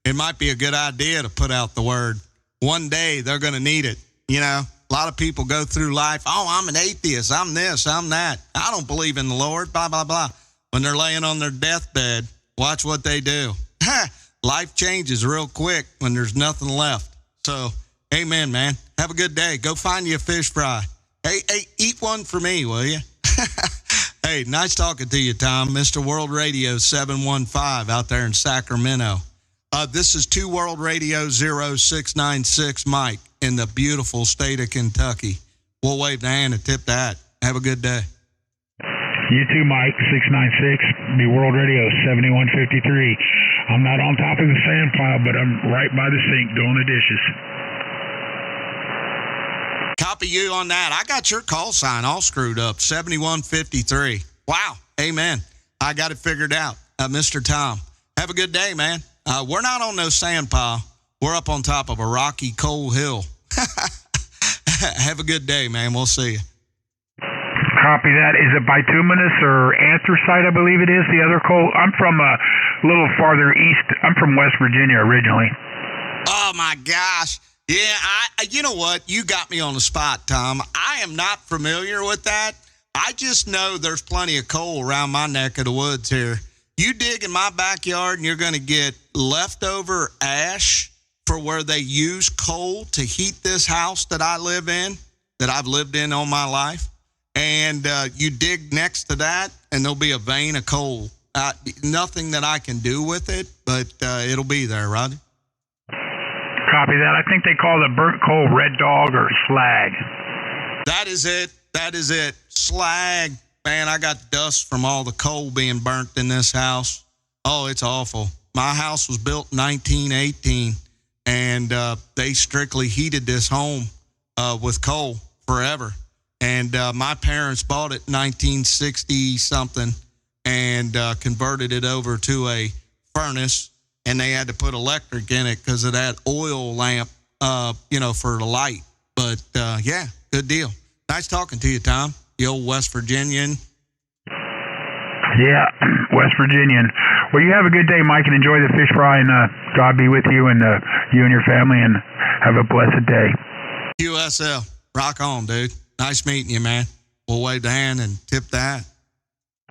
It might be a good idea to put out the word. One day they're going to need it. A lot of people go through life, I'm an atheist, I'm this, I'm that. I don't believe in the Lord, blah, blah, blah. When they're laying on their deathbed, watch what they do. Life changes real quick when there's nothing left. So, amen, man. Have a good day. Go find you a fish fry. Hey, eat one for me, will you? Hey, nice talking to you, Tom. Mr. World Radio 715 out there in Sacramento. This is 2 World Radio 0696 Mike in the beautiful state of Kentucky. We'll wave the hand and tip that. Have a good day. You too, Mike, 696, the World Radio 7153. I'm not on top of the sand pile, but I'm right by the sink doing the dishes. Copy you on that. I got your call sign all screwed up, 7153. Wow, amen. I got it figured out. Mr. Tom, have a good day, man. We're not on no sand pile. We're up on top of a rocky coal hill. Have a good day, man. We'll see you. Copy that. Is it bituminous or anthracite, I believe it is, the other coal? I'm from little farther east. I'm from West Virginia originally. Oh my gosh. Yeah, you know what? You got me on the spot, Tom. I am not familiar with that. I just know there's plenty of coal around my neck of the woods here. You dig in my backyard and you're going to get leftover ash for where they use coal to heat this house that I live in, that I've lived in all my life. And you dig next to that and there'll be a vein of coal. Nothing that I can do with it, but it'll be there, Roger. Copy that. I think they call the burnt coal red dog or slag. That is it. That is it. Slag. Man, I got dust from all the coal being burnt in this house. Oh, it's awful. My house was built in 1918, and they strictly heated this home with coal forever. And my parents bought it in 1960-something and converted it over to a furnace, and they had to put electric in it because of that oil lamp, for the light. But, yeah, good deal. Nice talking to you, Tom. The old West Virginian. Yeah, West Virginian. Well, you have a good day, Mike, and enjoy the fish fry, and God be with you and you and your family, and have a blessed day. QSL. Rock on, dude. Nice meeting you, man. We'll wave the hand and tip the hat.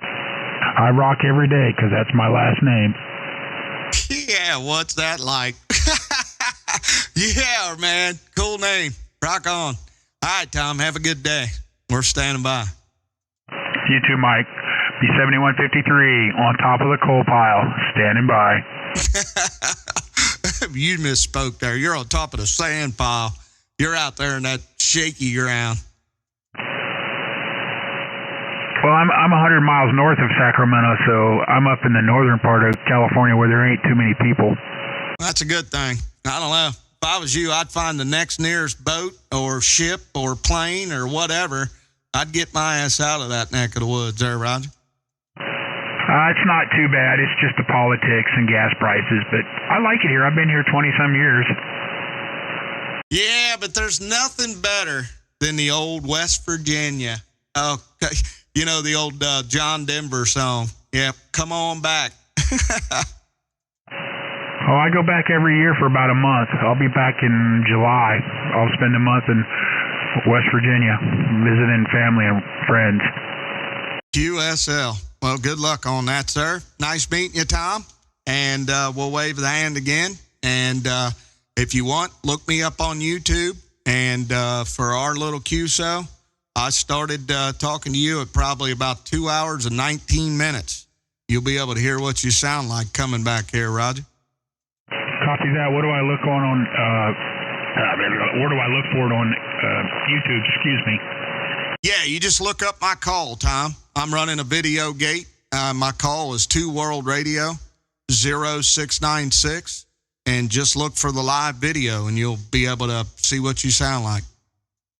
I rock every day because that's my last name. Yeah, what's that like? Yeah, man. Cool name. Rock on. All right, Tom, have a good day. We're standing by. You too, Mike. Be 7153 on top of the coal pile, standing by. You misspoke there. You're on top of the sand pile. You're out there in that shaky ground. Well, I'm 100 miles north of Sacramento, so I'm up in the northern part of California where there ain't too many people. That's a good thing. I don't know. If I was you, I'd find the next nearest boat or ship or plane or whatever. I'd get my ass out of that neck of the woods there, Roger. It's not too bad. It's just the politics and gas prices, but I like it here. I've been here 20-some years. Yeah, but there's nothing better than the old West Virginia. Okay. You know, the old John Denver song. Yeah, come on back. Oh, I go back every year for about a month. I'll be back in July. I'll spend a month in West Virginia visiting family and friends. QSL. Well, good luck on that, sir. Nice meeting you, Tom. And we'll wave the hand again. And if you want, look me up on YouTube. And for our little QSO, I started talking to you at probably about 2 hours and 19 minutes. You'll be able to hear what you sound like coming back here, Roger. Copy that. What do I look on where do I look for it on YouTube? Excuse me. Yeah, you just look up my call, Tom. I'm running a video gate. My call is 2 World Radio 0696, and just look for the live video, and you'll be able to see what you sound like.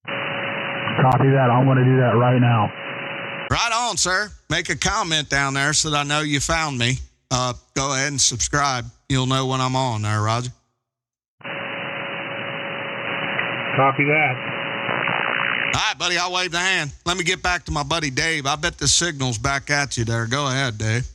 Copy that. I'm going to do that right now. Right on, sir. Make a comment down there so that I know you found me. Go ahead and subscribe. You'll know when I'm on there, Roger. Copy that. All right, buddy, I'll wave the hand. Let me get back to my buddy Dave. I bet the signal's back at you there. Go ahead, Dave.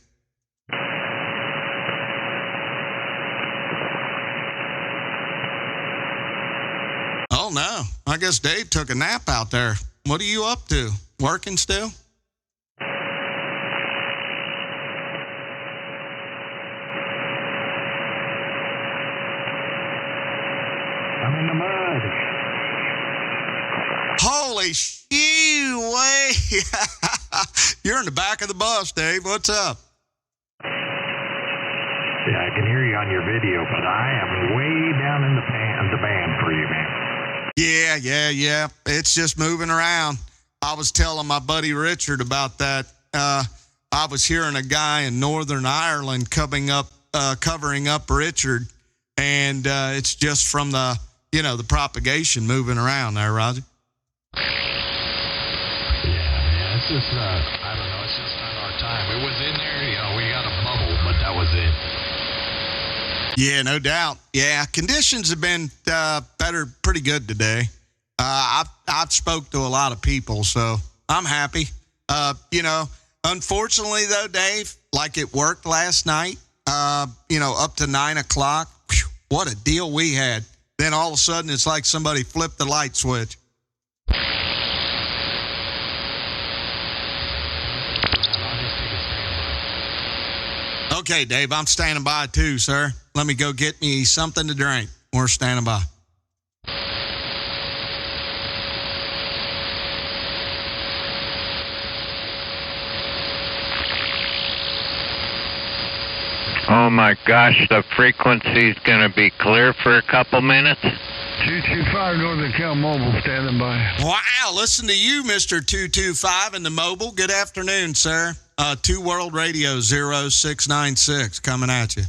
Oh, no. I guess Dave took a nap out there. What are you up to? Working still? I'm in the mud. Holy shoo, way. You're in the back of the bus, Dave. What's up? Yeah, I can hear you on your video, but I am way down in the band for you, man. Yeah. It's just moving around. I was telling my buddy Richard about that. I was hearing a guy in Northern Ireland covering up Richard, and it's just from the propagation moving around there, Roger. Yeah, it's just, I don't know, it's just not our time. It was in there, we got a bubble, but that was it. Yeah, no doubt. Yeah, conditions have been pretty good today. I've spoke to a lot of people, so I'm happy. Unfortunately, though, Dave, like it worked last night, up to 9 o'clock. Whew, what a deal we had. Then all of a sudden, it's like somebody flipped the light switch. Okay, Dave, I'm standing by too, sir. Let me go get me something to drink. We're standing by. Oh my gosh, the frequency's going to be clear for a couple minutes. 225 Northern Cal Mobile standing by. Wow, listen to you, Mr. 225 in the mobile. Good afternoon, sir. 2 World Radio 0696 coming at you.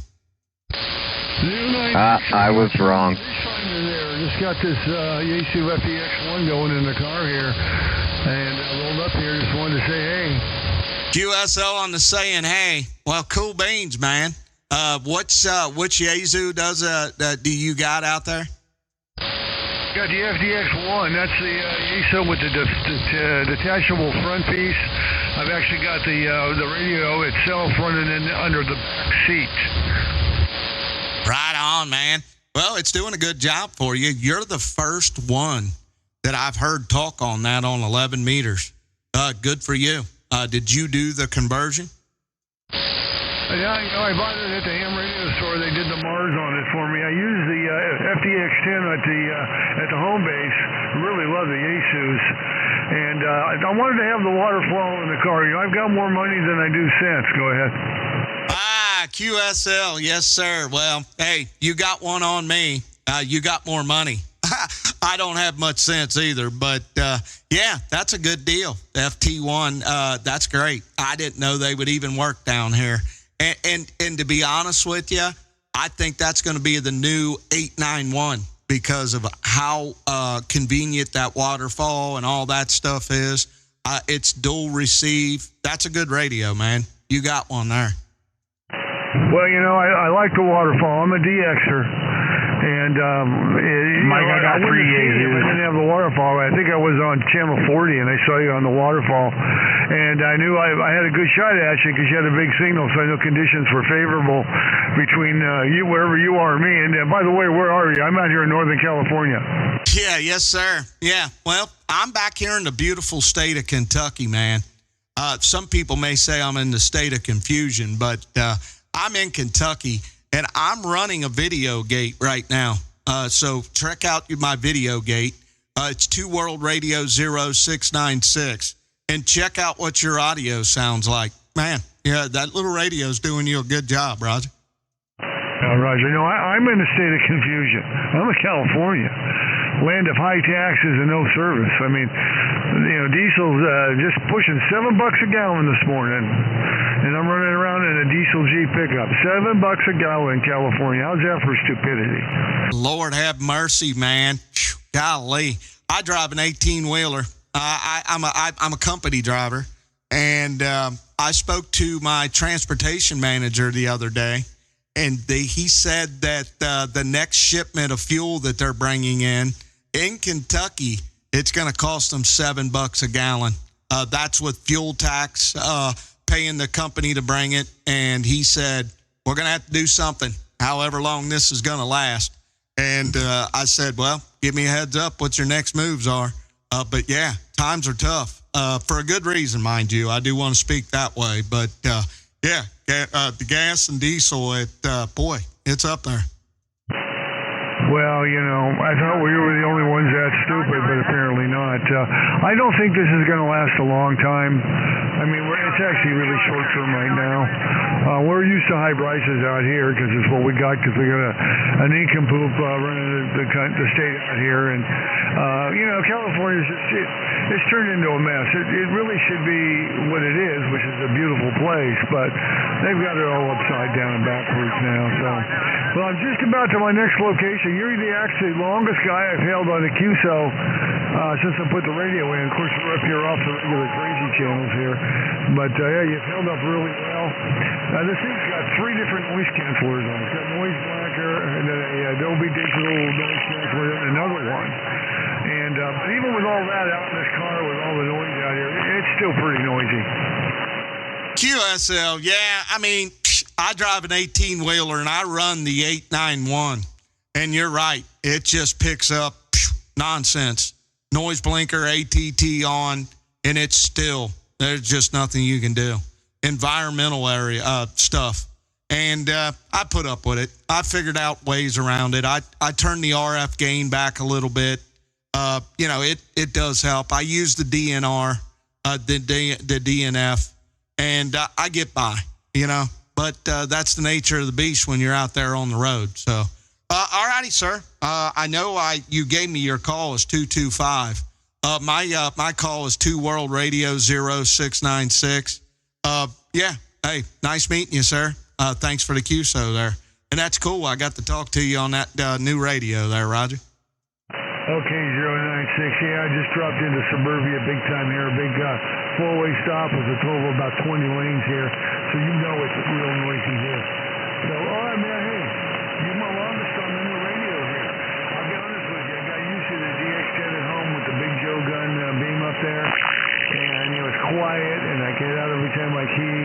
I was wrong. Just got this Yaesu FDX1 going in the car here, and I rolled up here. Just wanted to say hey. QSL on the saying hey. Well, cool beans, man. Which Yaesu do you got out there? Got the FDX1. That's the Yaesu with the detachable front piece. I've actually got the radio itself running in under the back seat. Right on, man. Well, it's doing a good job for you. You're the first one that I've heard talk on that on 11 meters. Good for you. Did you do the conversion? Yeah, I bought it at the ham radio store. They did the Mars on it for me. I used the FDX10 at the home base. Really love the Yaesus. And I wanted to have the water flow in the car. I've got more money than I do sense. Go ahead. QSL. Yes, sir. Well, hey, you got one on me. You got more money. I don't have much sense either, but yeah, that's a good deal. FT1, that's great. I didn't know they would even work down here. And to be honest with you, I think that's going to be the new 891 because of how convenient that waterfall and all that stuff is. It's dual receive. That's a good radio, man. You got one there. Well, I like the waterfall. I'm a DXer. And Mike, I got 3 Yaesus. I didn't have the waterfall. I think I was on channel 40, and I saw you on the waterfall. And I knew I had a good shot at you because you had a big signal, so I knew conditions were favorable between you, wherever you are, and me. And by the way, where are you? I'm out here in Northern California. Yeah, yes, sir. Yeah, well, I'm back here in the beautiful state of Kentucky, man. Some people may say I'm in the state of confusion, but I'm in Kentucky. And I'm running a video gate right now. So check out my video gate. It's 2 World Radio 0696. And check out what your audio sounds like. Man, yeah, that little radio's doing you a good job, Roger. Roger, I'm in a state of confusion. I'm in California, land of high taxes and no service. I mean, diesel's just pushing $7 a gallon this morning. And I'm running around in a diesel Jeep pickup. $7 a gallon in California. How's that for stupidity? Lord have mercy, man. Golly. I drive an 18-wheeler. I'm a company driver. And I spoke to my transportation manager the other day. And he said that the next shipment of fuel that they're bringing in Kentucky, it's going to cost them $7 a gallon. That's with fuel tax, paying the company to bring it. And he said, we're going to have to do something, however long this is going to last. And I said, well, give me a heads up what your next moves are. But yeah, times are tough for a good reason, mind you. I do want to speak that way. But yeah, the gas and diesel, boy, it's up there. Well, I thought we were the only ones that stupid, but apparently not. I don't think this is going to last a long time. I mean, it's actually really short term right now. We're used to high prices out here because it's what we got because we got an nincompoop running the state out here. And, California's it's turned into a mess. It really should be what it is, which is a beautiful place, but they've got it all upside down and backwards now. So, well, I'm just about to my next location. You're the actually longest guy I've held on the QSO since I put the radio in. Of course, we're up here off the regular crazy channels here. But, yeah, you've held up really well. This thing's got 3 different noise cancelers on it. It's got Noise Blacker, and then a Dolby Digital noise canceller, and another one. And but even with all that out in this car, with all the noise out here, it's still pretty noisy. QSL, yeah. I mean, I drive an 18-wheeler, and I run the 891. And you're right. It just picks up nonsense. Noise blinker, ATT on, and it's still, there's just nothing you can do. Environmental area stuff. And I put up with it. I figured out ways around it. I turned the RF gain back a little bit. It does help. I use the DNR, the DNF, and I get by, But that's the nature of the beast when you're out there on the road. So, all righty, sir. I know you gave me your call as 225. My call is 2 World Radio 0696. Hey, nice meeting you, sir. Thanks for the QSO there. And that's cool. I got to talk to you on that new radio there, Roger. Okay, 096. Yeah, I just dropped into suburbia big time here. A big four-way stop with a total of about 20 lanes here. So you know it's real noisy here. So, all right, man, hey, you're my longest on the new radio here. I'll be honest with you. I got used to the DX10 at home with the big Joe gun beam up there. And it was quiet, and I get out every time I key.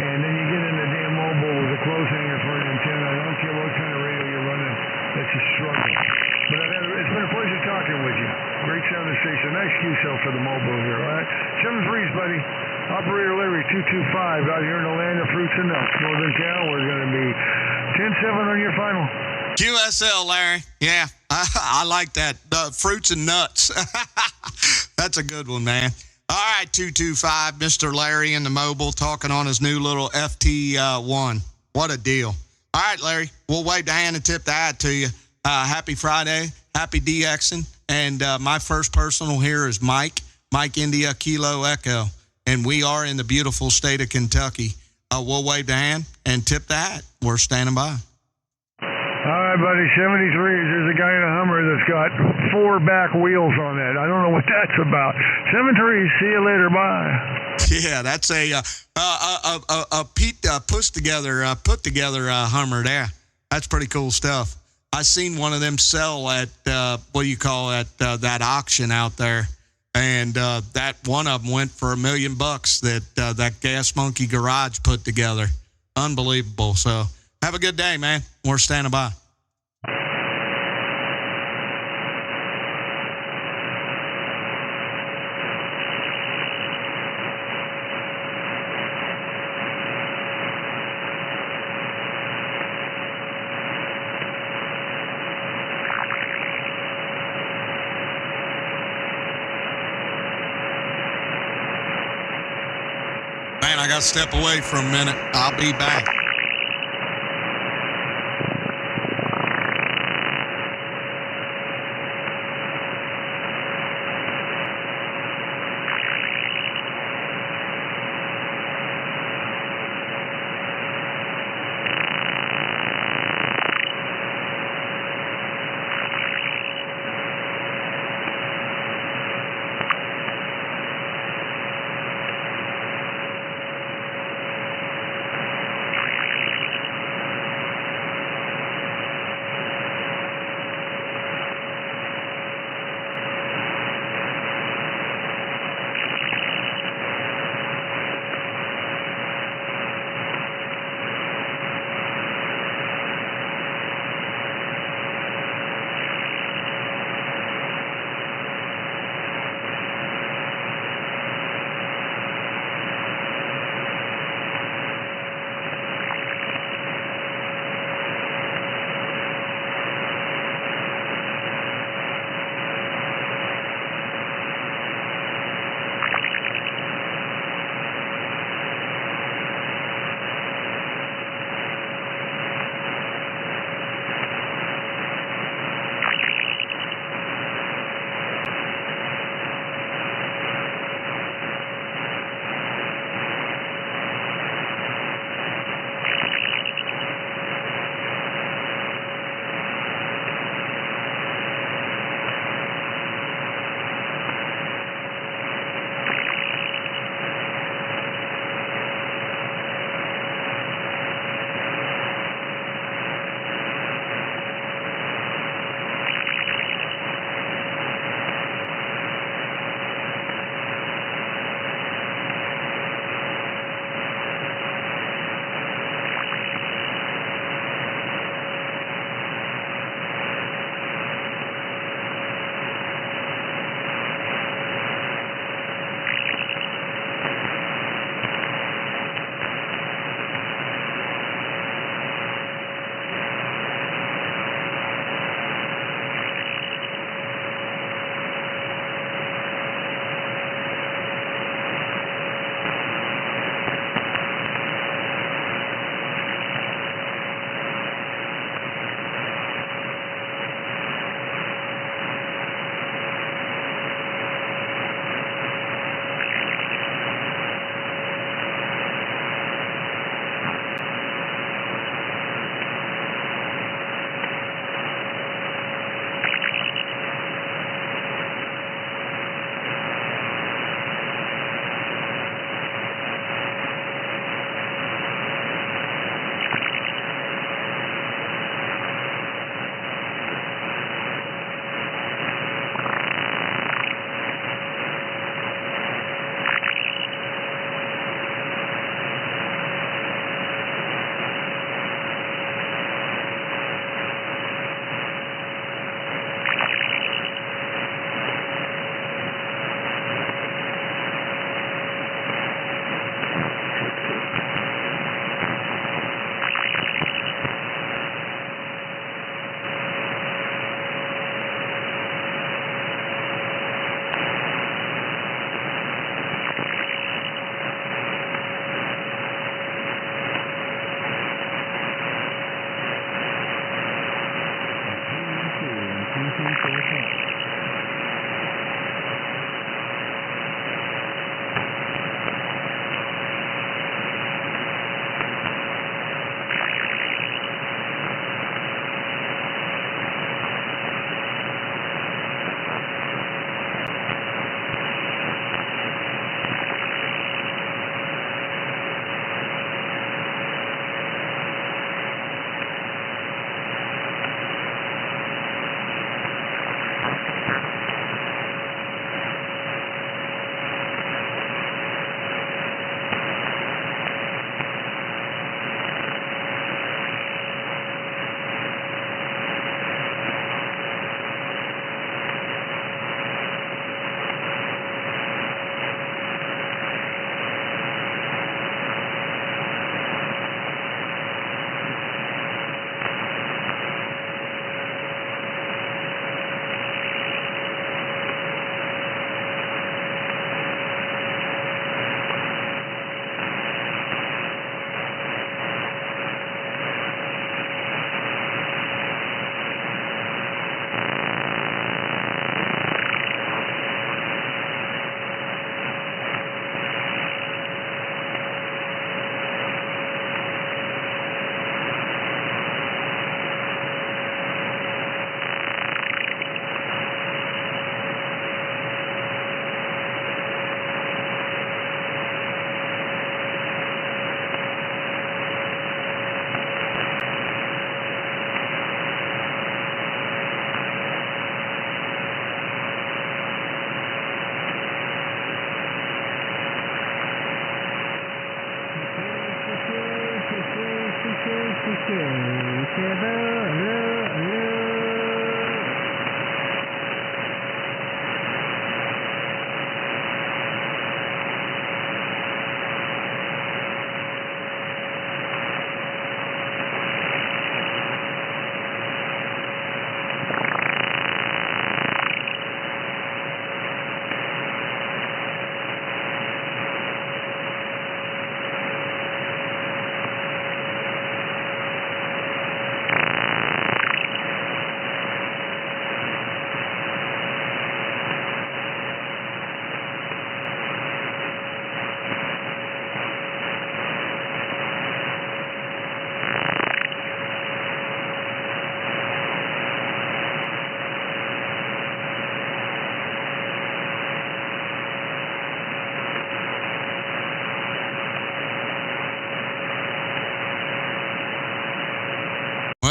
And then you get in the damn mobile with a clothes hanger for an antenna. I don't care what kind of radio you're running. It's a struggle. But it's been a pleasure talking with you. Great sounding station. Nice QSO for the mobile here, all right? 7-3s, buddy. Operator Larry, 225, out here in the land of fruits and nuts. Northern Cal, we're going to be 10-7 on your final. QSL, Larry. Yeah, I like that. Fruits and nuts. That's a good one, man. All right, 225, Mr. Larry in the mobile talking on his new little FT1. What a deal. All right, Larry, we'll wave the hand and tip the hat to you. Happy Friday. Happy DXing. And my first personal here is Mike India Kilo Echo. And we are in the beautiful state of Kentucky. We'll wave the hand and tip the hat. We're standing by. All right, buddy, 73s. There's a guy in a Hummer that's got 4 back wheels on that. I don't know what that's about. 73s. See you later. Bye. Yeah, that's put together Hummer there. That's pretty cool stuff. I seen one of them sell at that auction out there, and that one of them went for $1 million that Gas Monkey Garage put together. Unbelievable. So have a good day, man. We're standing by. Man, I got to step away for a minute. I'll be back.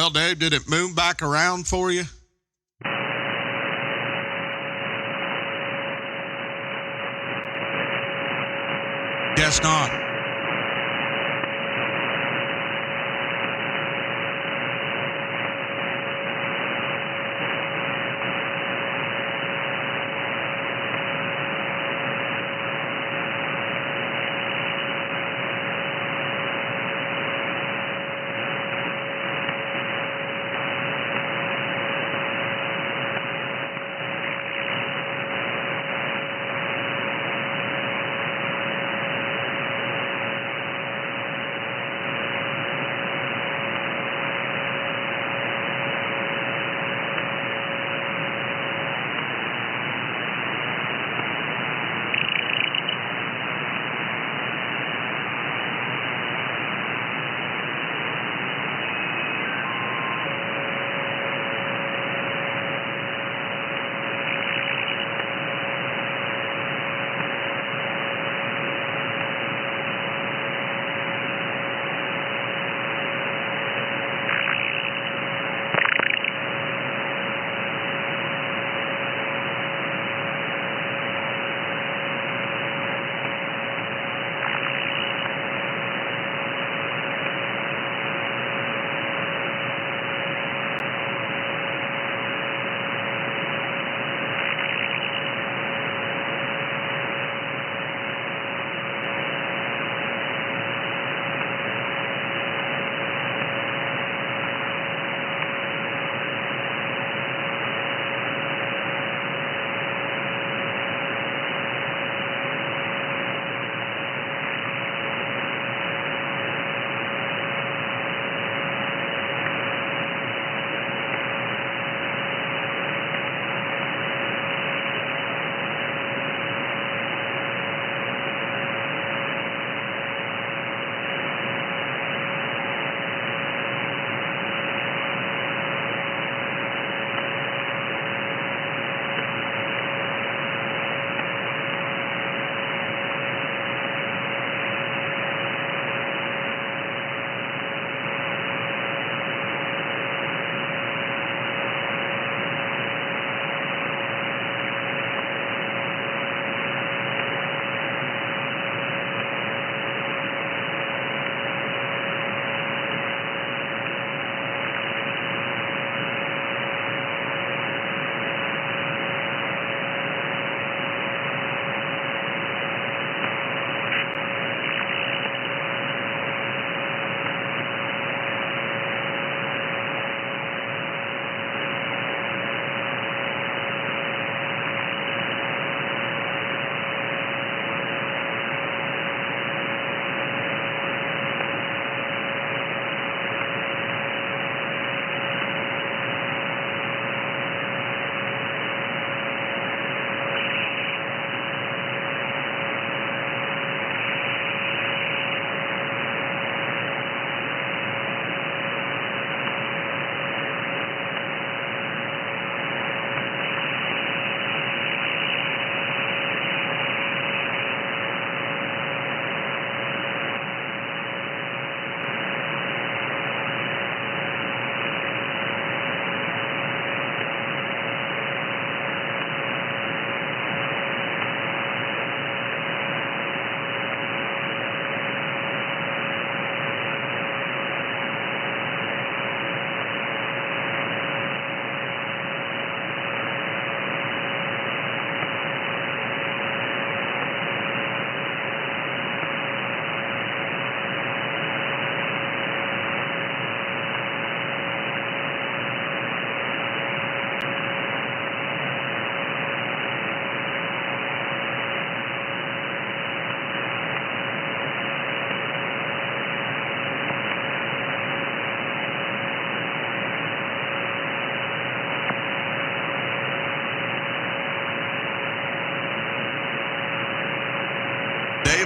Well, Dave, did it moon back around for you? Guess not.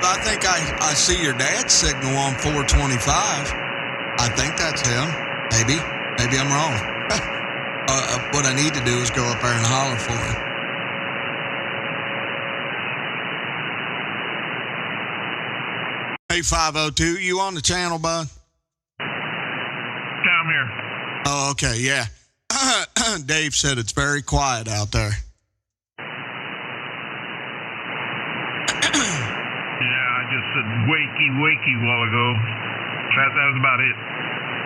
I think I see your dad's signal on 425. I think that's him. Maybe I'm wrong. What I need to do is go up there and holler for him. Hey, 502, you on the channel, bud? Down here. Oh, okay, yeah. Dave said it's very quiet out there. Yeah, I just said wakey a while ago. That was about it.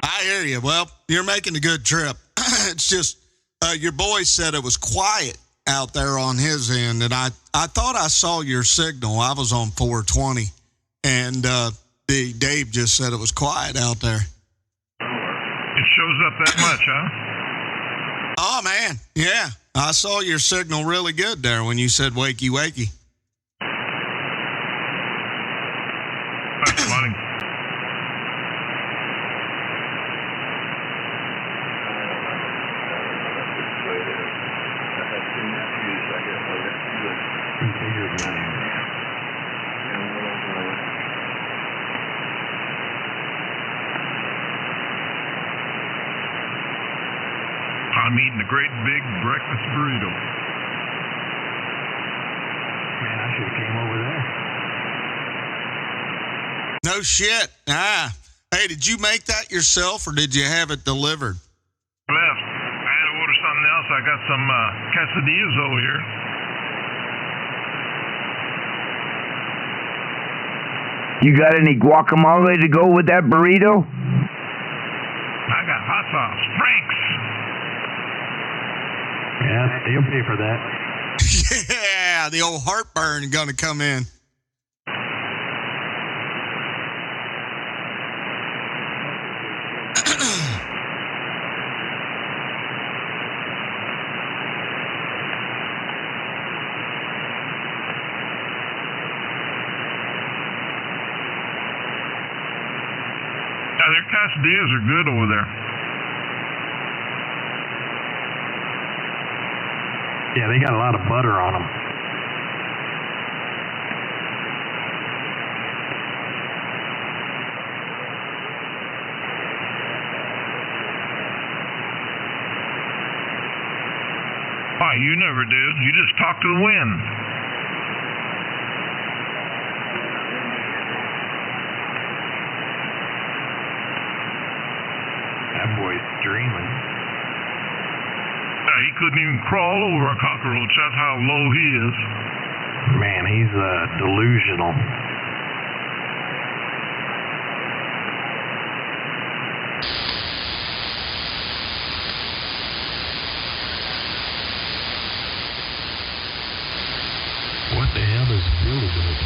I hear you. Well, you're making a good trip. It's just your boy said it was quiet out there on his end, and I thought I saw your signal. I was on 420, and Dave just said it was quiet out there. It shows up that much, huh? Oh, man. Yeah. I saw your signal really good there when you said wakey. That's funny. I'm eating a great big breakfast burrito. Man, I should have came over there. No shit. Hey, did you make that yourself or did you have it delivered? Well, I had to order something else. I got some quesadillas over here. You got any guacamole to go with that burrito? I got hot sauce. Frank's. Yeah, they'll pay for that. Yeah, the old heartburn gonna come in. Now, their quesadillas are good over there. Yeah, they got a lot of butter on them. Why, you never do. You just talk to the wind. That boy's dreaming. He couldn't even crawl over a cockroach. That's how low he is. Man, he's delusional. What the hell is Billy doing?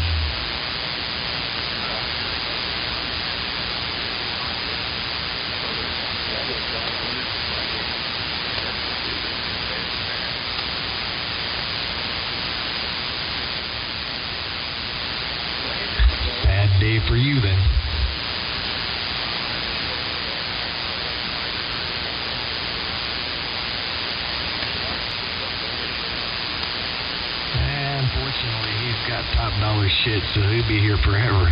Bad day for you then. Unfortunately, he's got top dollar shit, so he'll be here forever.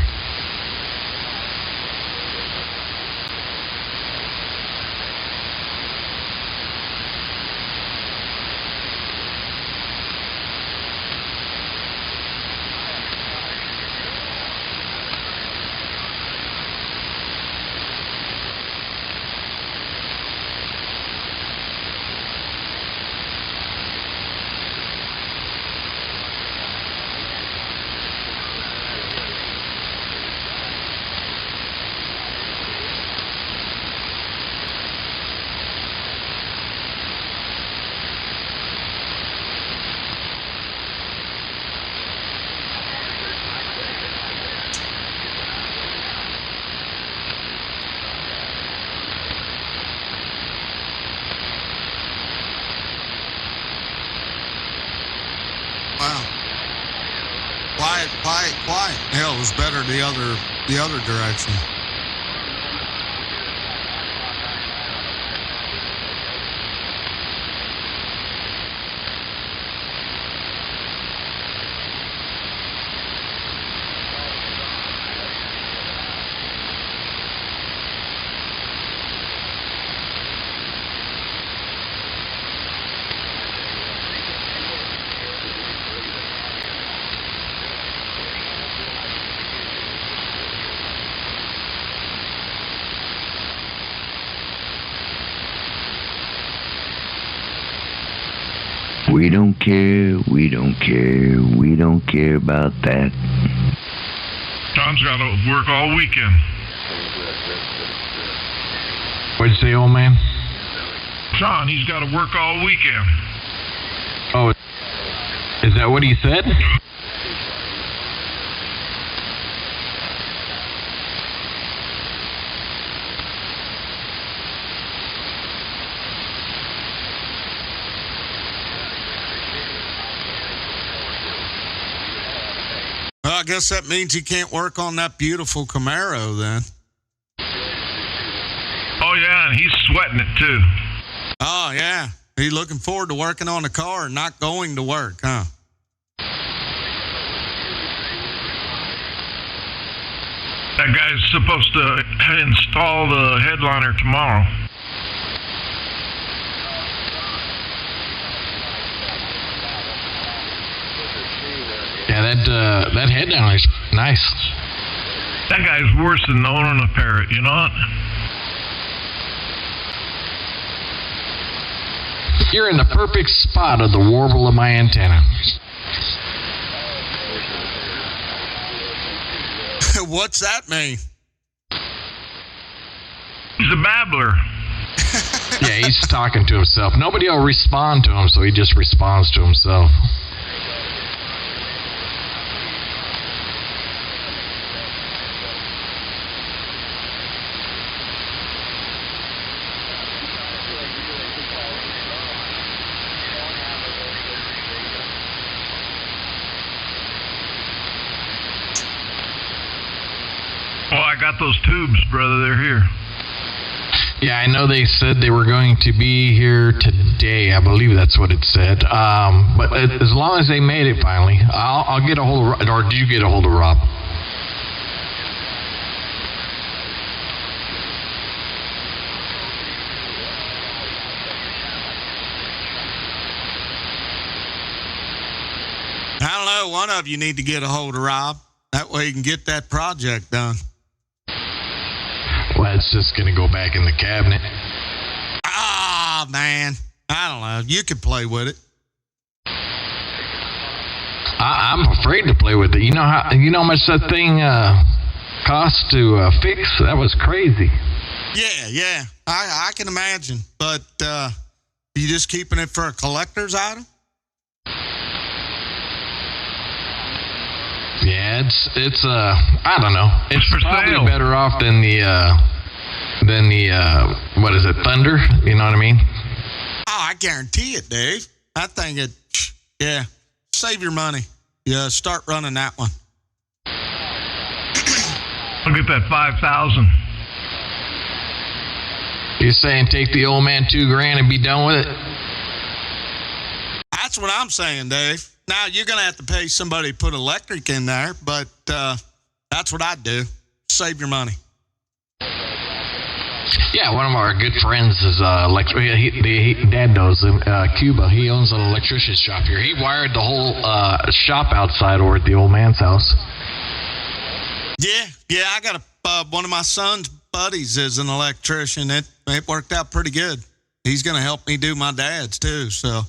Quiet. Hell, it was better the other direction. We don't care, we don't care, we don't care about that. Tom's got to work all weekend. What'd you say, old man? John, he's got to work all weekend. Oh, is that what he said? Well, I guess that means he can't work on that beautiful Camaro then. Oh, yeah, and he's sweating it, too. Oh, yeah. He's looking forward to working on the car and not going to work, huh? That guy's supposed to install the headliner tomorrow. Yeah, that headliner is nice. That guy's worse than owning a Parrot, you know what? You're in the perfect spot of the warble of my antenna. What's that mean? He's a babbler. Yeah, he's talking to himself. Nobody will respond to him, so he just responds to himself. Oh, I got those tubes, brother. They're here. Yeah, I know they said they were going to be here today. I believe that's what it said. But as long as they made it finally, I'll get a hold of, or do you get a hold of Rob? I don't know. One of you need to get a hold of Rob. That way you can get that project done. Well, it's just going to go back in the cabinet. Ah, man. I don't know. You could play with it. I'm afraid to play with it. You know how much that thing cost to fix? That was crazy. Yeah. I can imagine. But you just keeping it for a collector's item? Yeah, it's I don't know. It's probably sale. better off than the what is it, Thunder? You know what I mean? Oh, I guarantee it, Dave. I think yeah. Save your money. Yeah, start running that one. I'll get that 5,000. You're saying take the old man $2,000 and be done with it? That's what I'm saying, Dave. Now, you're going to have to pay somebody to put electric in there, but that's what I'd do. Save your money. Yeah, one of our good friends is Dad knows him, Cuba. He owns an electrician's shop here. He wired the whole shop outside over at the old man's house. Yeah, I got one of my son's buddies is an electrician. It worked out pretty good. He's going to help me do my dad's, too. So,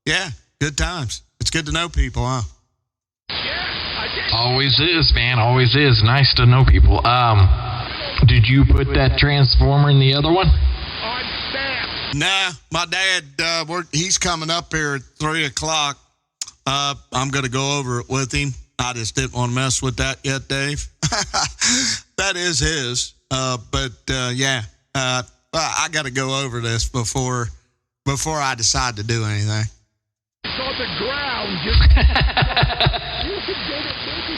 yeah, good times. It's good to know people, huh? Always is, man. Always is. Nice to know people. Did you put that transformer in the other one? Nah, my dad, he's coming up here at 3 o'clock. I'm going to go over it with him. I just didn't want to mess with that yet, Dave. That is his. Yeah, I got to go over this before I decide to do anything. It's on the ground. You can get it, maybe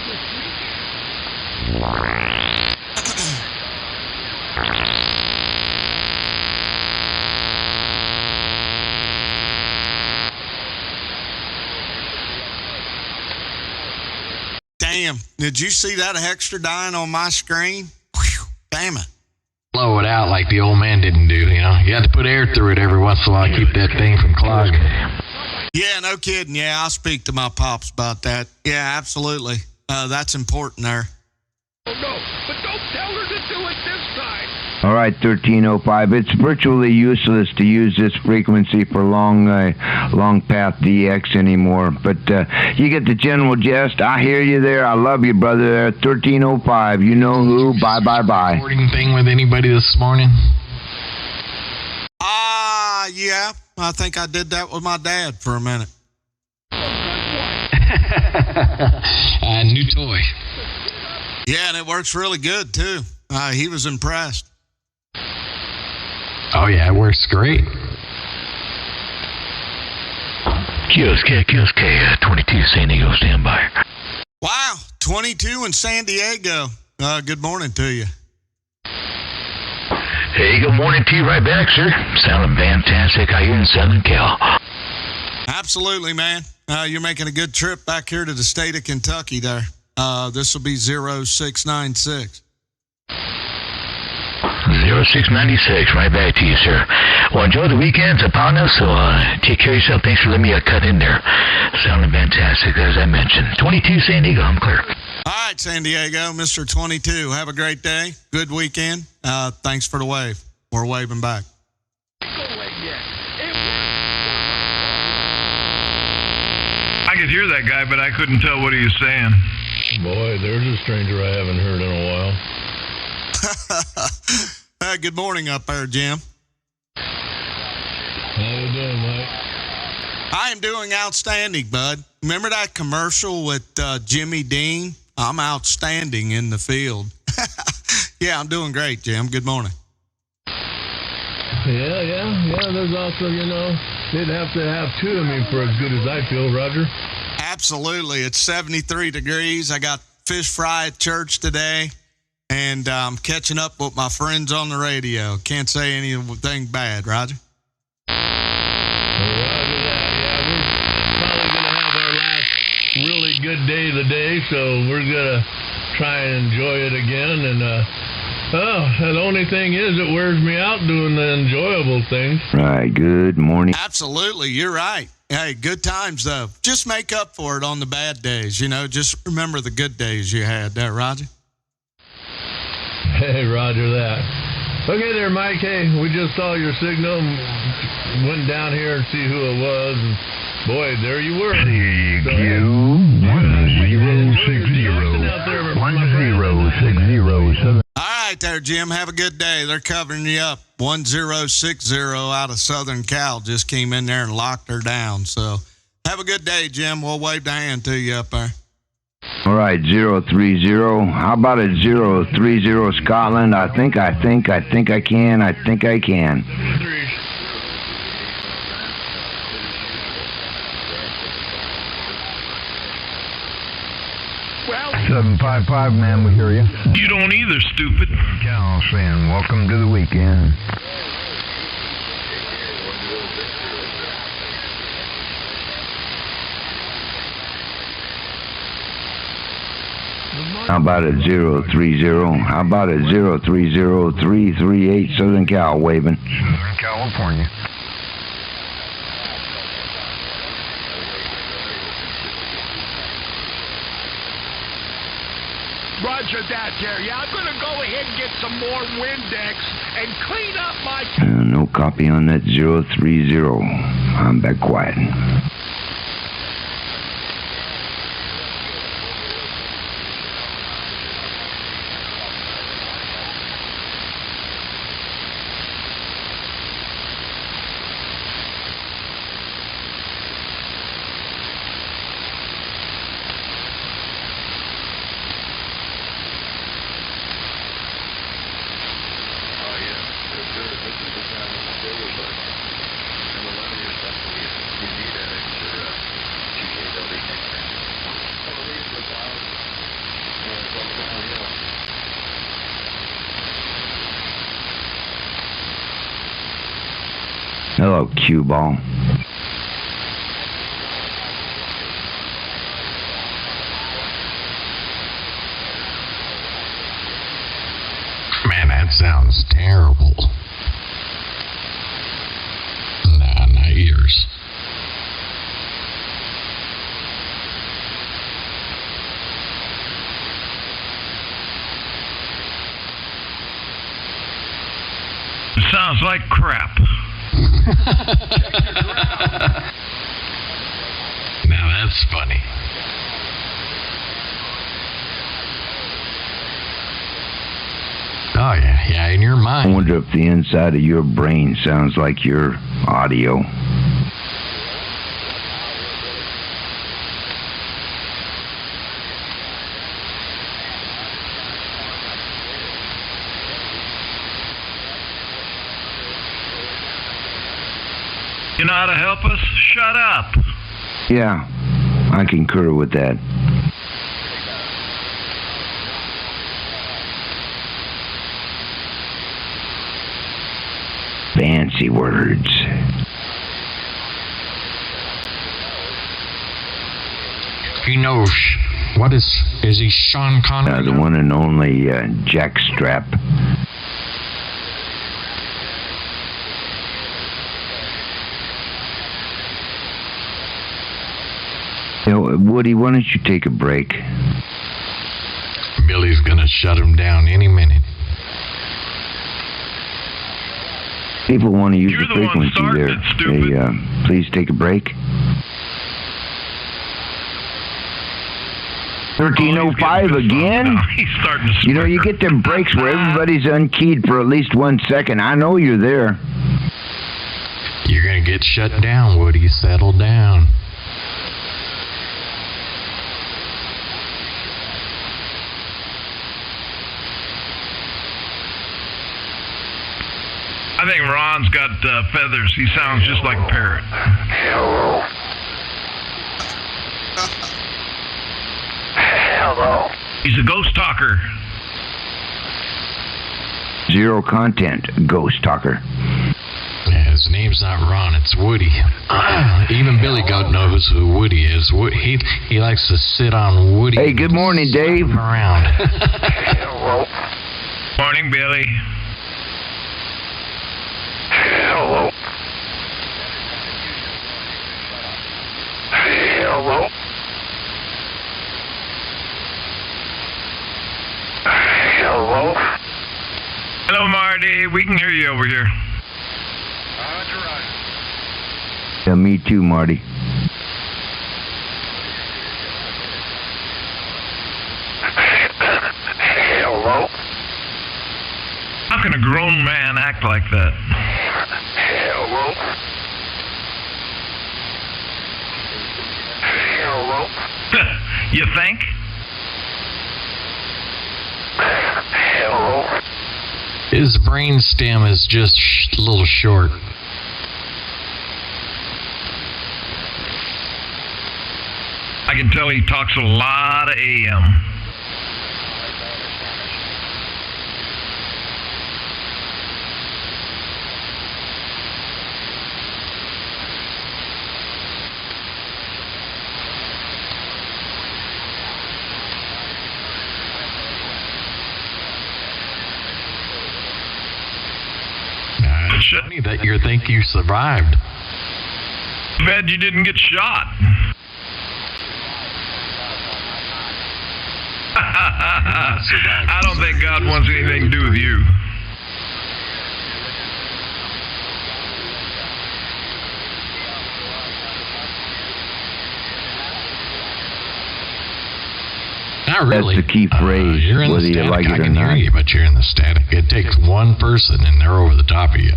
Damn, did you see that extra dying on my screen? Whew, damn it. Blow it out like the old man didn't do, you know. You had to put air through it every once in a while to keep that thing from clogging. Yeah, no kidding. Yeah, I'll speak to my pops about that. Yeah, absolutely. That's important there. Oh, no, but don't tell her to do it this time. All right, 1305. It's virtually useless to use this frequency for long path DX anymore. But you get the general gist. I hear you there. I love you, brother. There, 1305. You know who. Bye. Recording thing with anybody this morning? Yeah. I think I did that with my dad for a minute. New toy. Yeah, and it works really good, too. He was impressed. Oh, yeah, it works great. QSK, 22 San Diego, stand by. Wow, 22 in San Diego. Good morning to you. Hey, good morning to you right back, sir. Sounding fantastic out here in Southern Cal. Absolutely, man. You're making a good trip back here to the state of Kentucky there. This will be 0696. 0696, right back to you, sir. Well, enjoy the weekends upon us, so take care of yourself. Thanks for letting me cut in there. Sounding fantastic, as I mentioned. 22 San Diego, I'm clear. All right, San Diego, Mr. 22. Have a great day. Good weekend. Thanks for the wave. We're waving back. I could hear that guy, but I couldn't tell what he was saying. Boy, there's a stranger I haven't heard in a while. Good morning up there, Jim. How you doing, Mike? I am doing outstanding, bud. Remember that commercial with Jimmy Dean? I'm outstanding in the field. Yeah, I'm doing great, Jim. Good morning. Yeah. There's also, they'd have to have two of me for as good as I feel, Roger. Absolutely. It's 73 degrees. I got fish fry at church today, and I'm catching up with my friends on the radio. Can't say anything bad, Roger. Really good day today, so we're gonna try and enjoy it again. And the only thing is, it wears me out doing the enjoyable things. Right. Good morning. Absolutely, you're right. Hey, good times though. Just make up for it on the bad days. Just remember the good days you had there, Roger. Hey, Roger that. Okay there, Mike. Hey, we just saw your signal. Went down here and see who it was, and boy, there you were. CQ1060. All right there, Jim. Have a good day. They're covering you up. 1060 out of Southern Cal just came in there and locked her down. So have a good day, Jim. We'll wave the hand to you up there. All right, 030. How about a 030 Scotland? I think I can. 755, man, we hear you. You don't either, stupid. Cal saying, welcome to the weekend. How about a 030? How about a 030338 Southern Cal waving? Southern California. Roger that there. Yeah, I'm going to go ahead and get some more Windex and clean up my... No copy on that 030. I'm back quiet. Hello, cue ball. Man, that sounds terrible. Nah, not yours. Sounds like crap. Now that's funny. Oh, yeah, in your mind. I wonder if the inside of your brain sounds like your audio. You know how to help us? Shut up. Yeah, I concur with that. Fancy words. You know, what is he Sean Connery? The one and only Jackstrap. You know, Woody, why don't you take a break? Billy's gonna shut him down any minute. People want to use You're the the one frequency starting there. it, stupid. Hey, please take a break. 1305 again? No, he's starting to You know, you get them breaks where everybody's unkeyed for at least 1 second. I know you're there. You're gonna get shut down, Woody. Settle down. I think Ron's got feathers. He sounds just like a parrot. Hello. Hello. He's a ghost talker. Zero content, ghost talker. Yeah, his name's not Ron, it's Woody. Even Billy Goat knows who Woody is. He likes to sit on Woody. Hey, good morning, Dave. Around. Hello. Morning, Billy. Hello. Hello. Hello. Hello, Marty. We can hear you over here. Yeah, me too, Marty. Hello. How can a grown man act like that? Hello. Hello. You think? Hello. His brain stem is just a little short. I can tell he talks a lot of AM. It's funny that you think you survived. Bad you didn't get shot. I don't think God wants anything to do with you. Not really. That's the key phrase, You're in the whether you static. like it I or can hear not. you, but you're in the static. It takes one person, and they're over the top of you.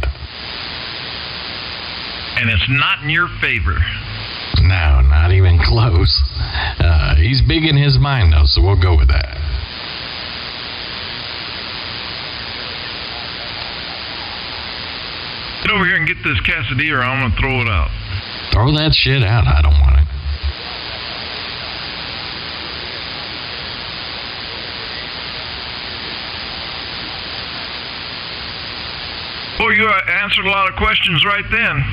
And it's not in your favor. No, not even close. He's big in his mind, though, so we'll go with that. Get over here and get this quesadilla or I'm going to throw it out. Throw that shit out. I don't want it. Oh, you answered a lot of questions right then.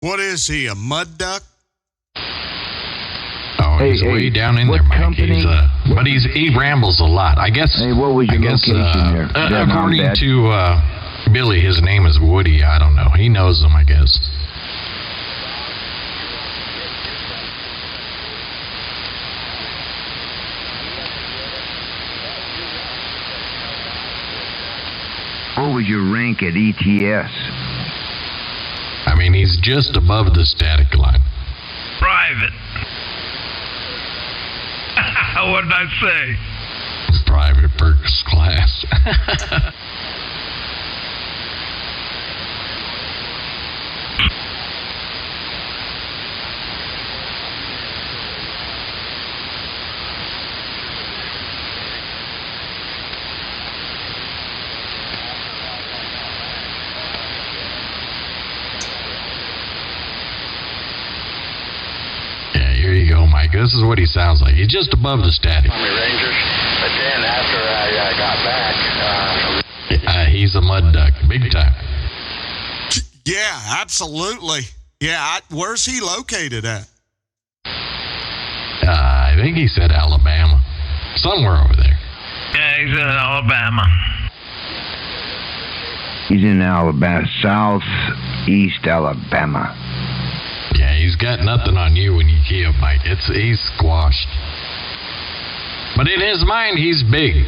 What is he, a mud duck? Oh, he's way down in there, Mike. But he rambles a lot. I guess. Hey, what was your location there? According to Billy, his name is Woody. I don't know. He knows them, I guess. What was your rank at ETS? I mean, he's just above the static line. Private. What did I say? Private first class. Here you go, Mike. This is what he sounds like. He's just above the static. Army Rangers, but then after I got back, He's a mud duck, big time. Yeah, absolutely. Yeah, where's he located at? I think he said Alabama. Somewhere over there. Yeah, he's in Alabama. He's in Alabama, southeast Alabama. Yeah, he's got nothing on you when you key up, Mike. He's squashed. But in his mind, he's big.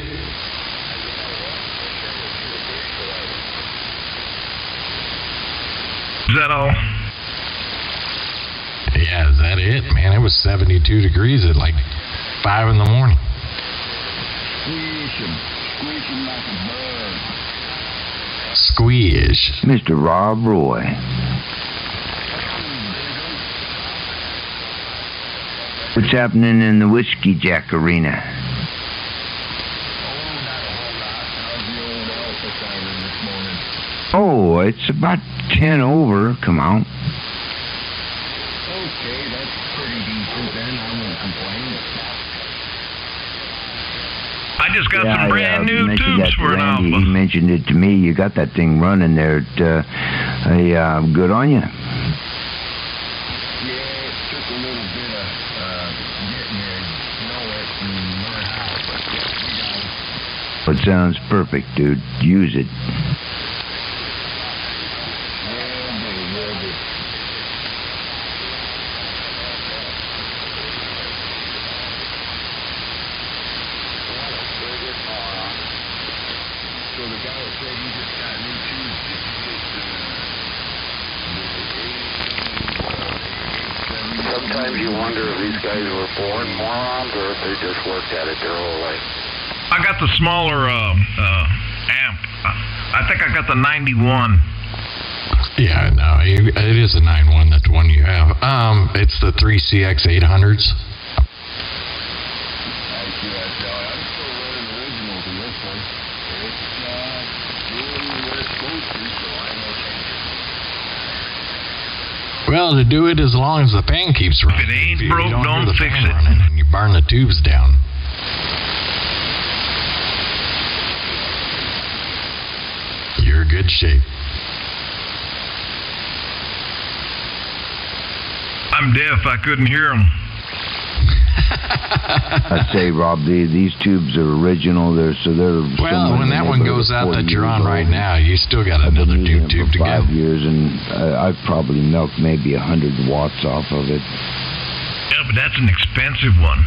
Is that all? Yeah, is that it, man? It was 72 degrees at like 5 in the morning. Squish him like a bird. Squish. Mr. Rob Roy. What's happening in the Whiskey Jack Arena? Oh, it's about 10 over. Come on. Okay, that's pretty decent then. I won't complain. I just got some brand new tubes for an Randy. Alpha. He mentioned it to me. You got that thing running there. Good on you. It sounds perfect, dude. Use it. sometimes you wonder if these guys were born morons or if they just worked at it their whole life. I got the smaller amp. I think I got the 91. Yeah, no, it is a 9.1. That's the one you have. It's the 3CX 800s. Well, to do it as long as the fan keeps running. If it ain't broke, don't fix it. Running and you burn the tubes down. You're in good shape. I'm deaf. I couldn't hear them. I'd say, Rob, these tubes are original. They're well, when that one goes out that you're on right now, you still got another tube to go. 5 years, and I've probably milked maybe 100 watts off of it. Yeah, but that's an expensive one.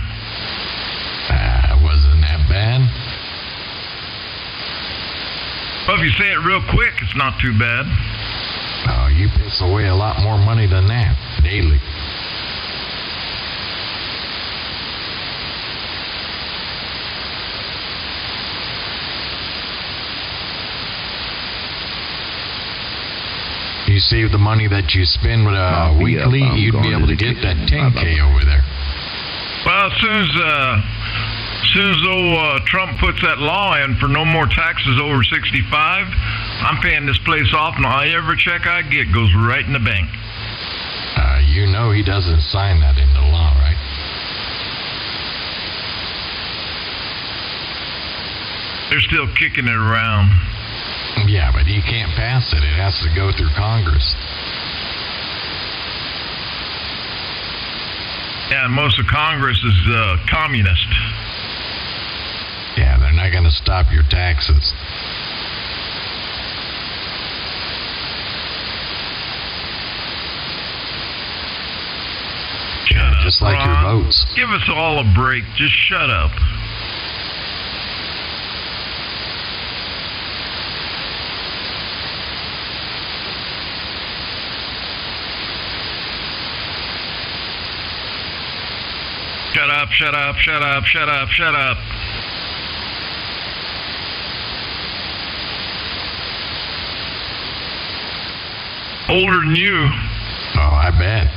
Wasn't that bad? Well, if you say it real quick, it's not too bad. Oh, you piss away a lot more money than that daily. You save the money that you spend weekly, you'd be able to get that 10K over there. Well, as soon as Trump puts that law in for no more taxes over 65, I'm paying this place off, and every check I get goes right in the bank. You know he doesn't sign that into law, right? They're still kicking it around. Yeah, but he can't pass it. It has to go through Congress. Yeah, most of Congress is communist. Yeah, they're not going to stop your taxes. Shut up, just like your Ron. votes. Give us all a break. Just shut up. Shut up, shut up, shut up, shut up, shut up. Older than you. Oh, I bet.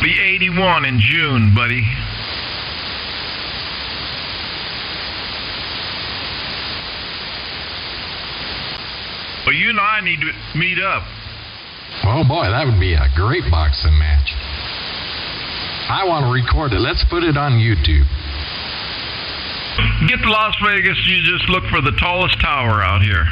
Be 81 in June, buddy. Well, you and I need to meet up. Oh boy, that would be a great boxing match. I want to record it. Let's put it on YouTube. Get to Las Vegas, you just look for the tallest tower out here.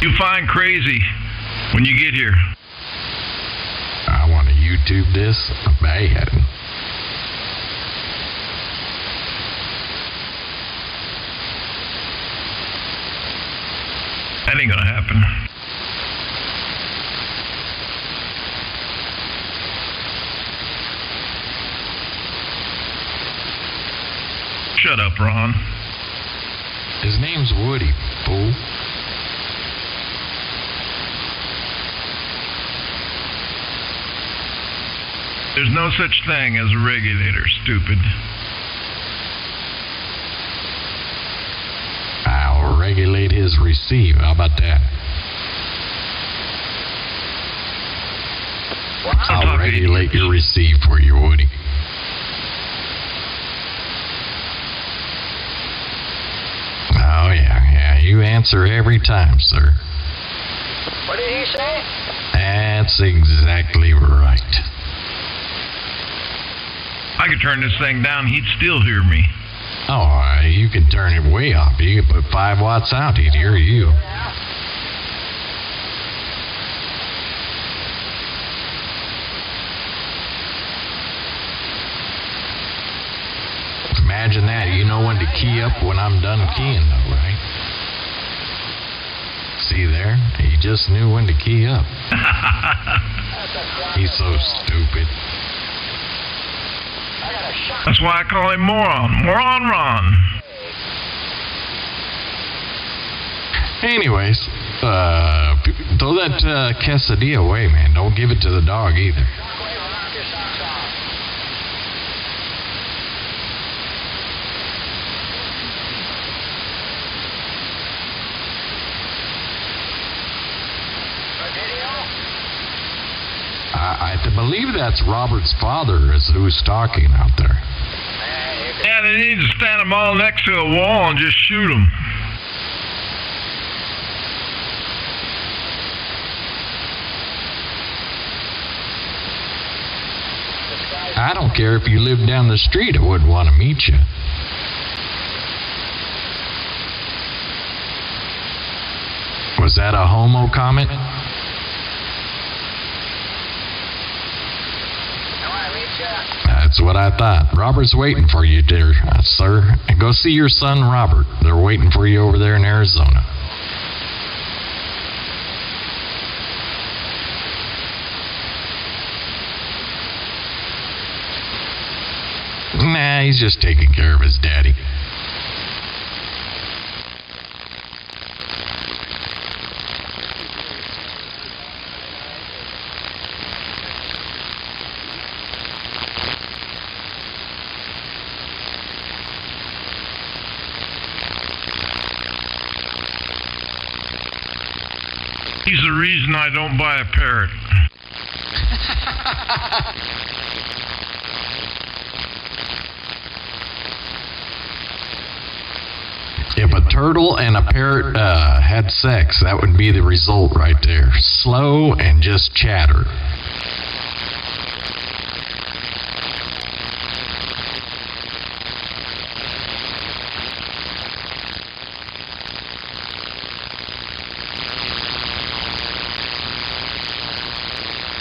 You find crazy when you get here. I want to YouTube this bad. That ain't gonna happen. Shut up, Ron. His name's Woody, fool. There's no such thing as a regulator, stupid. I'll regulate his receive. How about that? I'll regulate your receive for you, Woody. Oh, yeah. You answer every time, sir. What did he say? That's exactly right. I could turn this thing down, he'd still hear me. Oh, you could turn it way off. You could put 5 watts out, he'd hear you. Imagine that. You know when to key up when I'm done keying, though, right? See there? He just knew when to key up. He's so stupid. That's why I call him Moron. Moron Ron. Anyways, throw that quesadilla away, man. Don't give it to the dog either. I believe that's Robert's father is who's talking out there. Yeah, they need to stand them all next to a wall and just shoot them. I don't care if you lived down the street, I wouldn't want to meet you. Was that a homo comment? That's what I thought. Robert's waiting for you, dear sir. And go see your son, Robert. They're waiting for you over there in Arizona. Nah, he's just taking care of his daddy. He's the reason I don't buy a parrot. If a turtle and a parrot had sex, that would be the result right there. Slow and just chatter.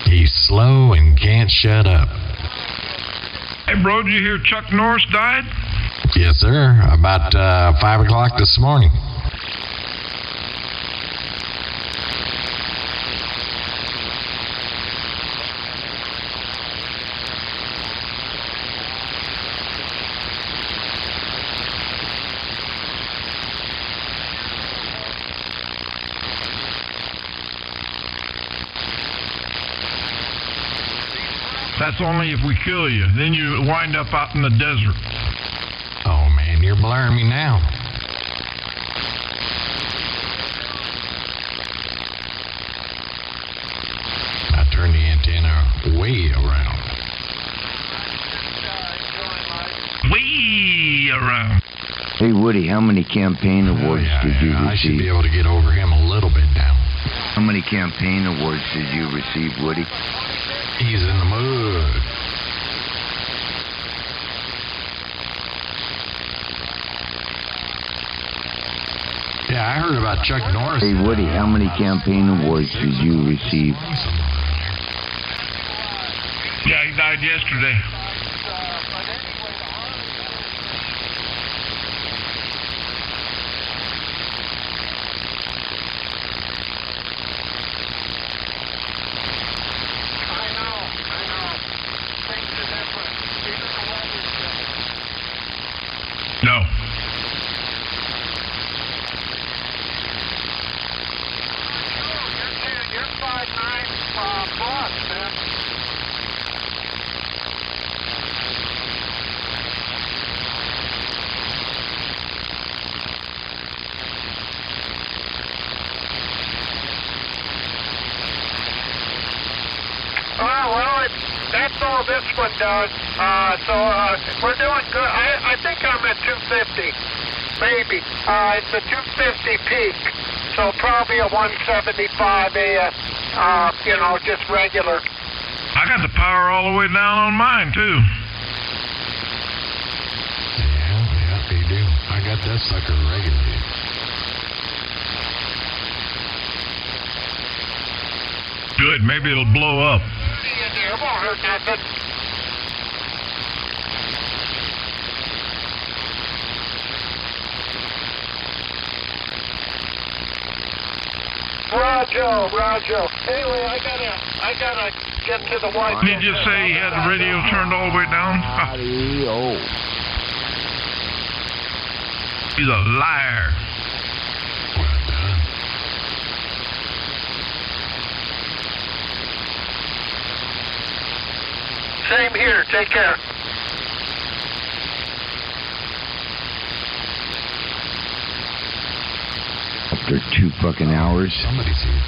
He's slow and can't shut up. Hey, bro, did you hear Chuck Norris died? Yes, sir. About 5 o'clock this morning. That's only if we kill you. Then you wind up out in the desert. Oh, man, you're blaring me now. I turned the antenna way around. Way around. Hey, Woody, how many campaign awards did you receive? I should be able to get over him a little bit now. How many campaign awards did you receive, Woody? He's in the mood. Yeah, I heard about Chuck Norris. Hey, Woody, how many campaign awards did you receive? Yeah, he died yesterday. No. That's all this one does. We're doing good. I think I'm at 250, maybe. It's a 250 peak, so probably a 175 AF. Just regular. I got the power all the way down on mine too. Yeah, you do. I got that sucker regulated. Good. Maybe it'll blow up. It won't hurt nothing. Roger. Anyway, I gotta get to the White. Did you say he had the radio turned all the way down? He's a liar. Same here. Take care. After 2 fucking hours. Somebody's here.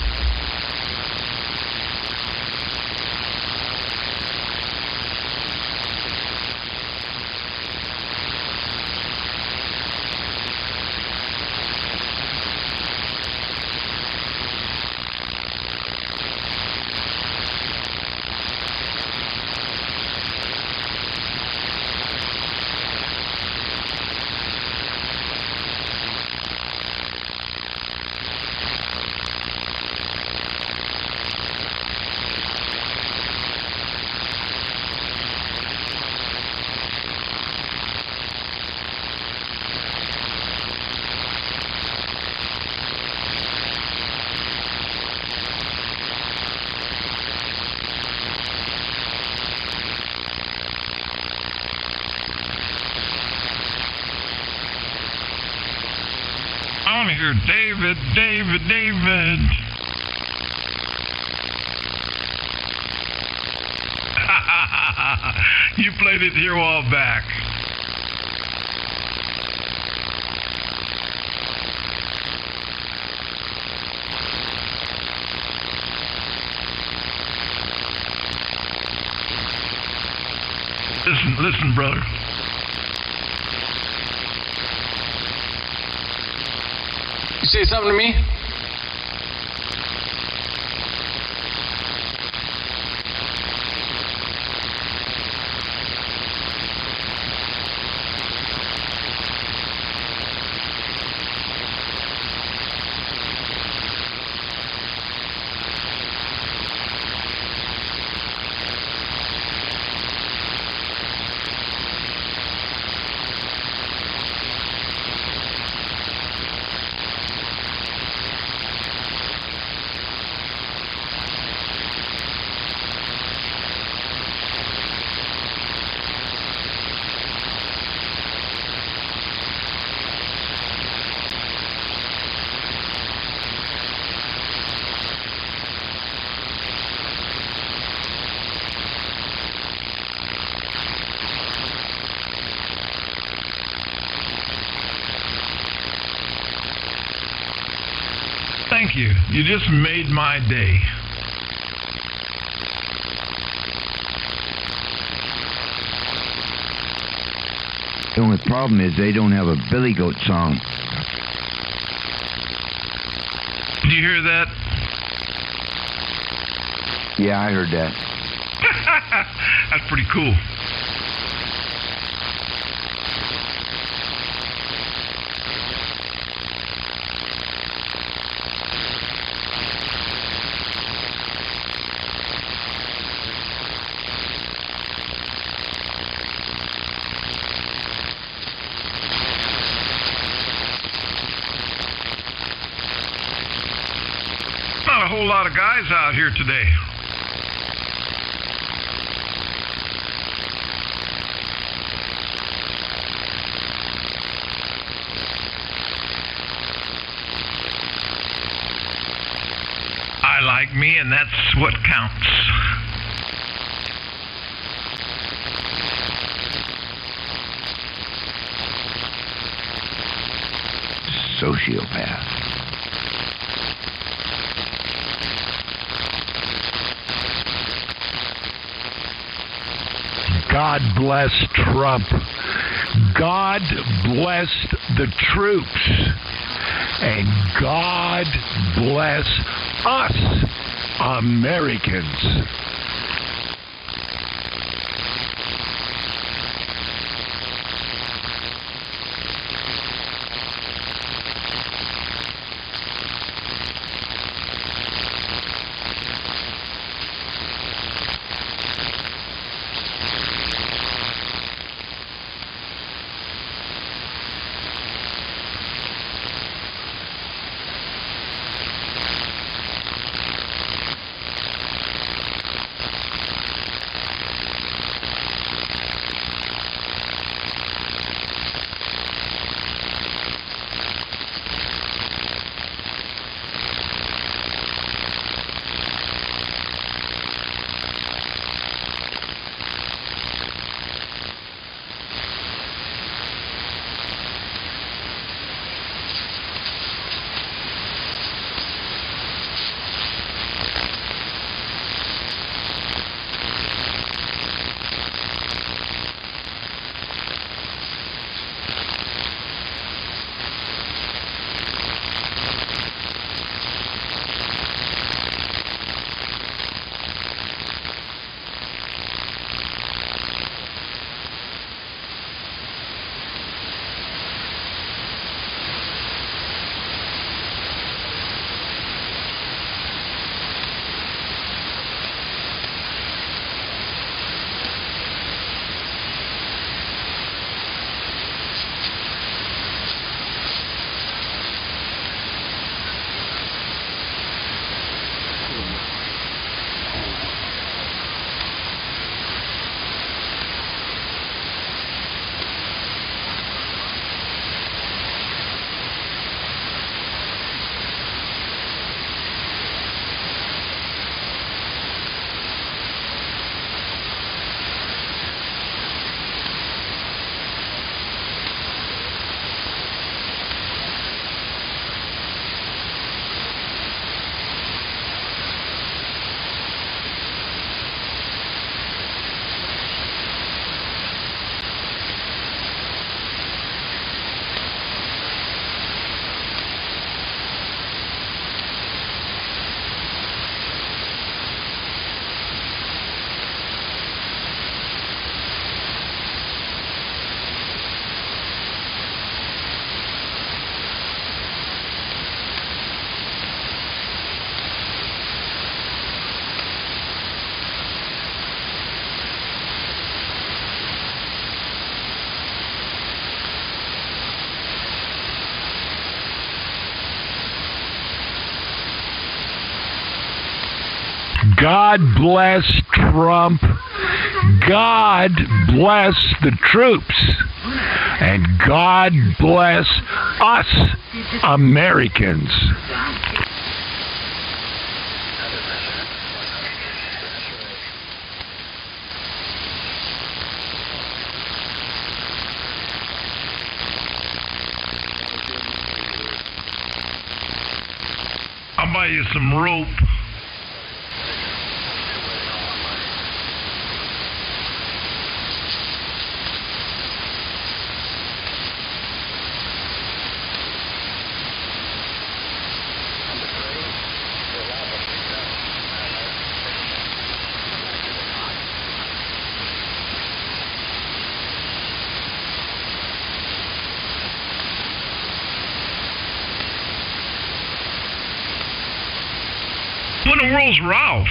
I want to hear David. You played it here a while back. Listen, brother. You say something to me? thank you. You just made my day. The only problem is they don't have a Billy Goat song. Did you hear that? Yeah, I heard that. That's pretty cool. Not a whole lot of guys out here today. I like me, and that's what counts. Sociopath. God bless Trump. God bless the troops. And God bless us, Americans. God bless Trump. God bless the troops. And God bless us, Americans. buy you some rope. What in the world's Ralph?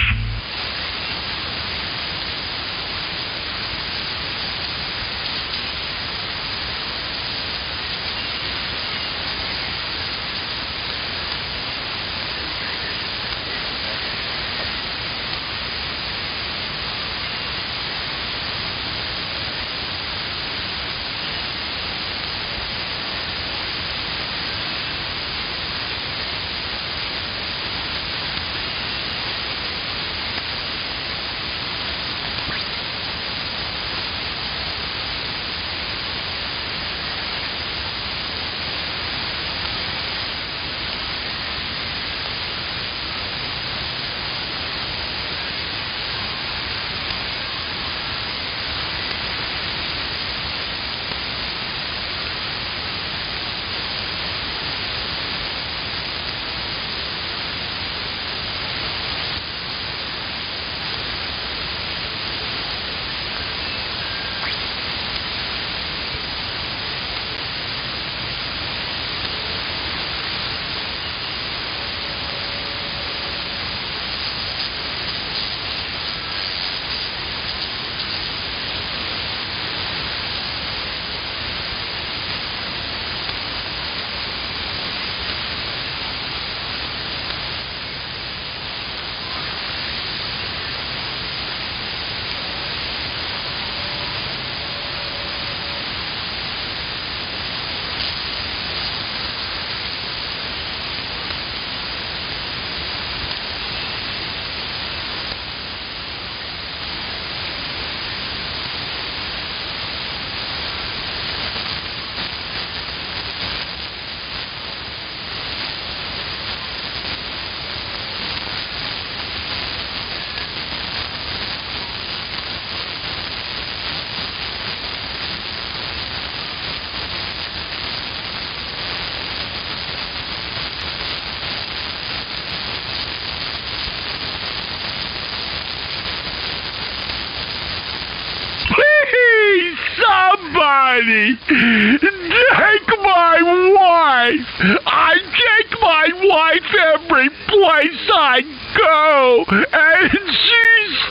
Somebody take my wife. I take my wife every place I go, and she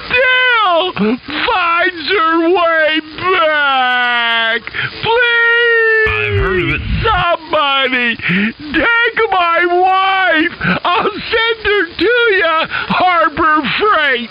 still finds her way back. Please, I've heard of it. Somebody take my wife. I'll send her to you, Harbor Freight.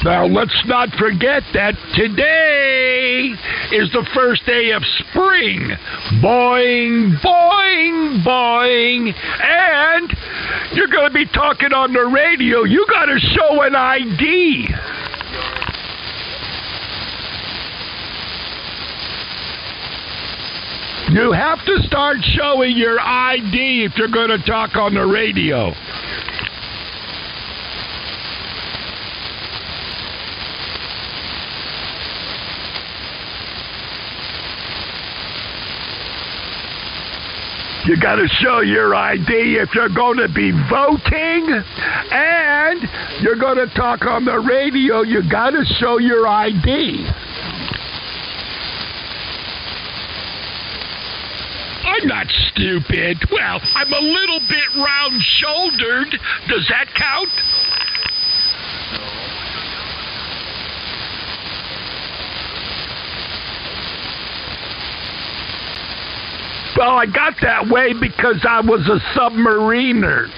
Now, let's not forget that today is the first day of spring. Boing, boing, boing. And you're going to be talking on the radio. You got to show an ID. You have to start showing your ID if you're going to talk on the radio. You got to show your ID if you're going to be voting, and you're going to talk on the radio. You got to show your ID. I'm not stupid. Well, I'm a little bit round-shouldered. Does that count? Well, I got that way because I was a submariner.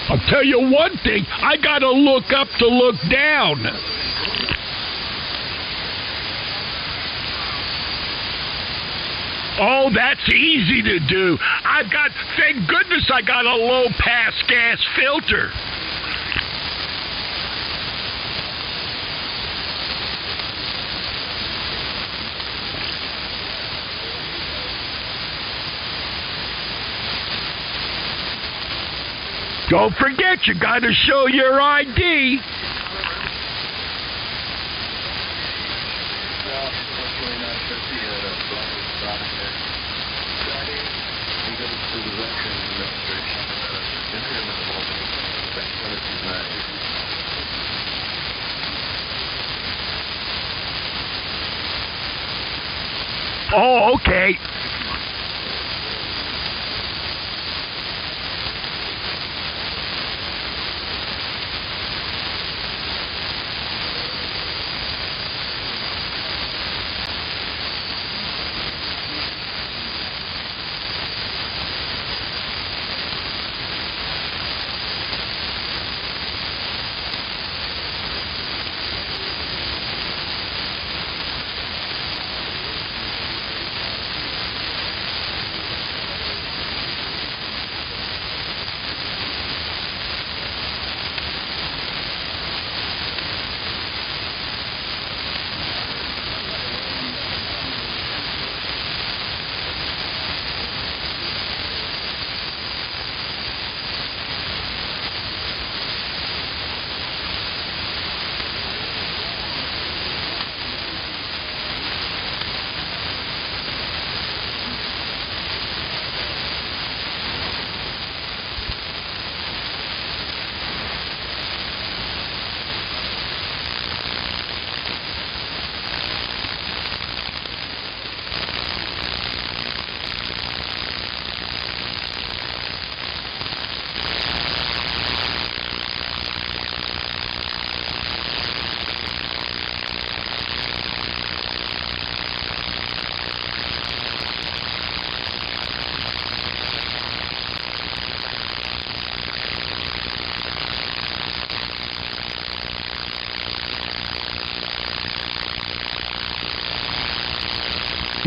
I'll tell you one thing, I gotta look up to look down. Oh, that's easy to do. Thank goodness I got a low-pass gas filter. Don't forget, you gotta show your ID. Oh, okay.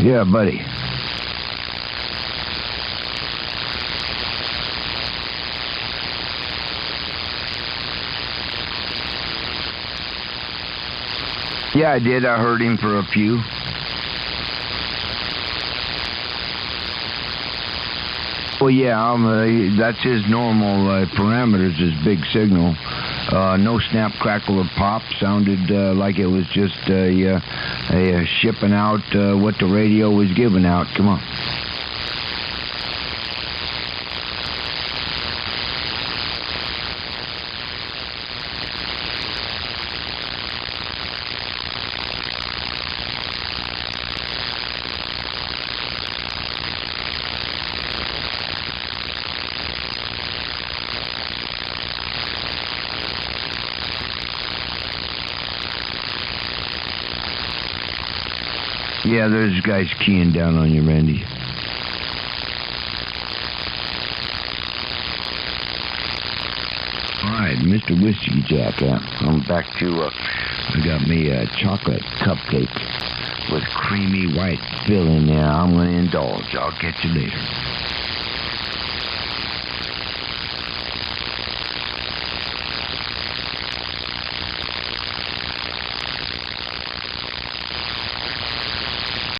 Yeah, buddy. Yeah, I did. I heard him for a few. Well, yeah, that's his normal parameters, his big signal. No snap, crackle, or pop. Sounded like it was just shipping out what the radio was giving out. Come on. Yeah, there's guys keying down on you, Randy. All right, Mr. Whiskey Jack. I'm back to, I got me a chocolate cupcake with creamy white filling there. I'm going to indulge. I'll catch you later.